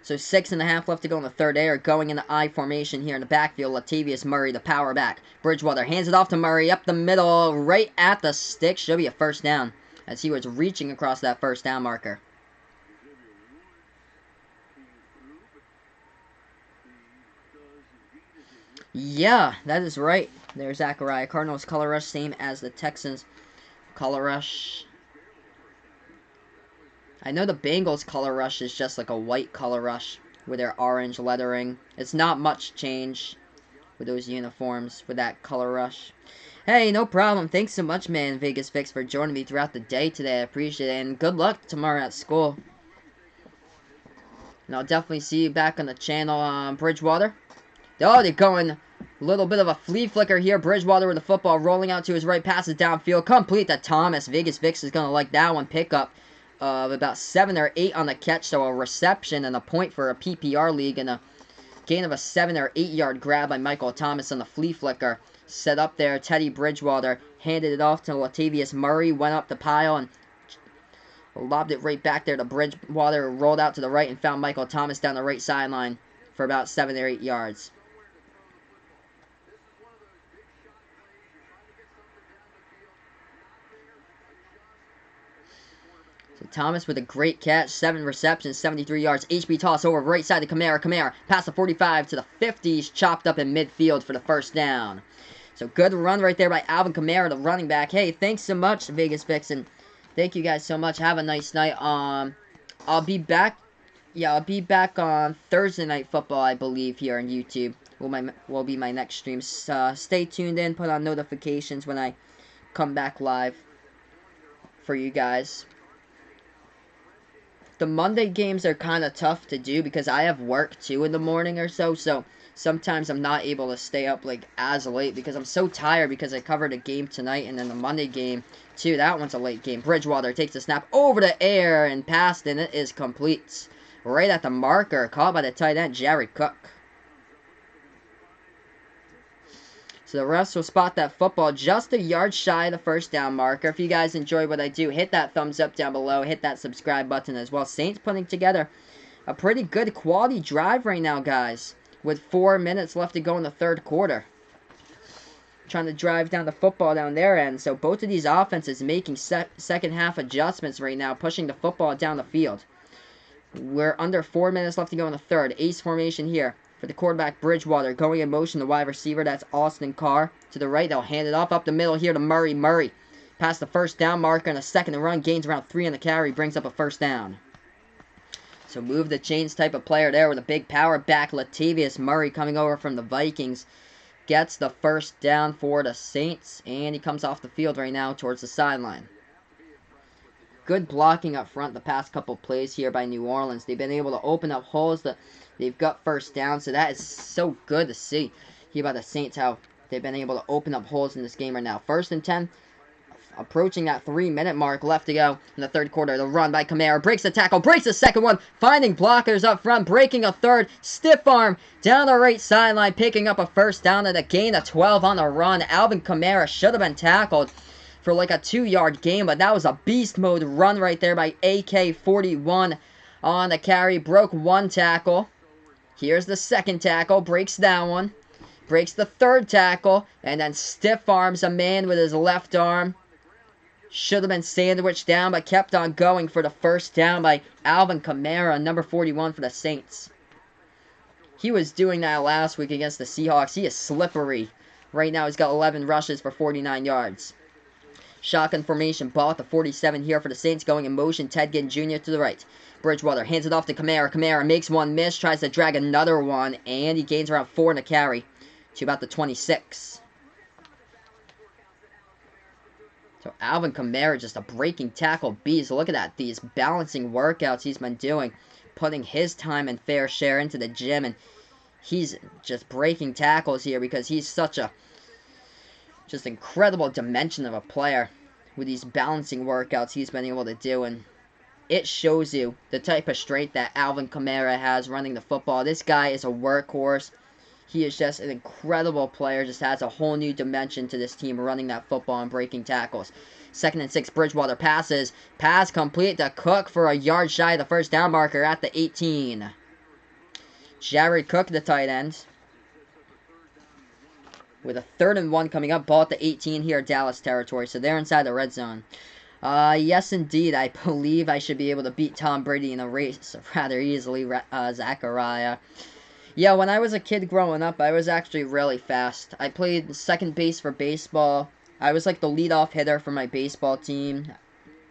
So 6.5 left to go in the third. They are going in the I formation here in the backfield. Latavius Murray, the power back. Bridgewater hands it off to Murray up the middle, right at the stick. Should be a first down as he was reaching across that first down marker. Yeah, that is right. There's Zachariah. Cardinals color rush, same as the Texans color rush. I know the Bengals color rush is just like a white color rush with their orange lettering. It's not much change with those uniforms with that color rush. Hey, no problem. Thanks so much, man, Vegas Fix, for joining me throughout the day today. I appreciate it, and good luck tomorrow at school. And I'll definitely see you back on the channel on Bridgewater. Oh, they're going a little bit of a flea flicker here. Bridgewater with the football rolling out to his right, passes downfield, complete to Thomas. Vegas Vix is going to like that one. Pickup of about 7 or 8 on the catch, so a reception and a point for a PPR league, and a gain of a 7 or 8 yard grab by Michael Thomas on the flea flicker. Set up there, Teddy Bridgewater handed it off to Latavius Murray, went up the pile and lobbed it right back there to Bridgewater, rolled out to the right and found Michael Thomas down the right sideline for about 7 or 8 yards. So Thomas with a great catch, 7 receptions, 73 yards. HB toss over right side to Kamara. Kamara past the 45 to the 50s, chopped up in midfield for the first down. So good run right there by Alvin Kamara, the running back. Hey, thanks so much, Vegas Vixen. Thank you guys so much. Have a nice night. I'll be back. Yeah, I'll be back on Thursday Night Football, I believe, here on YouTube. Will be my next stream. Stay tuned in. Put on notifications when I come back live for you guys. The Monday games are kind of tough to do because I have work too in the morning or so. So sometimes I'm not able to stay up like as late because I'm so tired because I covered a game tonight and then the Monday game too. That one's a late game. Bridgewater takes the snap over the air and passed, and it is complete. Right at the marker, caught by the tight end, Jared Cook. So the refs will spot that football just a yard shy of the first down marker. If you guys enjoy what I do, hit that thumbs up down below. Hit that subscribe button as well. Saints putting together a pretty good quality drive right now, guys, with 4 minutes left to go in the third quarter. Trying to drive down the football down their end. So both of these offenses making second half adjustments right now, pushing the football down the field. We're under 4 minutes left to go in the third. Ace formation here for the quarterback, Bridgewater. Going in motion, the wide receiver, that's Austin Carr. To the right, they'll hand it off up the middle here to Murray. Murray past the first down marker and a second and run. Gains around 3 on the carry. Brings up a first down. So move the chains type of player there with a big power back. Latavius Murray coming over from the Vikings. Gets the first down for the Saints. And he comes off the field right now towards the sideline. Good blocking up front the past couple plays here by New Orleans. They've been able to open up holes that they've got first down. So that is so good to see here by the Saints, how they've been able to open up holes in this game right now. 1st and 10. Approaching that 3-minute mark left to go in the third quarter. The run by Kamara. Breaks the tackle. Breaks the second one. Finding blockers up front. Breaking a third. Stiff arm down the right sideline. Picking up a first down and a gain of 12 on the run. Alvin Kamara should have been tackled for like a 2-yard gain, but that was a beast mode run right there by AK-41 on the carry. Broke 1 tackle. Here's the second tackle. Breaks that one. Breaks the third tackle. And then stiff arms a man with his left arm. Should have been sandwiched down, but kept on going for the first down by Alvin Kamara, number 41 for the Saints. He was doing that last week against the Seahawks. He is slippery. Right now he's got 11 rushes for 49 yards. Shotgun formation, ball at the 47 here for the Saints. Going in motion, Ted Ginn Jr. to the right. Bridgewater hands it off to Kamara. Kamara makes one miss, tries to drag another one, and he gains around 4 in the carry to about the 26. So Alvin Kamara, just a breaking tackle beast. Look at that, these balancing workouts he's been doing, putting his time and fair share into the gym, and he's just breaking tackles here because he's such a just incredible dimension of a player with these balancing workouts he's been able to do, and it shows you the type of strength that Alvin Kamara has running the football. This guy is a workhorse. He is just an incredible player, just has a whole new dimension to this team running that football and breaking tackles. 2nd and 6, Bridgewater passes. Pass complete to Cook for a yard shy of the first down marker at the 18. Jared Cook, the tight end. With a 3rd and 1 coming up. Ball at the 18 here, Dallas territory. So they're inside the red zone. Yes, indeed. I believe I should be able to beat Tom Brady in a race rather easily, Zachariah. Yeah, when I was a kid growing up, I was actually really fast. I played second base for baseball. I was like the leadoff hitter for my baseball team.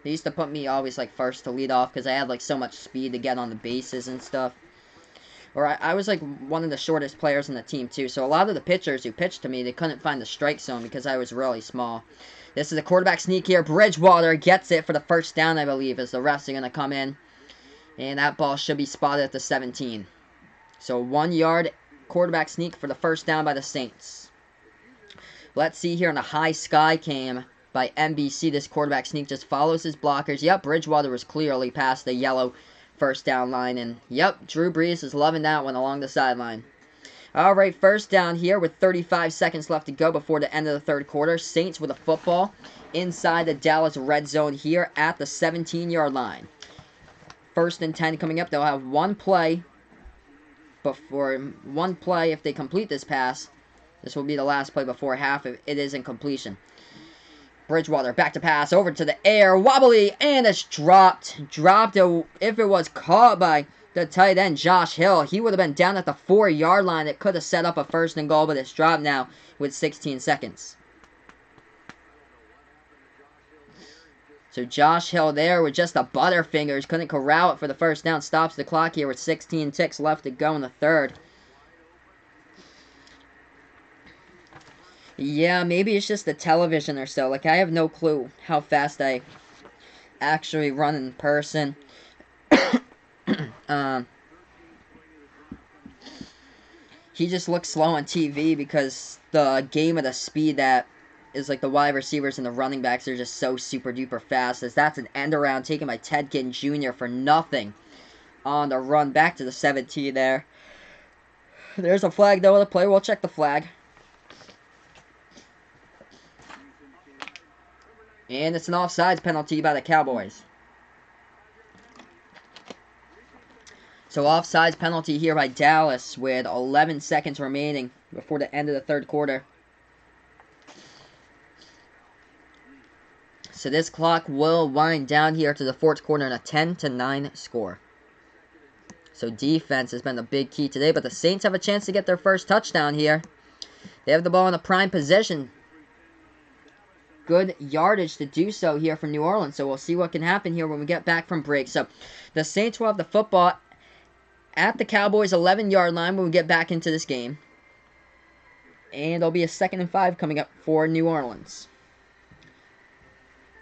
They used to put me always like first to lead off because I had like so much speed to get on the bases and stuff. Or I was like one of the shortest players on the team too. So a lot of the pitchers who pitched to me, they couldn't find the strike zone because I was really small. This is a quarterback sneak here. Bridgewater gets it for the first down, I believe, as the refs are going to come in. And that ball should be spotted at the 17. So 1 yard quarterback sneak for the first down by the Saints. Let's see here on a high sky cam by NBC. This quarterback sneak just follows his blockers. Yep, Bridgewater was clearly past the yellow first down line. And yep, Drew Brees is loving that one along the sideline. Alright, first down here with 35 seconds left to go before the end of the 3rd quarter. Saints with a football inside the Dallas red zone here at the 17-yard line. 1st and 10 coming up. They'll have one play. If they complete this pass. This will be the last play before half if it is incompletion. Bridgewater back to pass over to the air. Wobbly, and it's dropped. If it was caught by the tight end, Josh Hill, he would have been down at the 4-yard line. It could have set up a 1st and goal, but it's dropped now with 16 seconds. So Josh Hill there with just the butterfingers. Couldn't corral it for the first down. Stops the clock here with 16 ticks left to go in the 3rd. Yeah, maybe it's just the television or so. Like, I have no clue how fast I actually run in person. He just looks slow on TV because the game of the speed that is like the wide receivers and the running backs are just so super duper fast. As that's an end around taken by Ted Ginn Jr. for nothing on the run back to the 17 there. There's a flag though. The player will check the flag. And it's an offsides penalty by the Cowboys. So offsides penalty here by Dallas with 11 seconds remaining before the end of the 3rd quarter. So this clock will wind down here to the 4th quarter in a 10-9 score. So defense has been the big key today, but the Saints have a chance to get their first touchdown here. They have the ball in a prime position. Good yardage to do so here for New Orleans. So we'll see what can happen here when we get back from break. So the Saints will have the football at the Cowboys 11-yard line when we get back into this game. And there'll be a 2nd and 5 coming up for New Orleans.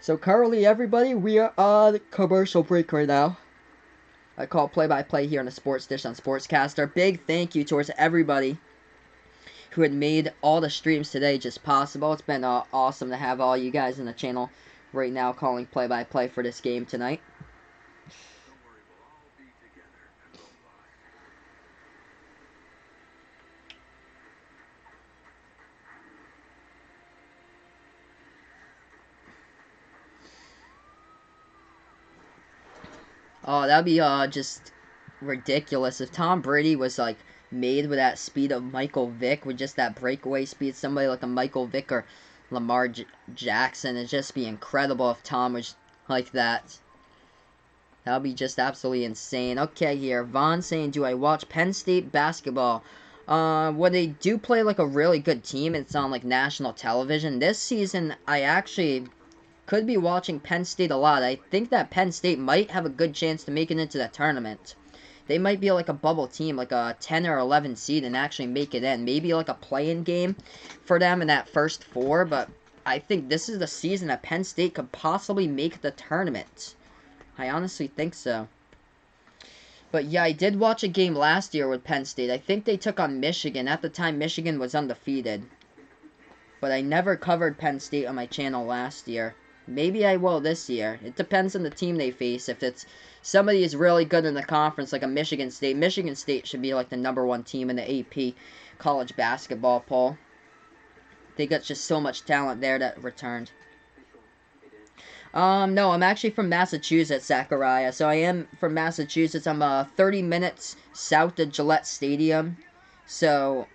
So currently, everybody, we are on commercial break right now. I call play-by-play here on the Sports Dish on Sportscaster. Big thank you towards everybody who had made all the streams today just possible. It's been awesome to have all you guys in the channel right now calling play-by-play for this game tonight. Oh, that'd be just ridiculous if Tom Brady was like made with that speed of Michael Vick, with just that breakaway speed. Somebody like a Michael Vick or Lamar Jackson. It'd just be incredible if Tom was like that. That would be just absolutely insane. Okay, here, Vaughn saying, do I watch Penn State basketball? When they do play like a really good team, it's on like national television. This season, I actually could be watching Penn State a lot. I think that Penn State might have a good chance to make it into the tournament. They might be like a bubble team, like a 10 or 11 seed, and actually make it in. Maybe like a play-in game for them in that first 4, but I think this is the season that Penn State could possibly make the tournament. I honestly think so. But yeah, I did watch a game last year with Penn State. I think they took on Michigan. At the time, Michigan was undefeated. But I never covered Penn State on my channel last year. Maybe I will this year. It depends on the team they face. If it's somebody who's really good in the conference, like a Michigan State. Michigan State should be like the #1 team in the AP college basketball poll. They got just so much talent there that returned. No, I'm actually from Massachusetts, Zachariah. So I am from Massachusetts. I'm 30 minutes south of Gillette Stadium. So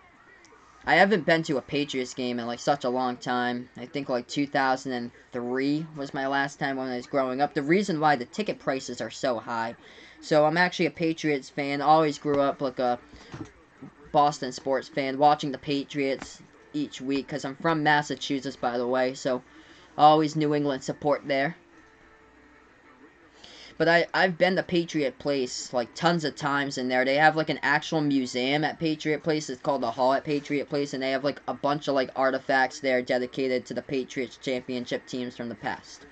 I haven't been to a Patriots game in like such a long time. I think like 2003 was my last time when I was growing up. The reason why the ticket prices are so high. So I'm actually a Patriots fan. Always grew up like a Boston sports fan, watching the Patriots each week because I'm from Massachusetts, by the way. So always New England support there. But I've been to Patriot Place like tons of times in there. They have like an actual museum at Patriot Place. It's called the Hall at Patriot Place, and they have like a bunch of like artifacts there dedicated to the Patriots championship teams from the past.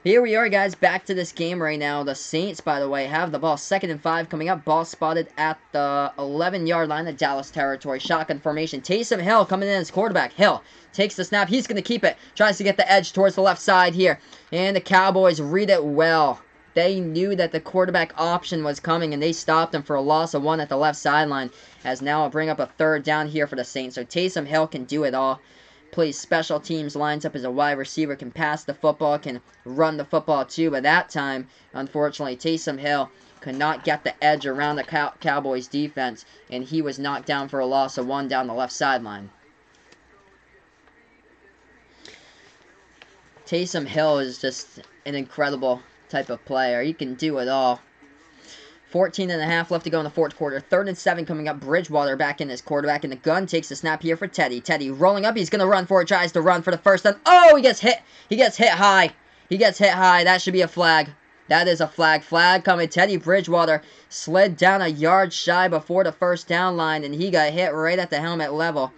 Here we are, guys, back to this game right now. The Saints, by the way, have the ball. 2nd and 5 coming up. Ball spotted at the 11-yard line of Dallas territory. Shotgun formation. Taysom Hill coming in as quarterback. Hill takes the snap. He's going to keep it. Tries to get the edge towards the left side here. And the Cowboys read it well. They knew that the quarterback option was coming, and they stopped him for a loss of 1 at the left sideline. As now I'll bring up a 3rd down here for the Saints. So Taysom Hill can do it all. Plays special teams, lines up as a wide receiver, can pass the football, can run the football too. But that time, unfortunately, Taysom Hill could not get the edge around the Cowboys defense, and he was knocked down for a loss of 1 down the left sideline. Taysom Hill is just an incredible type of player. He can do it all. 14 and a half left to go in the 4th quarter. 3rd and 7 coming up. Bridgewater back in as quarterback, and the gun takes the snap here for Teddy. Teddy rolling up. He's going to run for it. Tries to run for the first time. Oh, he gets hit. He gets hit high. He gets hit high. That should be a flag. That is a flag. Flag coming. Teddy Bridgewater slid down a yard shy before the first down line, and he got hit right at the helmet level.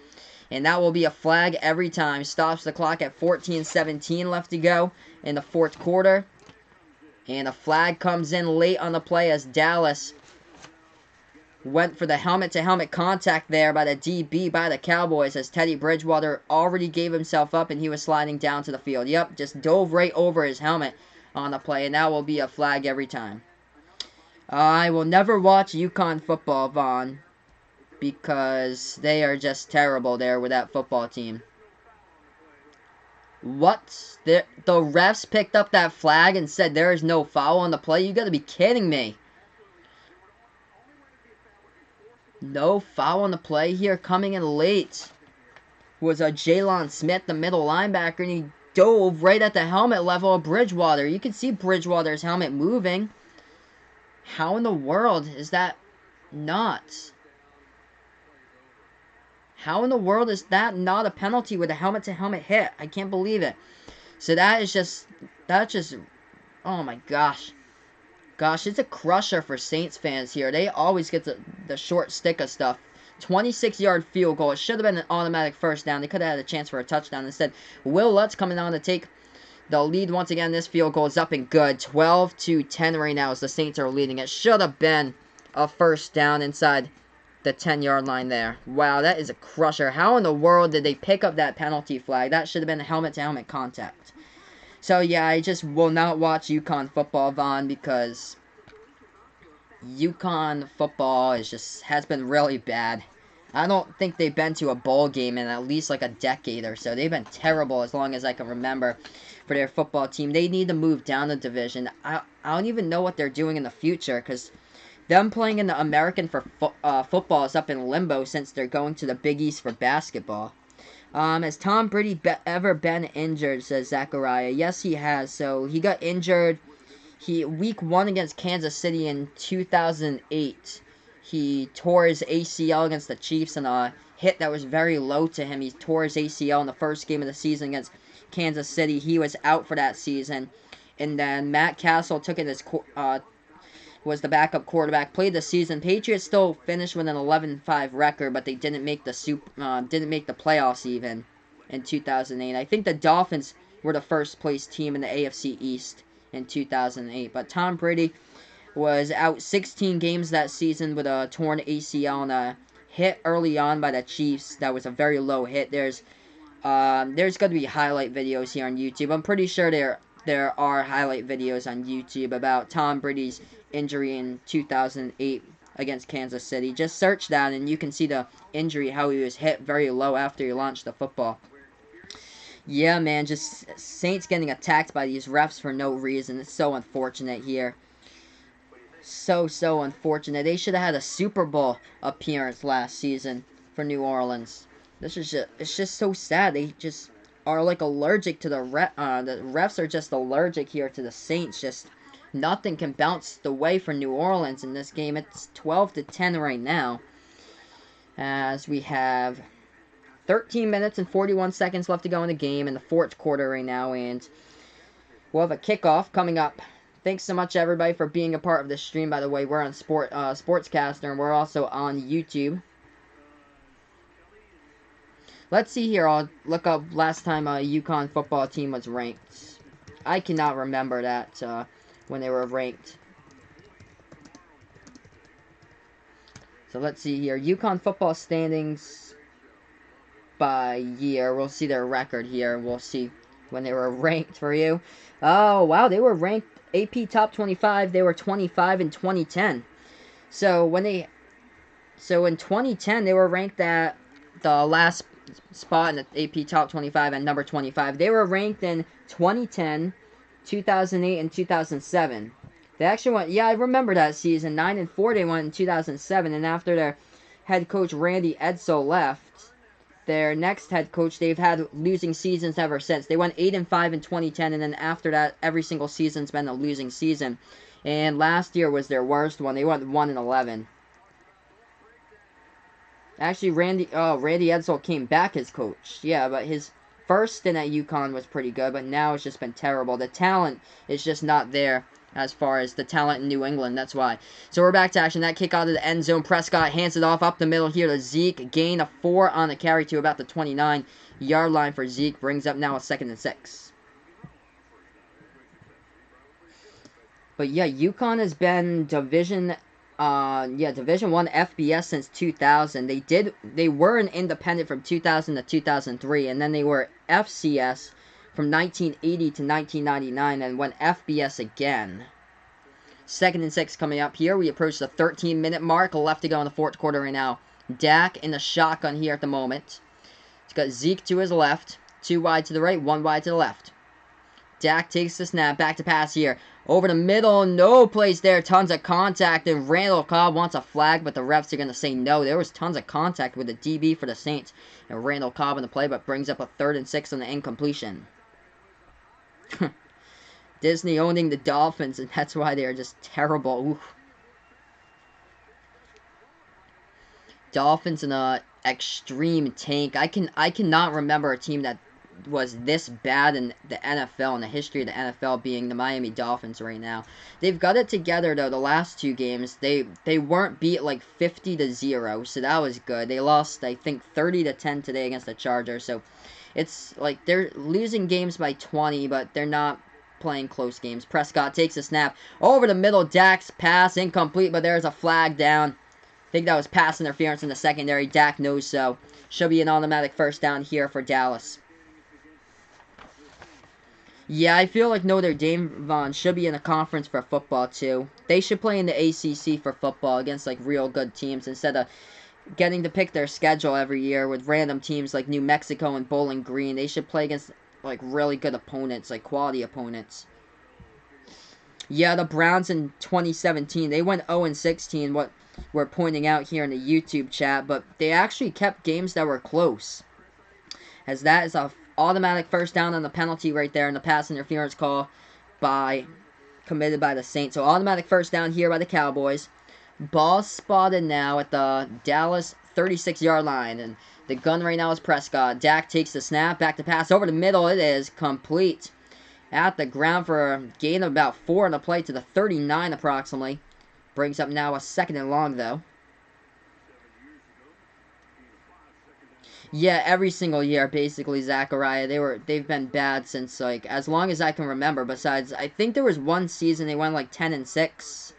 And that will be a flag every time. Stops the clock at 14-17 left to go in the 4th quarter. And a flag comes in late on the play as Dallas went for the helmet-to-helmet contact there by the DB by the Cowboys, as Teddy Bridgewater already gave himself up and he was sliding down to the field. Yep, just dove right over his helmet on the play, and that will be a flag every time. I will never watch UConn football, Vaughn, because they are just terrible there with that football team. What? The refs picked up that flag and said there is no foul on the play? You gotta be kidding me. No foul on the play here. Coming in late was a Jalen Smith, the middle linebacker, and he dove right at the helmet level of Bridgewater. You can see Bridgewater's helmet moving. How in the world is that not? How in the world is that not a penalty with a helmet-to-helmet hit? I can't believe it. So that's just, oh my gosh. Gosh, it's a crusher for Saints fans here. They always get the short stick of stuff. 26-yard field goal. It should have been an automatic first down. They could have had a chance for a touchdown. Instead, Will Lutz coming on to take the lead once again. This field goal is up and good. 12-10 right now as the Saints are leading. It should have been a first down inside the 10-yard line there. Wow, that is a crusher. How in the world did they pick up that penalty flag? That should have been a helmet-to-helmet contact. So, yeah, I just will not watch UConn football, Vaughn, because UConn football has been really bad. I don't think they've been to a bowl game in at least like a decade or so. They've been terrible as long as I can remember for their football team. They need to move down the division. I don't even know what they're doing in the future, because them playing in the American for football is up in limbo since they're going to the Big East for basketball. Has Tom Brady ever been injured, says Zachariah. Yes, he has. So he got injured week 1 against Kansas City in 2008. He tore his ACL against the Chiefs in a hit that was very low to him. He tore his ACL in the first game of the season against Kansas City. He was out for that season. And then Matt Castle took it as was the backup quarterback, played the season. Patriots still finished with an 11-5 record, but they didn't make the playoffs even in 2008. I think the Dolphins were the first place team in the AFC East in 2008. But Tom Brady was out 16 games that season with a torn ACL and a hit early on by the Chiefs. That was a very low hit. There's going to be highlight videos here on YouTube. I'm pretty sure there are highlight videos on YouTube about Tom Brady's injury in 2008 against Kansas City. Just search that and you can see the injury, how he was hit very low after he launched the football. Yeah, man, just Saints getting attacked by these refs for no reason. It's so unfortunate here. So unfortunate. They should have had a Super Bowl appearance last season for New Orleans. This is just, it's just so sad. They just are like allergic to the refs are just allergic here to the Saints. Just nothing can bounce the way for New Orleans in this game. It's 12-10 right now, as we have 13 minutes and 41 seconds left to go in the game in the fourth quarter right now, and we'll have a kickoff coming up. Thanks so much, everybody, for being a part of this stream. By the way, we're on Sportscaster, and we're also on YouTube. Let's see here. I'll look up last time a UConn football team was ranked. I cannot remember that when they were ranked. So let's see here. UConn football standings by year. We'll see their record here. We'll see when they were ranked for you. Oh, wow. They were ranked AP Top 25. They were 25 in 2010. So in 2010, they were ranked at the last spot in the AP Top 25 at number 25. They were ranked in 2010, 2008, and 2007. They actually went, yeah, I remember that season. 9-4 they went in 2007, and after their head coach Randy Edsall left, their next head coach, they've had losing seasons ever since. They went 8-5 in 2010, and then after that, every single season's been a losing season. And last year was their worst one. They went 1-11. Actually, Randy Edsall came back as coach. Yeah, but his first stint at UConn was pretty good, but now it's just been terrible. The talent is just not there as far as the talent in New England. That's why. So we're back to action. That kick out of the end zone. Prescott hands it off up the middle here to Zeke. Gain of 4 on the carry to about the 29-yard line for Zeke. Brings up now a 2nd and 6. But yeah, UConn has been Division 1 FBS since 2000. They were an independent from 2000 to 2003, and then they were FCS from 1980 to 1999, and went FBS again. 2nd and 6 coming up here. We approach the 13-minute mark. Left to go in the fourth quarter right now. Dak in the shotgun here at the moment. He's got Zeke to his left. 2 wide to the right, 1 wide to the left. Dak takes the snap. Back to pass here. Over the middle. No place there. Tons of contact. And Randall Cobb wants a flag, but the refs are going to say no. There was tons of contact with the DB for the Saints. And Randall Cobb in the play, but brings up a 3rd and 6 on the incompletion. Disney owning the Dolphins, and that's why they are just terrible. Oof. Dolphins in a extreme tank. I cannot remember a team that was this bad in the NFL, in the history of the NFL, being the Miami Dolphins right now. They've got it together though. The last 2 games, they weren't beat like 50-0, so that was good. They lost, I think, 30-10 today against the Chargers. So it's like they're losing games by 20, but they're not playing close games. Prescott takes a snap over the middle. Dak's pass incomplete, but there's a flag down. I think that was pass interference in the secondary. Dak knows so. Should be an automatic first down here for Dallas. Yeah, I feel like Notre Dame should be in a conference for football too. They should play in the ACC for football against like real good teams instead of getting to pick their schedule every year with random teams like New Mexico and Bowling Green. They should play against like really good opponents, like quality opponents. Yeah, the Browns in 2017, they went 0-16, what we're pointing out here in the YouTube chat, but they actually kept games that were close. As that is a automatic first down on the penalty right there in the pass interference call committed by the Saints. So automatic first down here by the Cowboys. Ball spotted now at the Dallas 36-yard line, and the gun right now is Prescott. Dak takes the snap, back to pass over the middle. It is complete at the ground for a gain of about 4 on the play to the 39 approximately. Brings up now a 2nd and long though. Yeah, every single year, basically, Zachariah. They've been bad since like as long as I can remember. Besides, I think there was one season they went like 10-6.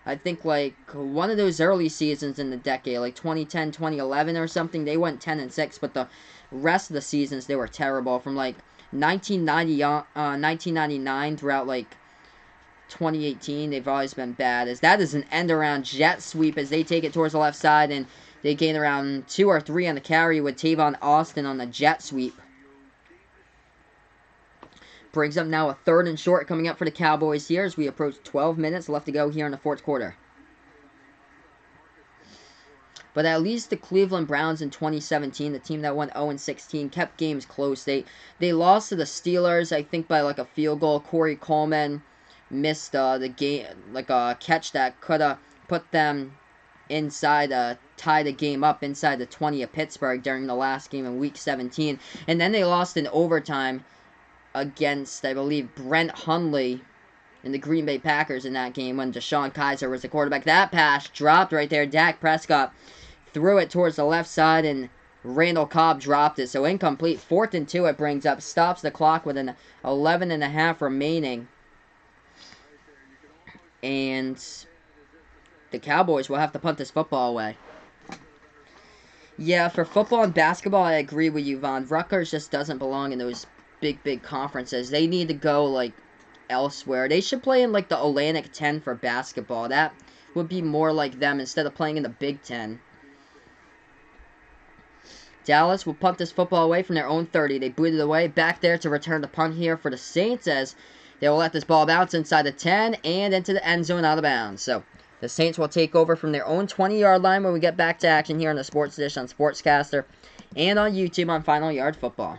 I think like one of those early seasons in the decade, like 2010, 2011 or something, they went 10-6. But the rest of the seasons they were terrible. From like 1999 throughout like 2018, they've always been bad. As that is an end around jet sweep as they take it towards the left side, and they gain around 2 or 3 on the carry with Tavon Austin on the jet sweep. Brings up now a 3rd and short coming up for the Cowboys here as we approach 12 minutes left to go here in the 4th quarter. But at least the Cleveland Browns in 2017, the team that went 0-16, kept games close. They lost to the Steelers, I think, by like a field goal. Corey Coleman missed the game, like a catch that could have put them inside, tie the game up inside the 20 of Pittsburgh during the last game in Week 17. And then they lost in overtime against, I believe, Brent Hundley and the Green Bay Packers in that game when Deshaun Kaiser was the quarterback. That pass dropped right there. Dak Prescott threw it towards the left side, and Randall Cobb dropped it. So incomplete. 4th and 2 it brings up. Stops the clock with an 11.5 remaining. And the Cowboys will have to punt this football away. Yeah, for football and basketball, I agree with you, Vaughn. Rutgers just doesn't belong in those big conferences. They need to go, like, elsewhere. They should play in, like, the Atlantic 10 for basketball. That would be more like them instead of playing in the Big 10. Dallas will punt this football away from their own 30. They booted it away. Back there to return the punt here for the Saints as they will let this ball bounce inside the 10 and into the end zone out of bounds. So the Saints will take over from their own 20-yard line when we get back to action here on the Sports Dish on Sportscaster and on YouTube on Final Yard Football.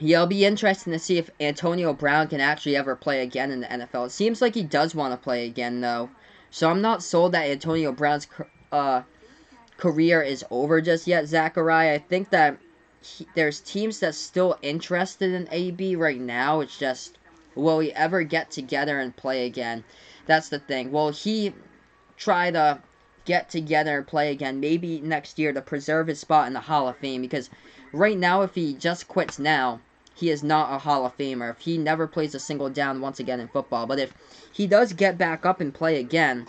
Yeah, it'll be interesting to see if Antonio Brown can actually ever play again in the NFL. It seems like he does want to play again, though. So I'm not sold that Antonio Brown's career is over just yet, Zachariah. I think that there's teams that's still interested in AB right now. It's just, will he ever get together and play again? That's the thing. Will he try to get together and play again maybe next year to preserve his spot in the Hall of Fame? Because right now, if he just quits now, he is not a Hall of Famer. If he never plays a single down once again in football. But if he does get back up and play again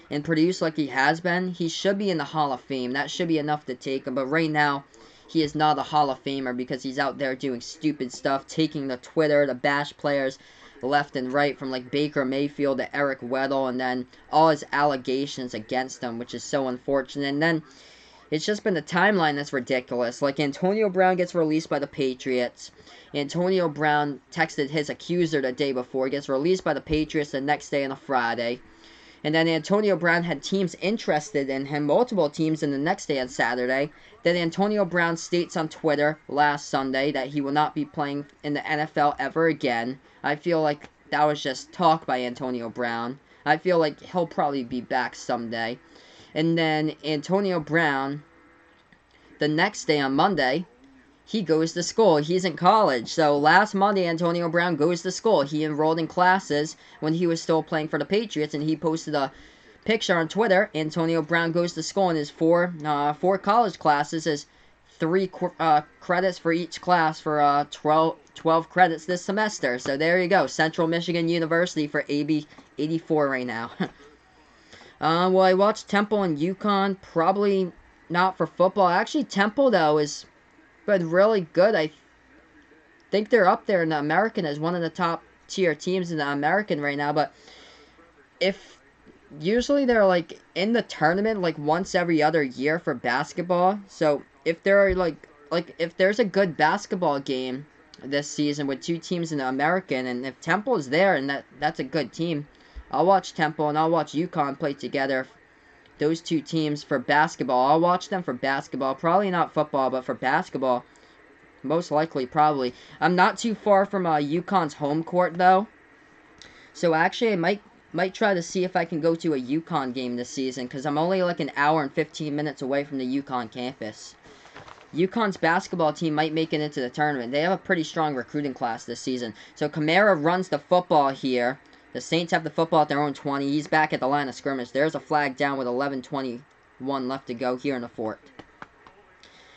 and produce like he has been, he should be in the Hall of Fame. That should be enough to take him. But right now, he is not a Hall of Famer because he's out there doing stupid stuff, taking the Twitter to bash players left and right, from like Baker Mayfield to Eric Weddle, and then all his allegations against him, which is so unfortunate. And then it's just been the timeline that's ridiculous. Like, Antonio Brown gets released by the Patriots. Antonio Brown texted his accuser the day before, gets released by the Patriots the next day on a Friday. And then Antonio Brown had teams interested in him, multiple teams, in the next day on Saturday. Then Antonio Brown states on Twitter last Sunday that he will not be playing in the NFL ever again. I feel like that was just talk by Antonio Brown. I feel like he'll probably be back someday. And then Antonio Brown, the next day on Monday, he goes to school. He's in college. So last Monday, Antonio Brown goes to school. He enrolled in classes when he was still playing for the Patriots, and he posted a picture on Twitter. Antonio Brown goes to school in his four college classes, is 3 credits for each class for 12 credits this semester. So there you go. Central Michigan University for AB 84 right now. Well, I watched Temple and UConn. Probably not for football. Actually, Temple, though, is been really good. I think they're up there in the American as one of the top tier teams in the American right now. But usually they're like in the tournament like once every other year for basketball. So if there are like if there's a good basketball game this season with 2 teams in the American, and if Temple is there and that's a good team, I'll watch Temple and I'll watch UConn play together. Those 2 teams for basketball. I'll watch them for basketball. Probably not football, but for basketball, most likely, probably. I'm not too far from UConn's home court, though. So actually, I might try to see if I can go to a UConn game this season, because I'm only like an hour and 15 minutes away from the UConn campus. UConn's basketball team might make it into the tournament. They have a pretty strong recruiting class this season. So Kamara runs the football here. The Saints have the football at their own 20. He's back at the line of scrimmage. There's a flag down with 11:21 left to go here in the 4th.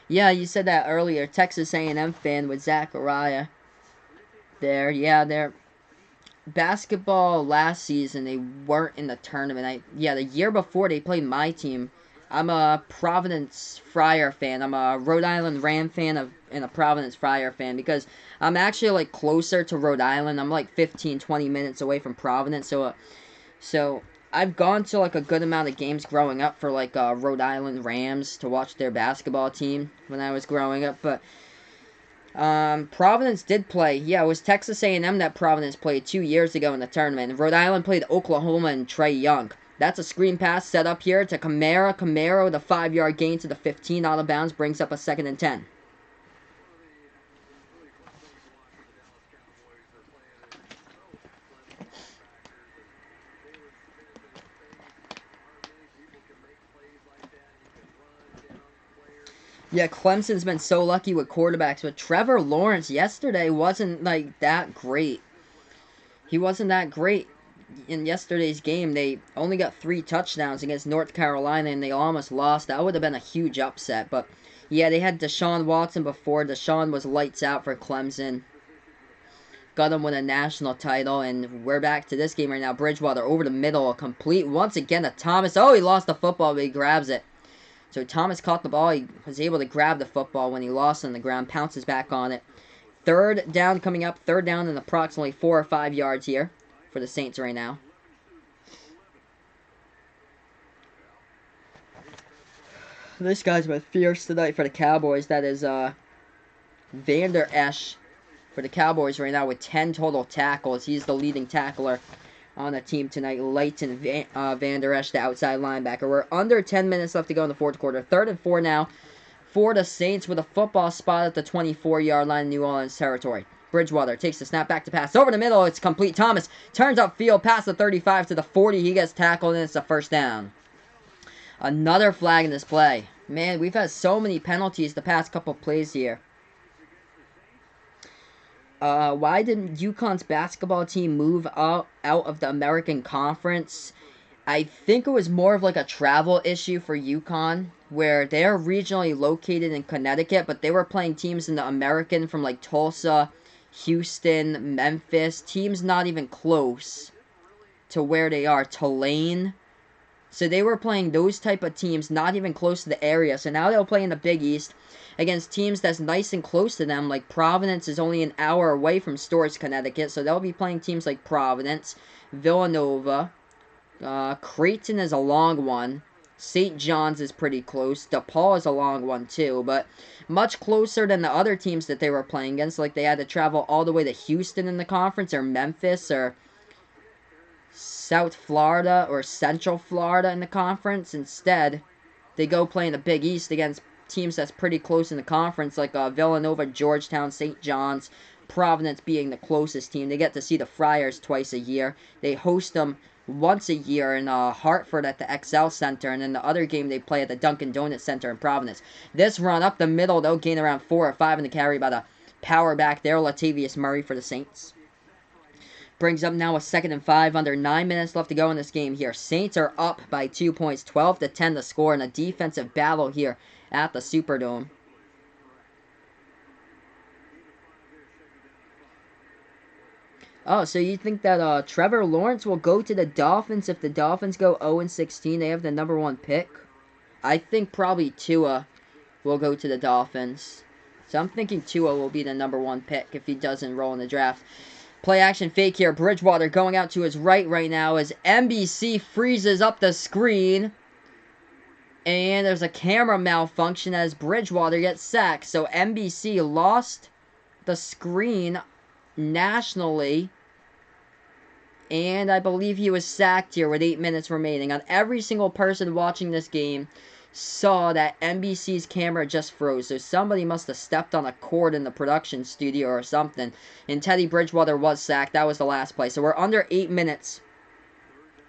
Yeah, you said that earlier. Texas A&M fan with Zachariah there. Yeah, they're basketball last season. They weren't in the tournament. The year before they played my team. I'm a Providence Friar fan. I'm a Rhode Island Ram fan and a Providence Friar fan because I'm actually like closer to Rhode Island. I'm like 15, 20 minutes away from Providence. So I've gone to like a good amount of games growing up for like Rhode Island Rams to watch their basketball team when I was growing up, but Providence did play. Yeah, it was Texas A&M that Providence played 2 years ago in the tournament. Rhode Island played Oklahoma and Trey Young. That's a screen pass set up here to Camara. Camaro, the 5-yard gain to the 15 out of bounds, brings up a 2nd and 10. Yeah, Clemson's been so lucky with quarterbacks, but Trevor Lawrence yesterday wasn't like that great. He wasn't that great in yesterday's game. They only got 3 touchdowns against North Carolina, and they almost lost. That would have been a huge upset, but yeah, they had Deshaun Watson before. Deshaun was lights out for Clemson. Got him with a national title, and we're back to this game right now. Bridgewater over the middle, a complete once again to Thomas. Oh, he lost the football, but he grabs it. So Thomas caught the ball. He was able to grab the football when he lost on the ground, pounces back on it. 3rd down coming up. 3rd down and approximately 4 or 5 yards here for the Saints right now. This guy's been fierce tonight for the Cowboys. That is Vander Esch for the Cowboys right now with 10 total tackles. He's the leading tackler on the team tonight. Leighton Vander Esch, the outside linebacker. We're under 10 minutes left to go in the 4th quarter. 3rd and 4 now for the Saints with a football spot at the 24-yard line in New Orleans territory. Bridgewater takes the snap back to pass. Over the middle, it's complete. Thomas turns upfield past the 35 to the 40. He gets tackled, and it's a 1st down. Another flag in this play. Man, we've had so many penalties the past couple plays here. Why didn't UConn's basketball team move out of the American Conference? I think it was more of like a travel issue for UConn, where they're regionally located in Connecticut, but they were playing teams in the American from like Tulsa, Houston, Memphis, teams not even close to where they are, Tulane. So they were playing those type of teams not even close to the area. So now they'll play in the Big East against teams that's nice and close to them. Like Providence is only an hour away from Storrs, Connecticut. So they'll be playing teams like Providence, Villanova. Creighton is a long one. St. John's is pretty close. DePaul is a long one too. But much closer than the other teams that they were playing against. Like they had to travel all the way to Houston in the conference, or Memphis, or South Florida or Central Florida in the conference. Instead, they go play in the Big East against teams that's pretty close in the conference, like Villanova, Georgetown, St. John's, Providence being the closest team. They get to see the Friars twice a year. They host them once a year in Hartford at the XL Center, and then the other game they play at the Dunkin' Donuts Center in Providence. This run up the middle, they'll gain around 4 or 5 in the carry by the power back there, Latavius Murray for the Saints. Brings up now a 2nd and 5, under 9 minutes left to go in this game here. Saints are up by 2 points, 12-10 to score in a defensive battle here at the Superdome. Oh, so you think that Trevor Lawrence will go to the Dolphins if the Dolphins go 0-16? They have the number 1 pick. I think probably Tua will go to the Dolphins. So I'm thinking Tua will be the number 1 pick if he does enroll in the draft. Play action fake here. Bridgewater going out to his right now as NBC freezes up the screen. And there's a camera malfunction as Bridgewater gets sacked. So NBC lost the screen nationally. And I believe he was sacked here with 8 minutes remaining. On every single person watching this game saw that NBC's camera just froze. So somebody must have stepped on a cord in the production studio or something. And Teddy Bridgewater was sacked. That was the last play. So we're under 8 minutes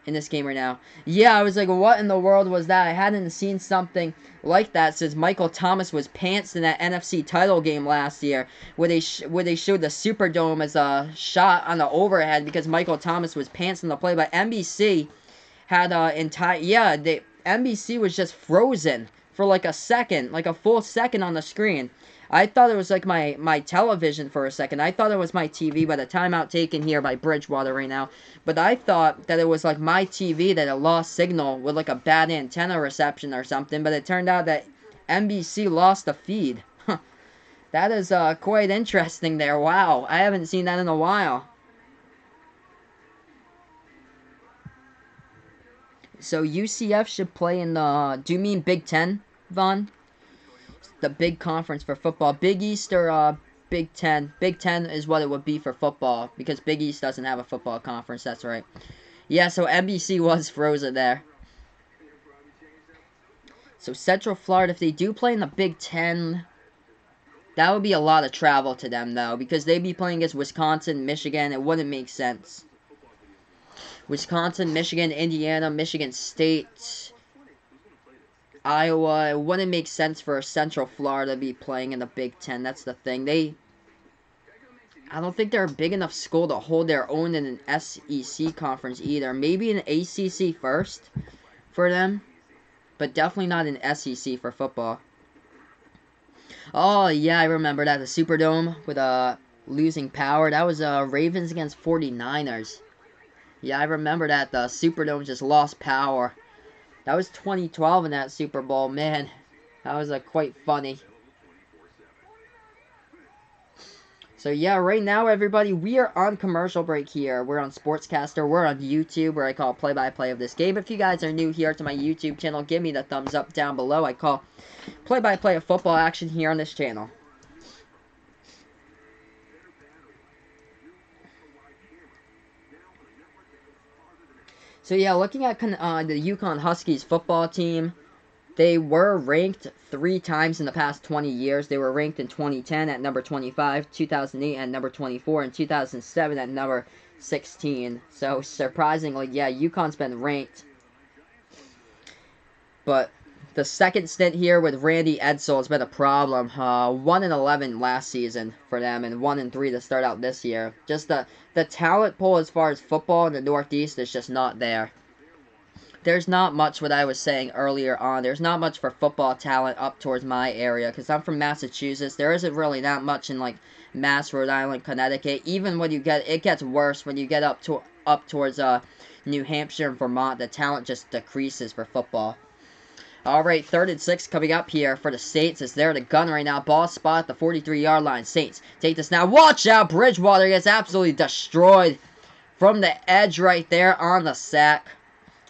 in this game right now. Yeah, I was like, what in the world was that? I hadn't seen something like that since Michael Thomas was pantsed in that NFC title game last year, where they showed the Superdome as a shot on the overhead because Michael Thomas was pantsed in the play. But NBC had NBC was just frozen for like a second, like a full second on the screen. I thought it was like my television for a second. I thought it was my TV by the timeout taken here by Bridgewater right now. But I thought that it was like my TV that it lost signal with like a bad antenna reception or something. But it turned out that NBC lost the feed. That is quite interesting there. Wow, I haven't seen that in a while. So UCF should play in the... Do you mean Big Ten, Vaughn? The big conference for football. Big East or Big Ten? Big Ten is what it would be for football, because Big East doesn't have a football conference, that's right. Yeah, so NBC was frozen there. So Central Florida, if they do play in the Big Ten, that would be a lot of travel to them, though, because they'd be playing against Wisconsin, Michigan. It wouldn't make sense. Wisconsin, Michigan, Indiana, Michigan State, Iowa. It wouldn't make sense for Central Florida to be playing in the Big Ten. That's the thing. I don't think they're a big enough school to hold their own in an SEC conference either. Maybe an ACC first for them, but definitely not an SEC for football. Oh, yeah, I remember that. The Superdome with losing power. That was Ravens against 49ers. Yeah, I remember that. The Superdome just lost power. That was 2012 in that Super Bowl. Man, that was quite funny. So yeah, right now, everybody, we are on commercial break here. We're on Sportscaster. We're on YouTube, where I call play-by-play of this game. If you guys are new here to my YouTube channel, give me the thumbs up down below. I call play-by-play of football action here on this channel. So yeah, looking at the Yukon Huskies football team, they were ranked 3 times in the past 20 years. They were ranked in 2010 at number 25, 2008 at number 24, and 2007 at number 16. So, surprisingly, yeah, Yukon's been ranked. But the second stint here with Randy Edsall has been a problem. 1-11 last season for them, and 1-3 to start out this year. Just the talent pool as far as football in the Northeast is just not there. There's not much, what I was saying earlier on, there's not much for football talent up towards my area, because I'm from Massachusetts. There isn't really that much in, Mass, Rhode Island, Connecticut. Even when it gets worse when you get up towards, New Hampshire and Vermont. The talent just decreases for football. Alright, 3rd and 6 coming up here for the Saints, as they're the gun right now. Ball spot at the 43-yard line. Saints take this now. Watch out! Bridgewater gets absolutely destroyed from the edge right there on the sack.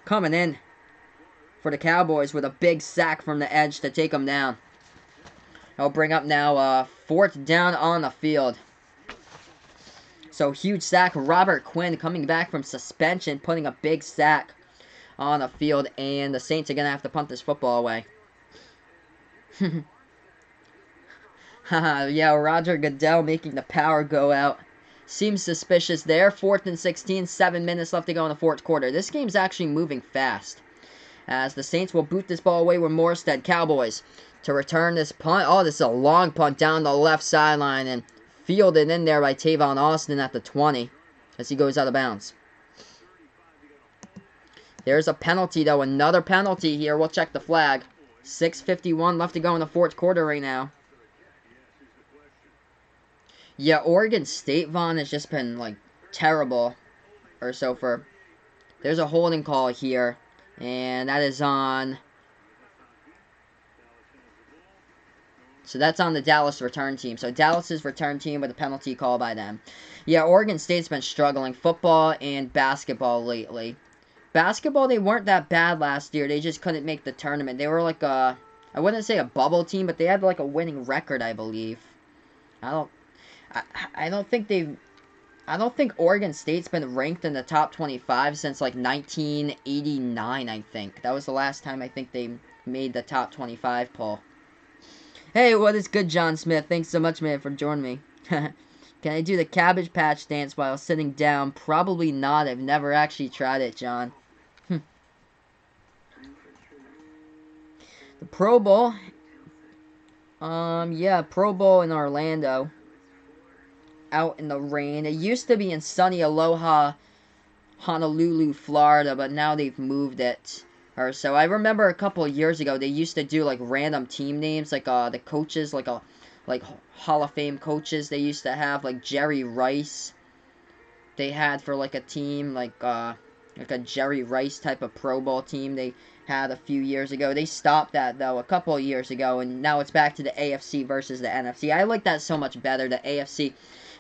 Coming in for the Cowboys with a big sack from the edge to take them down. I'll bring up now 4th down on the field. So, huge sack. Robert Quinn coming back from suspension, putting a big sack on the field. And the Saints are going to have to punt this football away. Yeah, Roger Goodell making the power go out. Seems suspicious there. 4th and 16, 7 minutes left to go in the 4th quarter. This game's actually moving fast, as the Saints will boot this ball away with Morstead. Cowboys to return this punt. Oh, this is a long punt down the left sideline, and fielded in there by Tavon Austin at the 20 as he goes out of bounds. There's a penalty, though. Another penalty here. We'll check the flag. 6:51 left to go in the 4th quarter right now. Yeah, Oregon State, Vaughn, has just been, terrible. Or so for... There's a holding call here. And that is on... So that's on the Dallas return team. So Dallas's return team with a penalty call by them. Yeah, Oregon State's been struggling. Football and basketball lately. Basketball, they weren't that bad last year. They just couldn't make the tournament. They were I wouldn't say a bubble team, but they had a winning record, I believe. I don't think Oregon State's been ranked in the top 25 since 1989, I think. That was the last time I think they made the top 25 poll. Hey, what is good, John Smith? Thanks so much, man, for joining me. Can I do the Cabbage Patch dance while sitting down? Probably not. I've never actually tried it, John. The Pro Bowl. Yeah, Pro Bowl in Orlando. Out in the rain. It used to be in sunny Aloha, Honolulu, Florida, but now they've moved it. Or so. I remember a couple of years ago, they used to do, random team names, the coaches, Hall of Fame coaches they used to have, Jerry Rice. They had for, a team, a Jerry Rice type of Pro Bowl team they had a few years ago. They stopped that, though, a couple of years ago, and now it's back to the AFC versus the NFC. I like that so much better, the AFC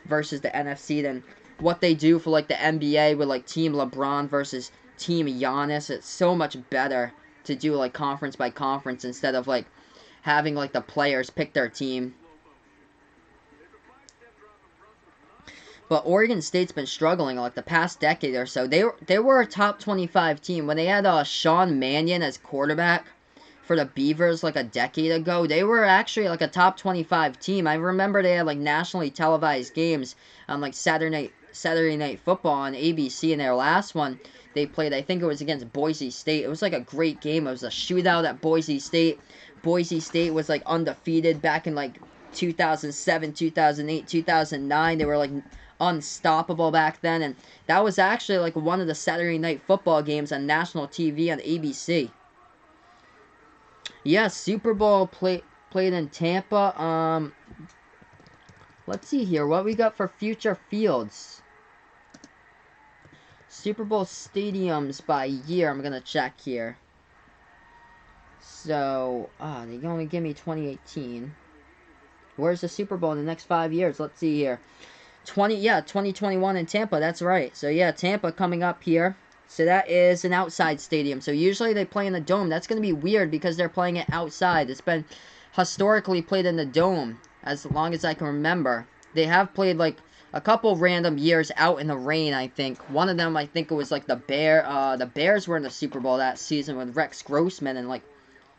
versus the NFC, than what they do for, the NBA with, Team LeBron versus team Giannis. It's so much better to do like conference by conference instead of like having like the players pick their team. But Oregon State's been struggling like the past decade or so. They were a top 25 team when they had Sean Mannion as quarterback for the Beavers like a decade ago. They were actually like a top 25 team. I remember they had like nationally televised games on like Saturday Night Football on ABC. In their last one they played, I think it was against Boise State. It was like a great game. It was a shootout at Boise State. Boise State was like undefeated back in like 2007, 2008, 2009. They were like unstoppable back then, and that was actually like one of the Saturday Night Football games on national TV on ABC. Yeah, Super Bowl played in Tampa. Let's see here what we got for future fields. Super Bowl stadiums by year. I'm gonna check here. So, they can only give me 2018. Where's the Super Bowl in the next 5 years? Let's see here. 2021 in Tampa, that's right. So yeah, Tampa coming up here. So that is an outside stadium. So usually they play in the dome. That's going to be weird because they're playing it outside. It's been historically played in the dome as long as I can remember. They have played like a couple random years out in the rain, I think. One of them, I think it was like the Bears were in the Super Bowl that season with Rex Grossman, and like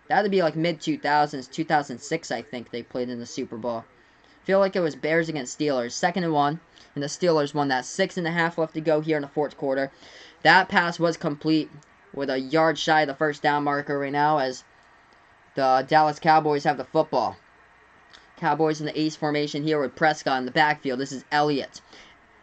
that'd be like mid-2000s, 2006 I think they played in the Super Bowl. Feel like it was Bears against Steelers, 2nd and 1, and the Steelers won that. 6.5 left to go here in the fourth quarter. That pass was complete with a yard shy of the first down marker right now as the Dallas Cowboys have the football. Cowboys in the ace formation here with Prescott in the backfield. This is Elliott.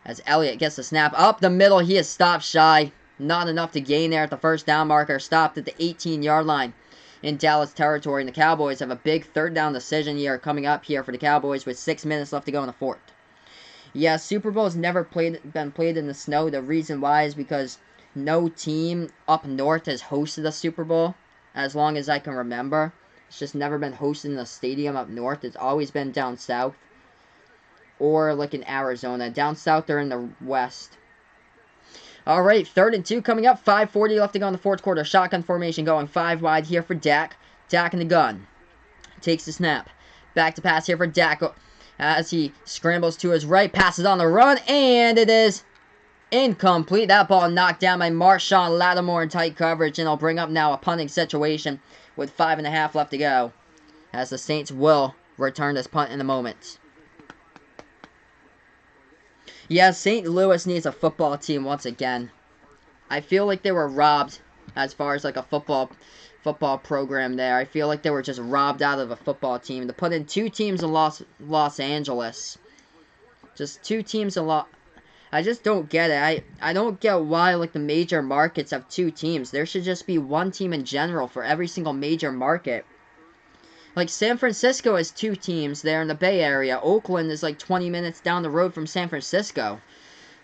As Elliott gets the snap up the middle, he is stopped shy. Not enough to gain there at the first down marker. Stopped at the 18-yard line in Dallas territory, and the Cowboys have a big third down decision here coming up here for the Cowboys with 6 minutes left to go in the fourth. Yeah, Super Bowl's never been played in the snow. The reason why is because no team up north has hosted a Super Bowl as long as I can remember. It's just never been hosted in a stadium up north. It's always been down south or like in Arizona. Down south or in the west. Alright, 3rd and 2 coming up. 5:40 left to go in the fourth quarter. Shotgun formation going 5 wide here for Dak. Dak in the gun. Takes the snap. Back to pass here for Dak as he scrambles to his right. Passes on the run, and it is incomplete. That ball knocked down by Marshawn Lattimore in tight coverage, and it'll bring up now a punting situation with 5.5 left to go as the Saints will return this punt in a moment. Yeah, St. Louis needs a football team once again. I feel like they were robbed as far as like a football program there. I feel like they were just robbed out of a football team. To put in 2 teams in Los Angeles. Just 2 teams in I just don't get it. I don't get why like the major markets have 2 teams. There should just be 1 team in general for every single major market. Like, San Francisco has 2 teams there in the Bay Area. Oakland is like 20 minutes down the road from San Francisco.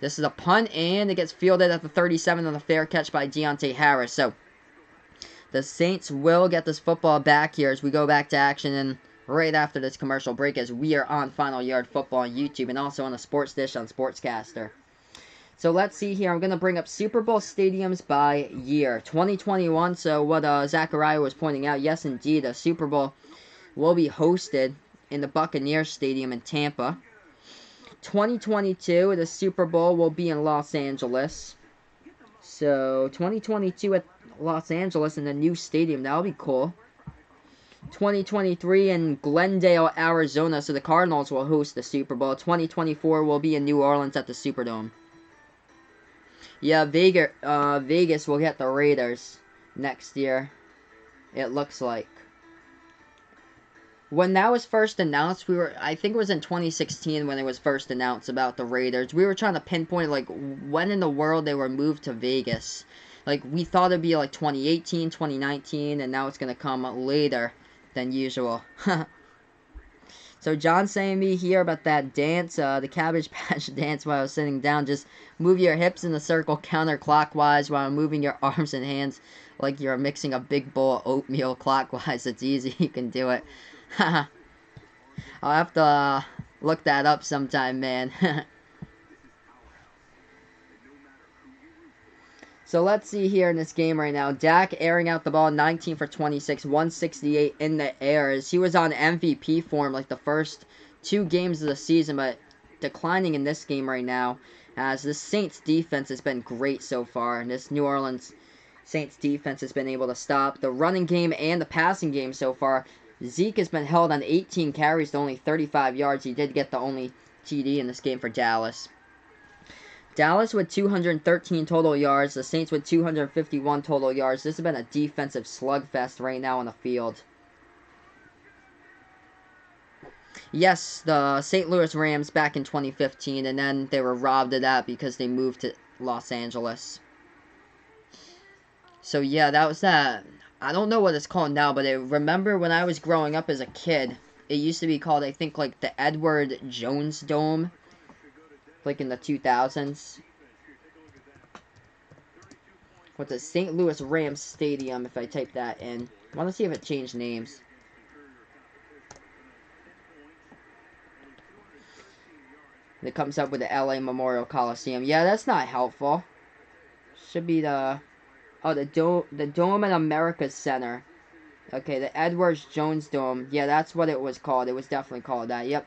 This is a punt, and it gets fielded at the 37 on a fair catch by Deontay Harris. So, the Saints will get this football back here as we go back to action and right after this commercial break as we are on Final Yard Football on YouTube and also on the Sports Dish on Sportscaster. So let's see here. I'm going to bring up Super Bowl stadiums by year. 2021, so what Zachariah was pointing out, yes indeed, a Super Bowl will be hosted in the Buccaneers Stadium in Tampa. 2022, the Super Bowl will be in Los Angeles. So 2022 at Los Angeles in the new stadium, that'll be cool. 2023 in Glendale, Arizona, so the Cardinals will host the Super Bowl. 2024 will be in New Orleans at the Superdome. Yeah, Vegas will get the Raiders next year, it looks like. When that was first announced, I think it was in 2016 when it was first announced about the Raiders. We were trying to pinpoint, like, when in the world they were moved to Vegas. Like, we thought it'd be, like, 2018, 2019, and now it's going to come later than usual. So, John saying me here about that dance, the Cabbage Patch dance while I was sitting down. Just move your hips in a circle counterclockwise while moving your arms and hands like you're mixing a big bowl of oatmeal clockwise. It's easy. You can do it. I'll have to look that up sometime, man. So let's see here in this game right now. Dak airing out the ball, 19 for 26, 168 in the air. As he was on MVP form like the first 2 games of the season, but declining in this game right now. As the Saints defense has been great so far. And this New Orleans Saints defense has been able to stop the running game and the passing game so far. Zeke has been held on 18 carries to only 35 yards. He did get the only TD in this game for Dallas. Dallas with 213 total yards. The Saints with 251 total yards. This has been a defensive slugfest right now on the field. Yes, the St. Louis Rams back in 2015, and then they were robbed of that because they moved to Los Angeles. So yeah, that was that. I don't know what it's called now, but I remember when I was growing up as a kid, it used to be called, I think, like the Edward Jones Dome. Like in the 2000s. What's it? St. Louis Rams Stadium, if I type that in. I want to see if it changed names. It comes up with the LA Memorial Coliseum. Yeah, that's not helpful. Should be the... Oh, the Dome at America's Center. Okay, the Edwards Jones Dome. Yeah, that's what it was called. It was definitely called that. Yep.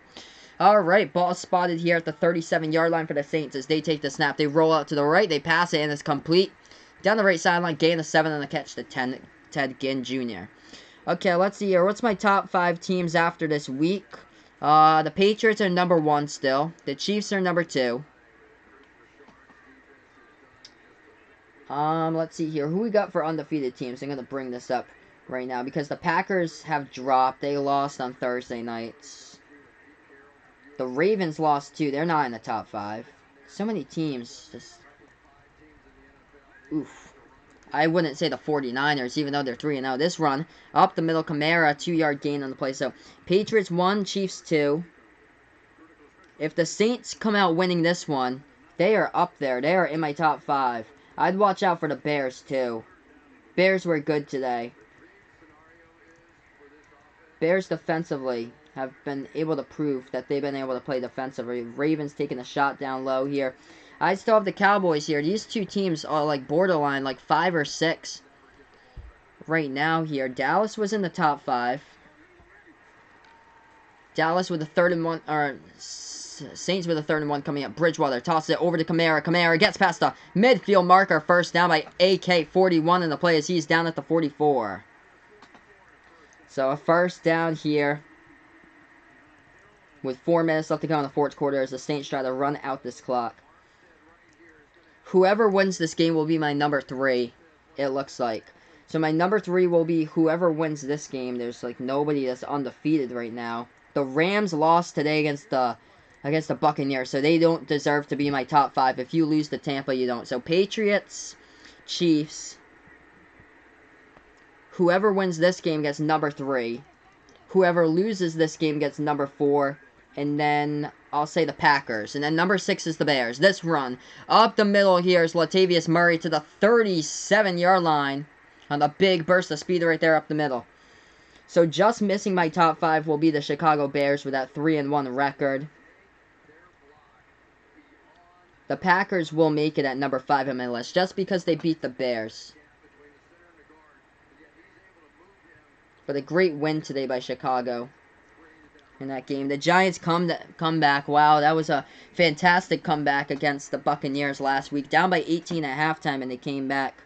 Alright, ball spotted here at the 37-yard line for the Saints as they take the snap. They roll out to the right. They pass it, and it's complete. Down the right sideline, gain of 7 on the catch to Ted Ginn Jr. Okay, let's see here. What's my top 5 teams after this week? The Patriots are number 1 still. The Chiefs are number 2. Let's see here. Who we got for undefeated teams? I'm going to bring this up right now because the Packers have dropped. They lost on Thursday nights. The Ravens lost too. They're not in the top 5. So many teams just... Oof. I wouldn't say the 49ers, even though they're 3-0. This run, up the middle, Kamara, 2-yard gain on the play. So, Patriots 1, Chiefs 2. If the Saints come out winning this one, they are up there. They are in my top 5. I'd watch out for the Bears too. Bears were good today. Bears defensively have been able to prove that they've been able to play defensively. Ravens taking a shot down low here. I still have the Cowboys here. These two teams are like borderline, like 5 or 6 right now here. Dallas was in the top 5. Dallas with a 3rd and 1, or Saints with a 3rd and 1 coming up. Bridgewater tosses it over to Kamara. Kamara gets past the midfield marker. First down by AK-41 in the play as he's down at the 44. So a first down here with 4 minutes left to go in the 4th quarter as the Saints try to run out this clock. Whoever wins this game will be my number 3, it looks like. So my number 3 will be whoever wins this game. There's like nobody that's undefeated right now. The Rams lost today against the Buccaneers, so they don't deserve to be my top 5. If you lose to Tampa, you don't. So Patriots, Chiefs. Whoever wins this game gets number 3. Whoever loses this game gets number 4. And then I'll say the Packers. And then number 6 is the Bears. This run up the middle here is Latavius Murray to the 37-yard line on the big burst of speed right there up the middle. So just missing my top 5 will be the Chicago Bears with that 3-1 record. The Packers will make it at number 5 on my list just because they beat the Bears. But a great win today by Chicago in that game. The Giants come back. Wow, that was a fantastic comeback against the Buccaneers last week. Down by 18 at halftime, and they came back.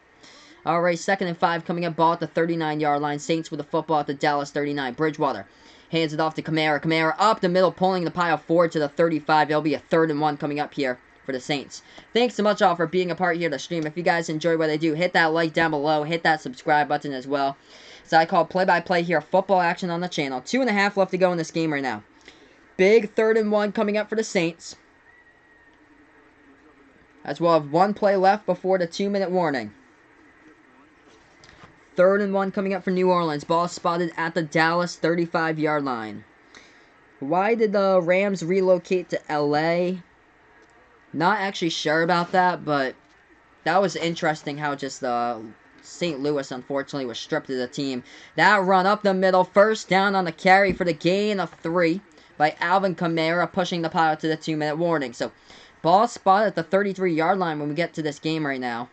Alright, 2nd and 5 coming up. Ball at the 39-yard line. Saints with the football at the Dallas 39. Bridgewater hands it off to Kamara. Kamara up the middle, pulling the pile forward to the 35. It'll be a 3rd and 1 coming up here for the Saints. Thanks so much all for being a part here of the stream. If you guys enjoy what I do, hit that like down below. Hit that subscribe button as well. So I call play-by-play here, football action on the channel. 2.5 left to go in this game right now. Big 3rd and 1 coming up for the Saints. As we'll have 1 play left before the 2-minute warning. 3rd and 1 coming up for New Orleans. Ball spotted at the Dallas 35-yard line. Why did the Rams relocate to LA? Not actually sure about that, but that was interesting how just the St. Louis, unfortunately, was stripped of the team. That run up the middle. First down on the carry for the gain of 3 by Alvin Kamara, pushing the pile to the 2-minute warning. So, ball spot at the 33-yard line when we get to this game right now.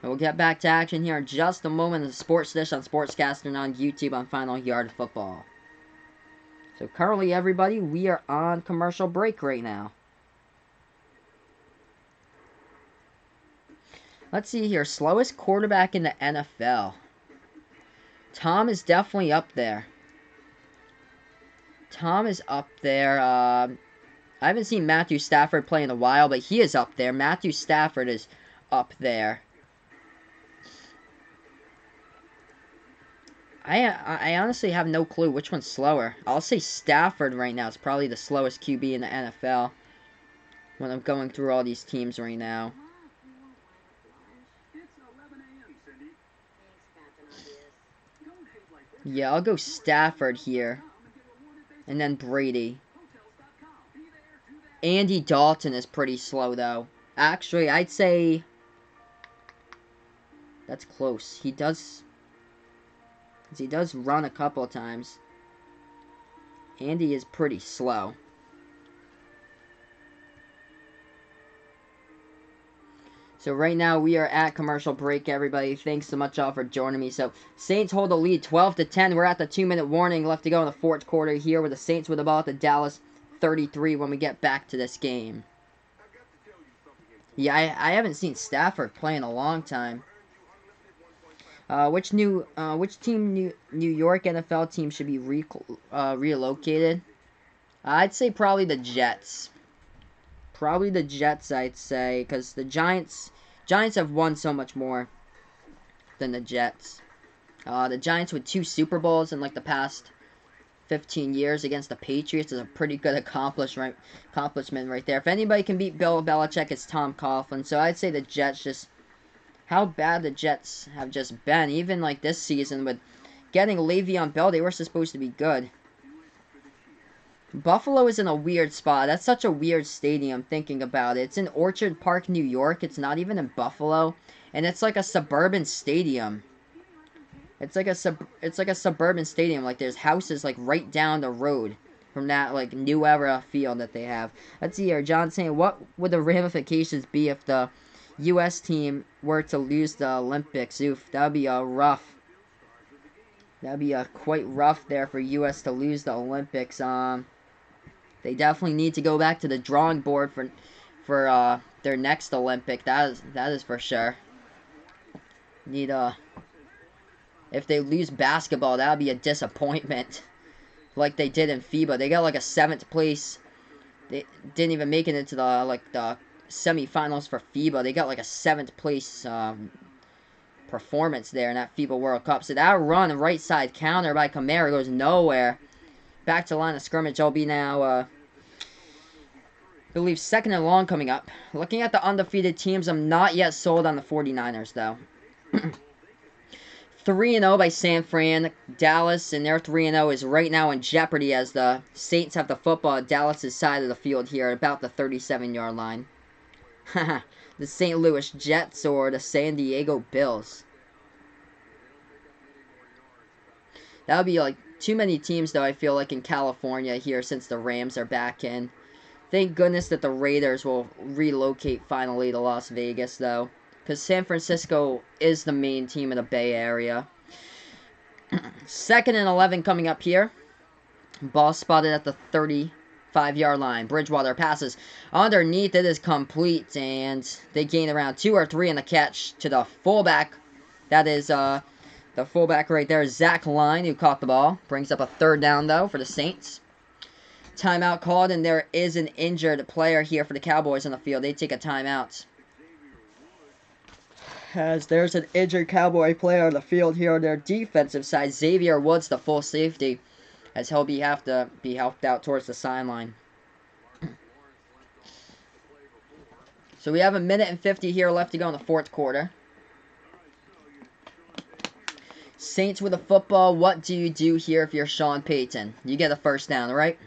We'll get back to action here in just a moment. The Sports Dish on Sportscaster and on YouTube on Final Yard Football. So currently, everybody, we are on commercial break right now. Let's see here. Slowest quarterback in the NFL. Tom is definitely up there. Tom is up there. I haven't seen Matthew Stafford play in a while, but he is up there. Matthew Stafford is up there. I honestly have no clue which one's slower. I'll say Stafford right now. It's probably the slowest QB in the NFL. When I'm going through all these teams right now. Yeah, I'll go Stafford here. And then Brady. Andy Dalton is pretty slow, though. Actually, I'd say... That's close. He does run a couple times. Andy is pretty slow. So right now we are at commercial break, everybody. Thanks so much all for joining me. So Saints hold the lead 12-10. We're at the 2-minute warning left to go in the fourth quarter here with the Saints with the ball at the Dallas 33 when we get back to this game. Yeah, I haven't seen Stafford play in a long time. Which New York NFL team should be relocated? I'd say probably the Jets. Probably the Jets, I'd say, because the Giants have won so much more than the Jets. The Giants with 2 Super Bowls in like the past 15 years against the Patriots is a pretty good accomplishment right there. If anybody can beat Bill Belichick, it's Tom Coughlin. So I'd say the Jets just... How bad the Jets have just been. Even like this season with getting Le'Veon Bell, they were supposed to be good. Buffalo is in a weird spot. That's such a weird stadium thinking about it. It's in Orchard Park, New York. It's not even in Buffalo. And it's like a suburban stadium. It's like a suburban stadium. Like there's houses like right down the road from that like new era field that they have. Let's see here. John saying, what would the ramifications be if the U.S. team were to lose the Olympics? Oof, that would be rough. That would be quite rough there for U.S. to lose the Olympics. They definitely need to go back to the drawing board for their next Olympic. That is for sure. If they lose basketball, that would be a disappointment. Like they did in FIBA. They got like a 7th place. They didn't even make it into the semifinals for FIBA. They got like a 7th place performance there in that FIBA World Cup. So that run right side counter by Kamara goes nowhere. Back to the line of scrimmage. I'll be now, I believe, 2nd and long coming up. Looking at the undefeated teams, I'm not yet sold on the 49ers, though. 3-0 by San Fran. Dallas, and their 3-0 is right now in jeopardy as the Saints have the football at Dallas' side of the field here at about the 37-yard line. The St. Louis Jets or the San Diego Bills. That would be like too many teams, though, I feel like, in California here since the Rams are back in. Thank goodness that the Raiders will relocate finally to Las Vegas, though. Because San Francisco is the main team in the Bay Area. 2nd and 11 coming up here. Ball spotted at the 35-yard line. Bridgewater passes underneath. It is complete. And they gain around 2 or 3 in the catch to the fullback. That is the fullback right there, Zach Line, who caught the ball. Brings up a 3rd down, though, for the Saints. Timeout called, and there is an injured player here for the Cowboys on the field. They take a timeout. As there's an injured Cowboy player on the field here on their defensive side. Xavier Woods, the full safety, as he'll have to be helped out towards the sideline. So we have 1:50 here left to go in the fourth quarter. Saints with a football. What do you do here if you're Sean Payton? You get a 1st down, right?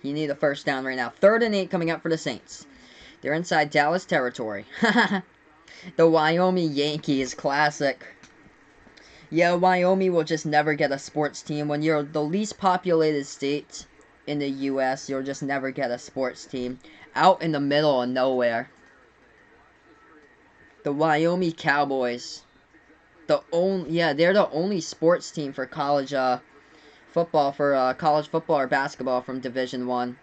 You need a 1st down right now. 3rd and 8 coming up for the Saints. They're inside Dallas territory. The Wyoming Yankees, classic. Yeah, Wyoming will just never get a sports team. When you're the least populated state in the U.S., you'll just never get a sports team. Out in the middle of nowhere. The Wyoming Cowboys. They're the only sports team for college football, for college football or basketball from Division I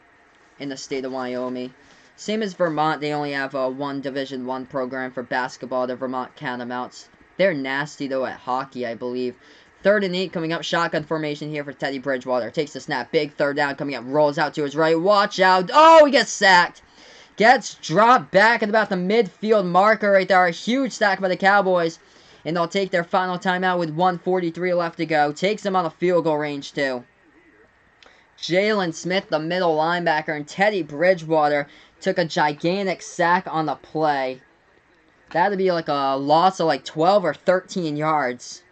in the state of Wyoming. Same as Vermont, they only have one Division I program for basketball, the Vermont Catamounts. They're nasty, though, at hockey, I believe. 3rd and 8 coming up. Shotgun formation here for Teddy Bridgewater. Takes the snap. Big 3rd down coming up. Rolls out to his right. Watch out. Oh, he gets sacked. Gets dropped back at about the midfield marker right there. A huge sack by the Cowboys. And they'll take their final timeout with 1:43 left to go. Takes them on a field goal range, too. Jalen Smith, the middle linebacker, and Teddy Bridgewater took a gigantic sack on the play. That'd be like a loss of like 12 or 13 yards.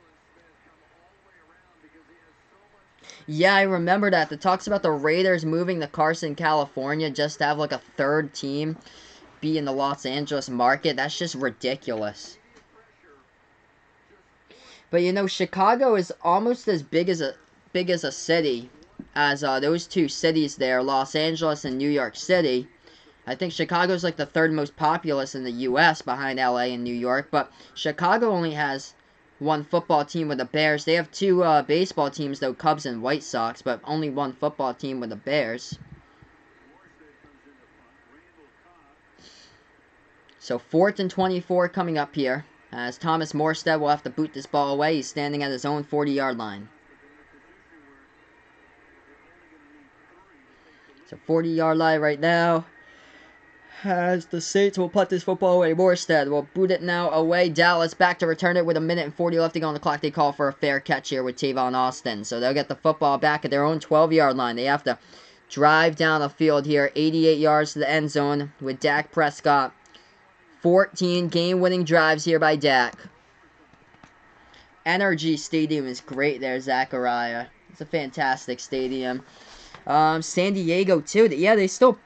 Yeah, I remember that. The talks about the Raiders moving to Carson, California just to have like a 3rd team be in the Los Angeles market. That's just ridiculous. But you know, Chicago is almost as big as a city as those two cities there, Los Angeles and New York City. I think Chicago's like the 3rd most populous in the U.S. behind L.A. and New York. But Chicago only has one football team with the Bears. They have 2 baseball teams, though, Cubs and White Sox, but only one football team with the Bears. So 4th and 24 coming up here, as Thomas Morstead will have to boot this ball away. He's standing at his own 40-yard line. So 40-yard line right now. As the Saints will put this football away. Morstead will boot it now away. Dallas back to return it with 1:40 left to go on the clock. They call for a fair catch here with Tavon Austin. So they'll get the football back at their own 12-yard line. They have to drive down the field here. 88 yards to the end zone with Dak Prescott. 14 game-winning drives here by Dak. NRG Stadium is great there, Zachariah. It's a fantastic stadium. San Diego too. Yeah,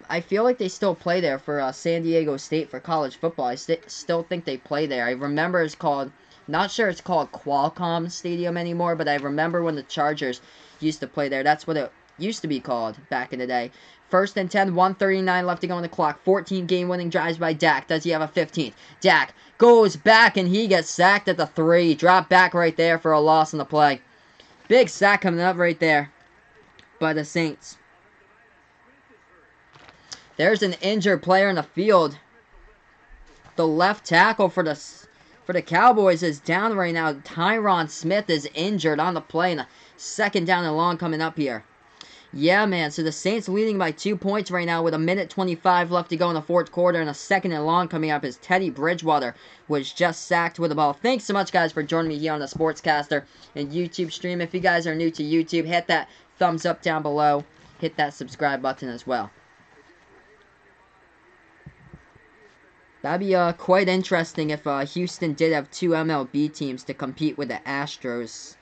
I feel like they still play there for San Diego State for college football. I still think they play there. I remember it's called, not sure it's called Qualcomm Stadium anymore, but I remember when the Chargers used to play there. That's what it used to be called back in the day. 1st and 10, 1:39 left to go on the clock. 14 game-winning drives by Dak. Does he have a 15th? Dak goes back and he gets sacked at the 3. Drop back right there for a loss on the play. Big sack coming up right there by the Saints. There's an injured player in the field. The left tackle for the Cowboys is down right now. Tyron Smith is injured on the play, and a 2nd down and long coming up here. Yeah, man, so the Saints leading by 2 points right now with 1:25 left to go in the 4th quarter, and a 2nd and long coming up as Teddy Bridgewater was just sacked with the ball. Thanks so much, guys, for joining me here on the Sportscaster and YouTube stream. If you guys are new to YouTube, hit that thumbs up down below. Hit that subscribe button as well. That'd be quite interesting if Houston did have 2 MLB teams to compete with the Astros.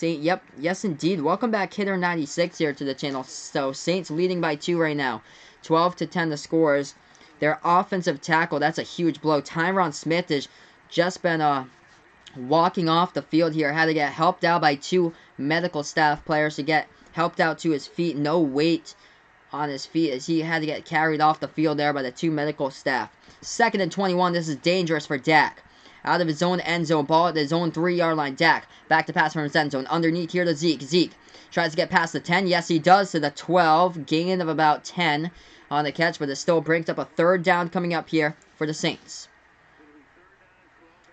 Yep, yes indeed. Welcome back, Hitter96 here to the channel. So, Saints leading by 2 right now. 12-10 the scores. Their offensive tackle, that's a huge blow. Tyron Smith has just been walking off the field here. Had to get helped out by 2 medical staff players to get helped out to his feet. No weight on his feet as he had to get carried off the field there by the 2 medical staff. 2nd and 21. This is dangerous for Dak. Out of his own end zone. Ball at his own 3-yard line. Dak back to pass from his end zone. Underneath here to Zeke. Zeke tries to get past the 10. Yes, he does to the 12. Gain of about 10 on the catch, but it still brings up a 3rd down coming up here for the Saints.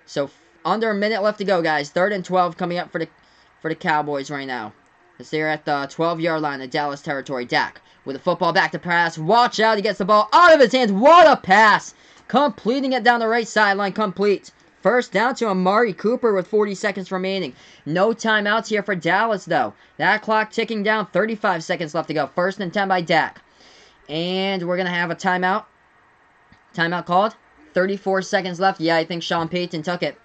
So, under a minute left to go, guys. 3rd and 12 coming up for the Cowboys right now. As they're at the 12-yard line of Dallas territory. Dak with the football back to pass. Watch out. He gets the ball out of his hands. What a pass. Completing it down the right sideline. Complete. 1st down to Amari Cooper with 40 seconds remaining. No timeouts here for Dallas, though. That clock ticking down. 35 seconds left to go. 1st and 10 by Dak. And we're going to have a timeout. Timeout called. 34 seconds left. Yeah, I think Sean Payton took it.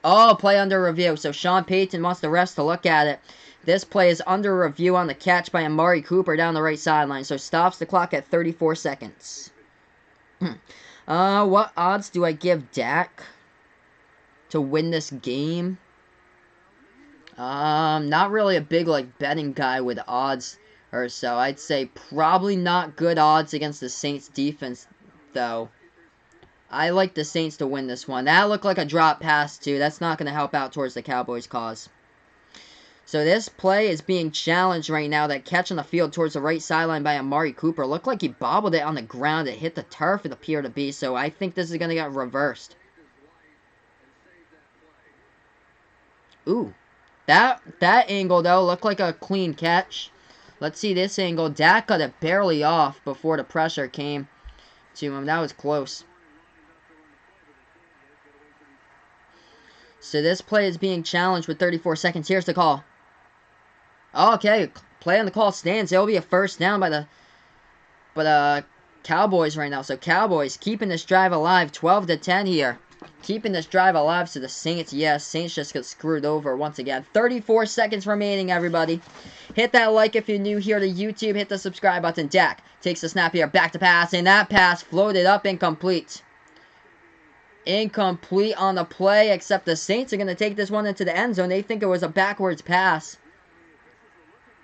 Oh, play under review. So Sean Payton wants the refs to look at it. This play is under review on the catch by Amari Cooper down the right sideline. So stops the clock at 34 seconds. What odds do I give Dak to win this game? Not really a big, betting guy with odds or so. I'd say probably not good odds against the Saints defense though. I like the Saints to win this one. That looked like a drop pass, too. That's not going to help out towards the Cowboys' cause. So this play is being challenged right now. That catch on the field towards the right sideline by Amari Cooper. Looked like he bobbled it on the ground. It hit the turf, it appeared to be. So I think this is going to get reversed. Ooh. That angle, though, looked like a clean catch. Let's see this angle. Dak got it barely off before the pressure came to him. That was close. So this play is being challenged with 34 seconds. Here's the call. Okay, play on the call stands. It'll be a first down by the Cowboys right now. So Cowboys keeping this drive alive. 12-10 here. Keeping this drive alive. So the Saints, yes, Saints just got screwed over once again. 34 seconds remaining, everybody. Hit that like if you're new here to YouTube. Hit the subscribe button. Dak takes the snap here. Back to pass. And that pass floated up incomplete. Incomplete on the play, except the Saints are going to take this one into the end zone. They think it was a backwards pass.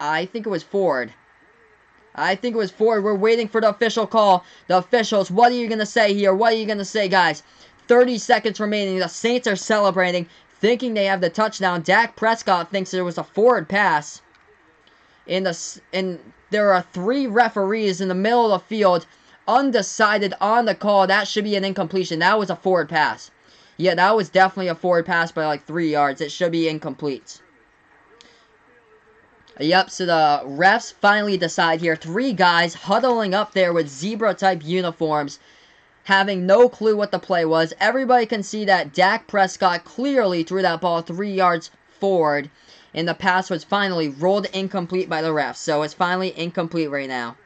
I think it was forward. We're waiting for the official call. The officials, what are you going to say here? What are you going to say, guys? 30 seconds remaining. The Saints are celebrating, thinking they have the touchdown. Dak Prescott thinks there was a forward pass. And there are 3 referees in the middle of the field, undecided on the call. That should be an incompletion. That was a forward pass. Yeah, that was definitely a forward pass by like 3 yards. It should be incomplete. Yep, so the refs finally decide here. 3 guys huddling up there with zebra-type uniforms, having no clue what the play was. Everybody can see that Dak Prescott clearly threw that ball 3 yards forward, and the pass was finally rolled incomplete by the refs. So it's finally incomplete right now.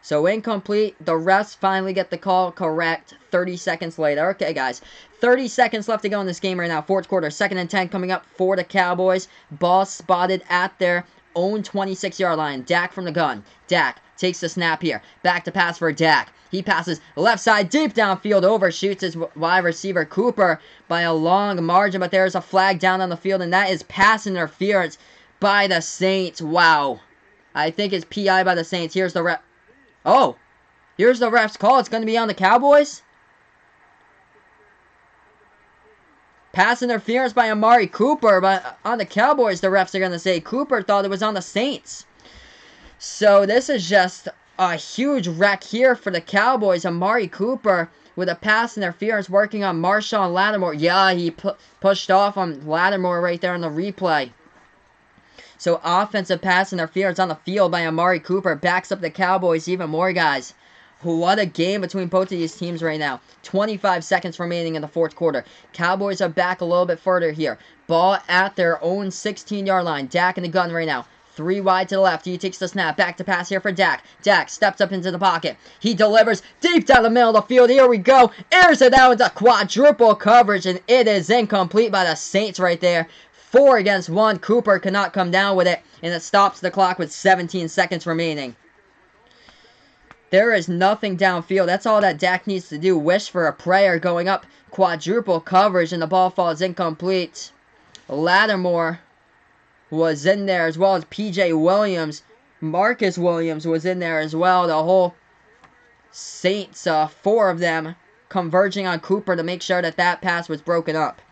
So incomplete. The refs finally get the call correct 30 seconds later. Okay, guys. 30 seconds left to go in this game right now. Fourth quarter. 2nd and 10 coming up for the Cowboys. Ball spotted at their own 26-yard line. Dak from the gun. Dak takes the snap here. Back to pass for Dak. He passes left side deep downfield. Overshoots his wide receiver Cooper by a long margin. But there's a flag down on the field. And that is pass interference by the Saints. Wow. I think it's PI by the Saints. Here's the ref. Oh, here's the ref's call. It's going to be on the Cowboys. Pass interference by Amari Cooper, but on the Cowboys, the refs are going to say Cooper thought it was on the Saints. So this is just a huge wreck here for the Cowboys. Amari Cooper with a pass interference working on Marshawn Lattimore. Yeah, he pushed off on Lattimore right there on the replay. So offensive pass interference on the field by Amari Cooper backs up the Cowboys even more, guys. What a game between both of these teams right now. 25 seconds remaining in the fourth quarter. Cowboys are back a little bit further here. Ball at their own 16-yard line. Dak in the gun right now. 3 wide to the left. He takes the snap. Back to pass here for Dak. Dak steps up into the pocket. He delivers deep down the middle of the field. Here we go. Airs it out into quadruple coverage, and it is incomplete by the Saints right there. 4 against 1. Cooper cannot come down with it, and it stops the clock with 17 seconds remaining. There is nothing downfield. That's all that Dak needs to do. Wish for a prayer going up. Quadruple coverage, and the ball falls incomplete. Lattimore was in there as well as P.J. Williams. Marcus Williams was in there as well. The whole Saints, 4 of them, converging on Cooper to make sure that that pass was broken up.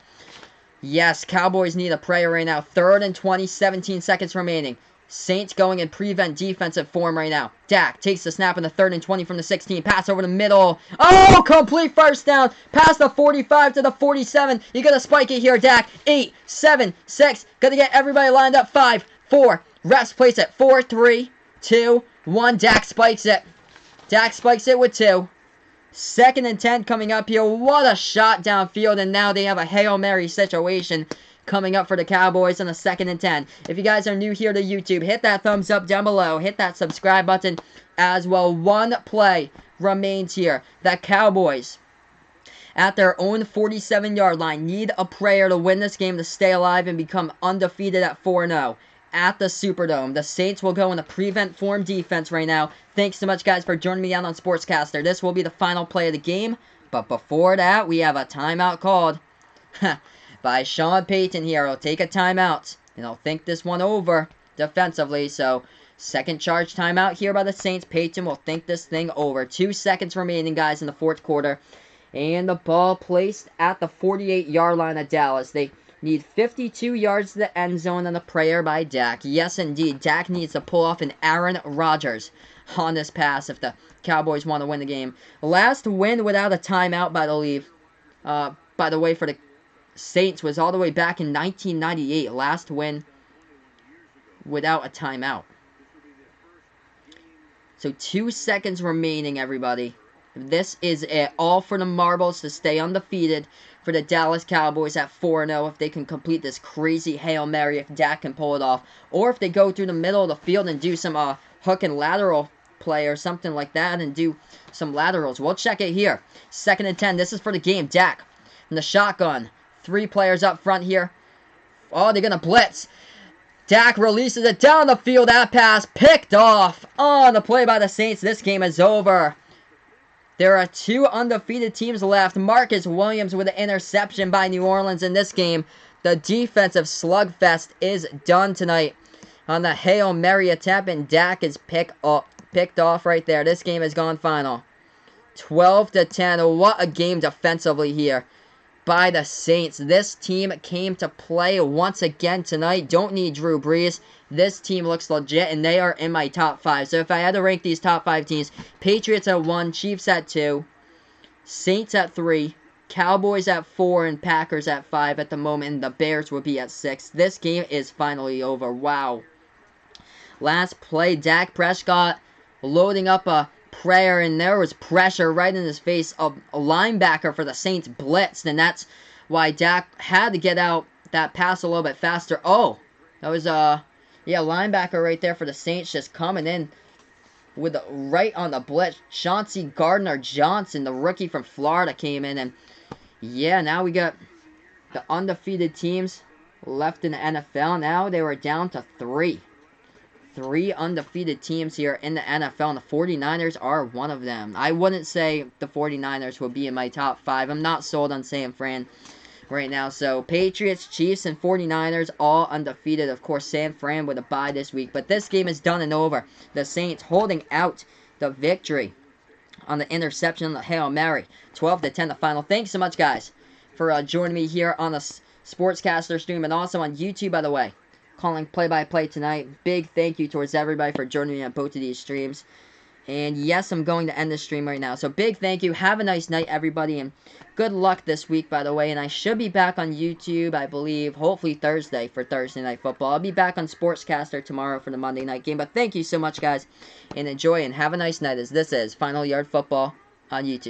Yes, Cowboys need a prayer right now. 3rd and 20, 17 seconds remaining. Saints going in prevent defensive form right now. Dak takes the snap in the 3rd and 20 from the 16. Pass over the middle. Oh, complete first down. Past the 45 to the 47. You got to spike it here, Dak. 8, 7, 6. Got to get everybody lined up. 5, 4. Refs place it. 4, 3, 2, 1. Dak spikes it. Dak spikes it with 2. 2nd and 10 coming up here. What a shot downfield. And now they have a Hail Mary situation coming up for the Cowboys on a 2nd and 10. If you guys are new here to YouTube, hit that thumbs up down below. Hit that subscribe button as well. 1 play remains here. The Cowboys, at their own 47-yard line, need a prayer to win this game to stay alive and become undefeated at 4-0. At the Superdome. The Saints will go in a prevent form defense right now. Thanks so much, guys, for joining me out on Sportscaster. This will be the final play of the game. But before that, we have a timeout called by Sean Payton here. He'll take a timeout, and he'll think this one over defensively. So Second charge timeout here by the Saints. Peyton will think this thing over. 2 seconds remaining, guys, in the fourth quarter. And the ball placed at the 48-yard line of Dallas. They need 52 yards to the end zone on a prayer by Dak. Yes, indeed. Dak needs to pull off an Aaron Rodgers on this pass if the Cowboys want to win the game. Last win without a timeout, by the way, for the Saints was all the way back in 1998. Last win without a timeout. So 2 seconds remaining, everybody. This is it. All for the marbles to stay undefeated for the Dallas Cowboys at 4-0 if they can complete this crazy Hail Mary, if Dak can pull it off. Or if they go through the middle of the field and do some hook and lateral play or something like that and do some laterals. We'll check it here. 2nd and 10. This is for the game. Dak in the shotgun. 3 players up front here. Oh, they're going to blitz. Dak releases it down the field. That pass picked off on the play by the Saints. This game is over. There are 2 undefeated teams left. Marcus Williams with an interception by New Orleans in this game. The defensive slugfest is done tonight on the Hail Mary attempt, and Dak is picked off right there. This game has gone final. 12-10. What a game defensively here by the Saints. This team came to play once again tonight. Don't need Drew Brees. This team looks legit, and they are in my top 5. So if I had to rank these top 5 teams, Patriots at 1, Chiefs at 2, Saints at 3, Cowboys at 4, and Packers at 5 at the moment, and the Bears would be at 6. This game is finally over. Wow. Last play, Dak Prescott loading up a prayer, and there was pressure right in his face. A linebacker for the Saints blitzed, and that's why Dak had to get out that pass a little bit faster. Oh, that was linebacker right there for the Saints just coming in with right on the blitz. Chauncey Gardner-Johnson, the rookie from Florida, came in, and yeah, now we got the undefeated teams left in the NFL. Now they were down to 3. 3 undefeated teams here in the NFL, and the 49ers are one of them. I wouldn't say the 49ers will be in my top 5. I'm not sold on San Fran right now. So, Patriots, Chiefs, and 49ers all undefeated. Of course, San Fran with a bye this week. But this game is done and over. The Saints holding out the victory on the interception on the Hail Mary. 12-10 the final. Thanks so much, guys, for joining me here on the Sportscaster stream and also on YouTube, by the way. Calling play-by-play tonight. Big thank you towards everybody for joining me on both of these streams. And yes, I'm going to end the stream right now. So big thank you. Have a nice night, everybody. And good luck this week, by the way. And I should be back on YouTube, I believe, hopefully Thursday for Thursday Night Football. I'll be back on Sportscaster tomorrow for the Monday night game. But thank you so much, guys. And enjoy and have a nice night, as this is Final Yard Football on YouTube.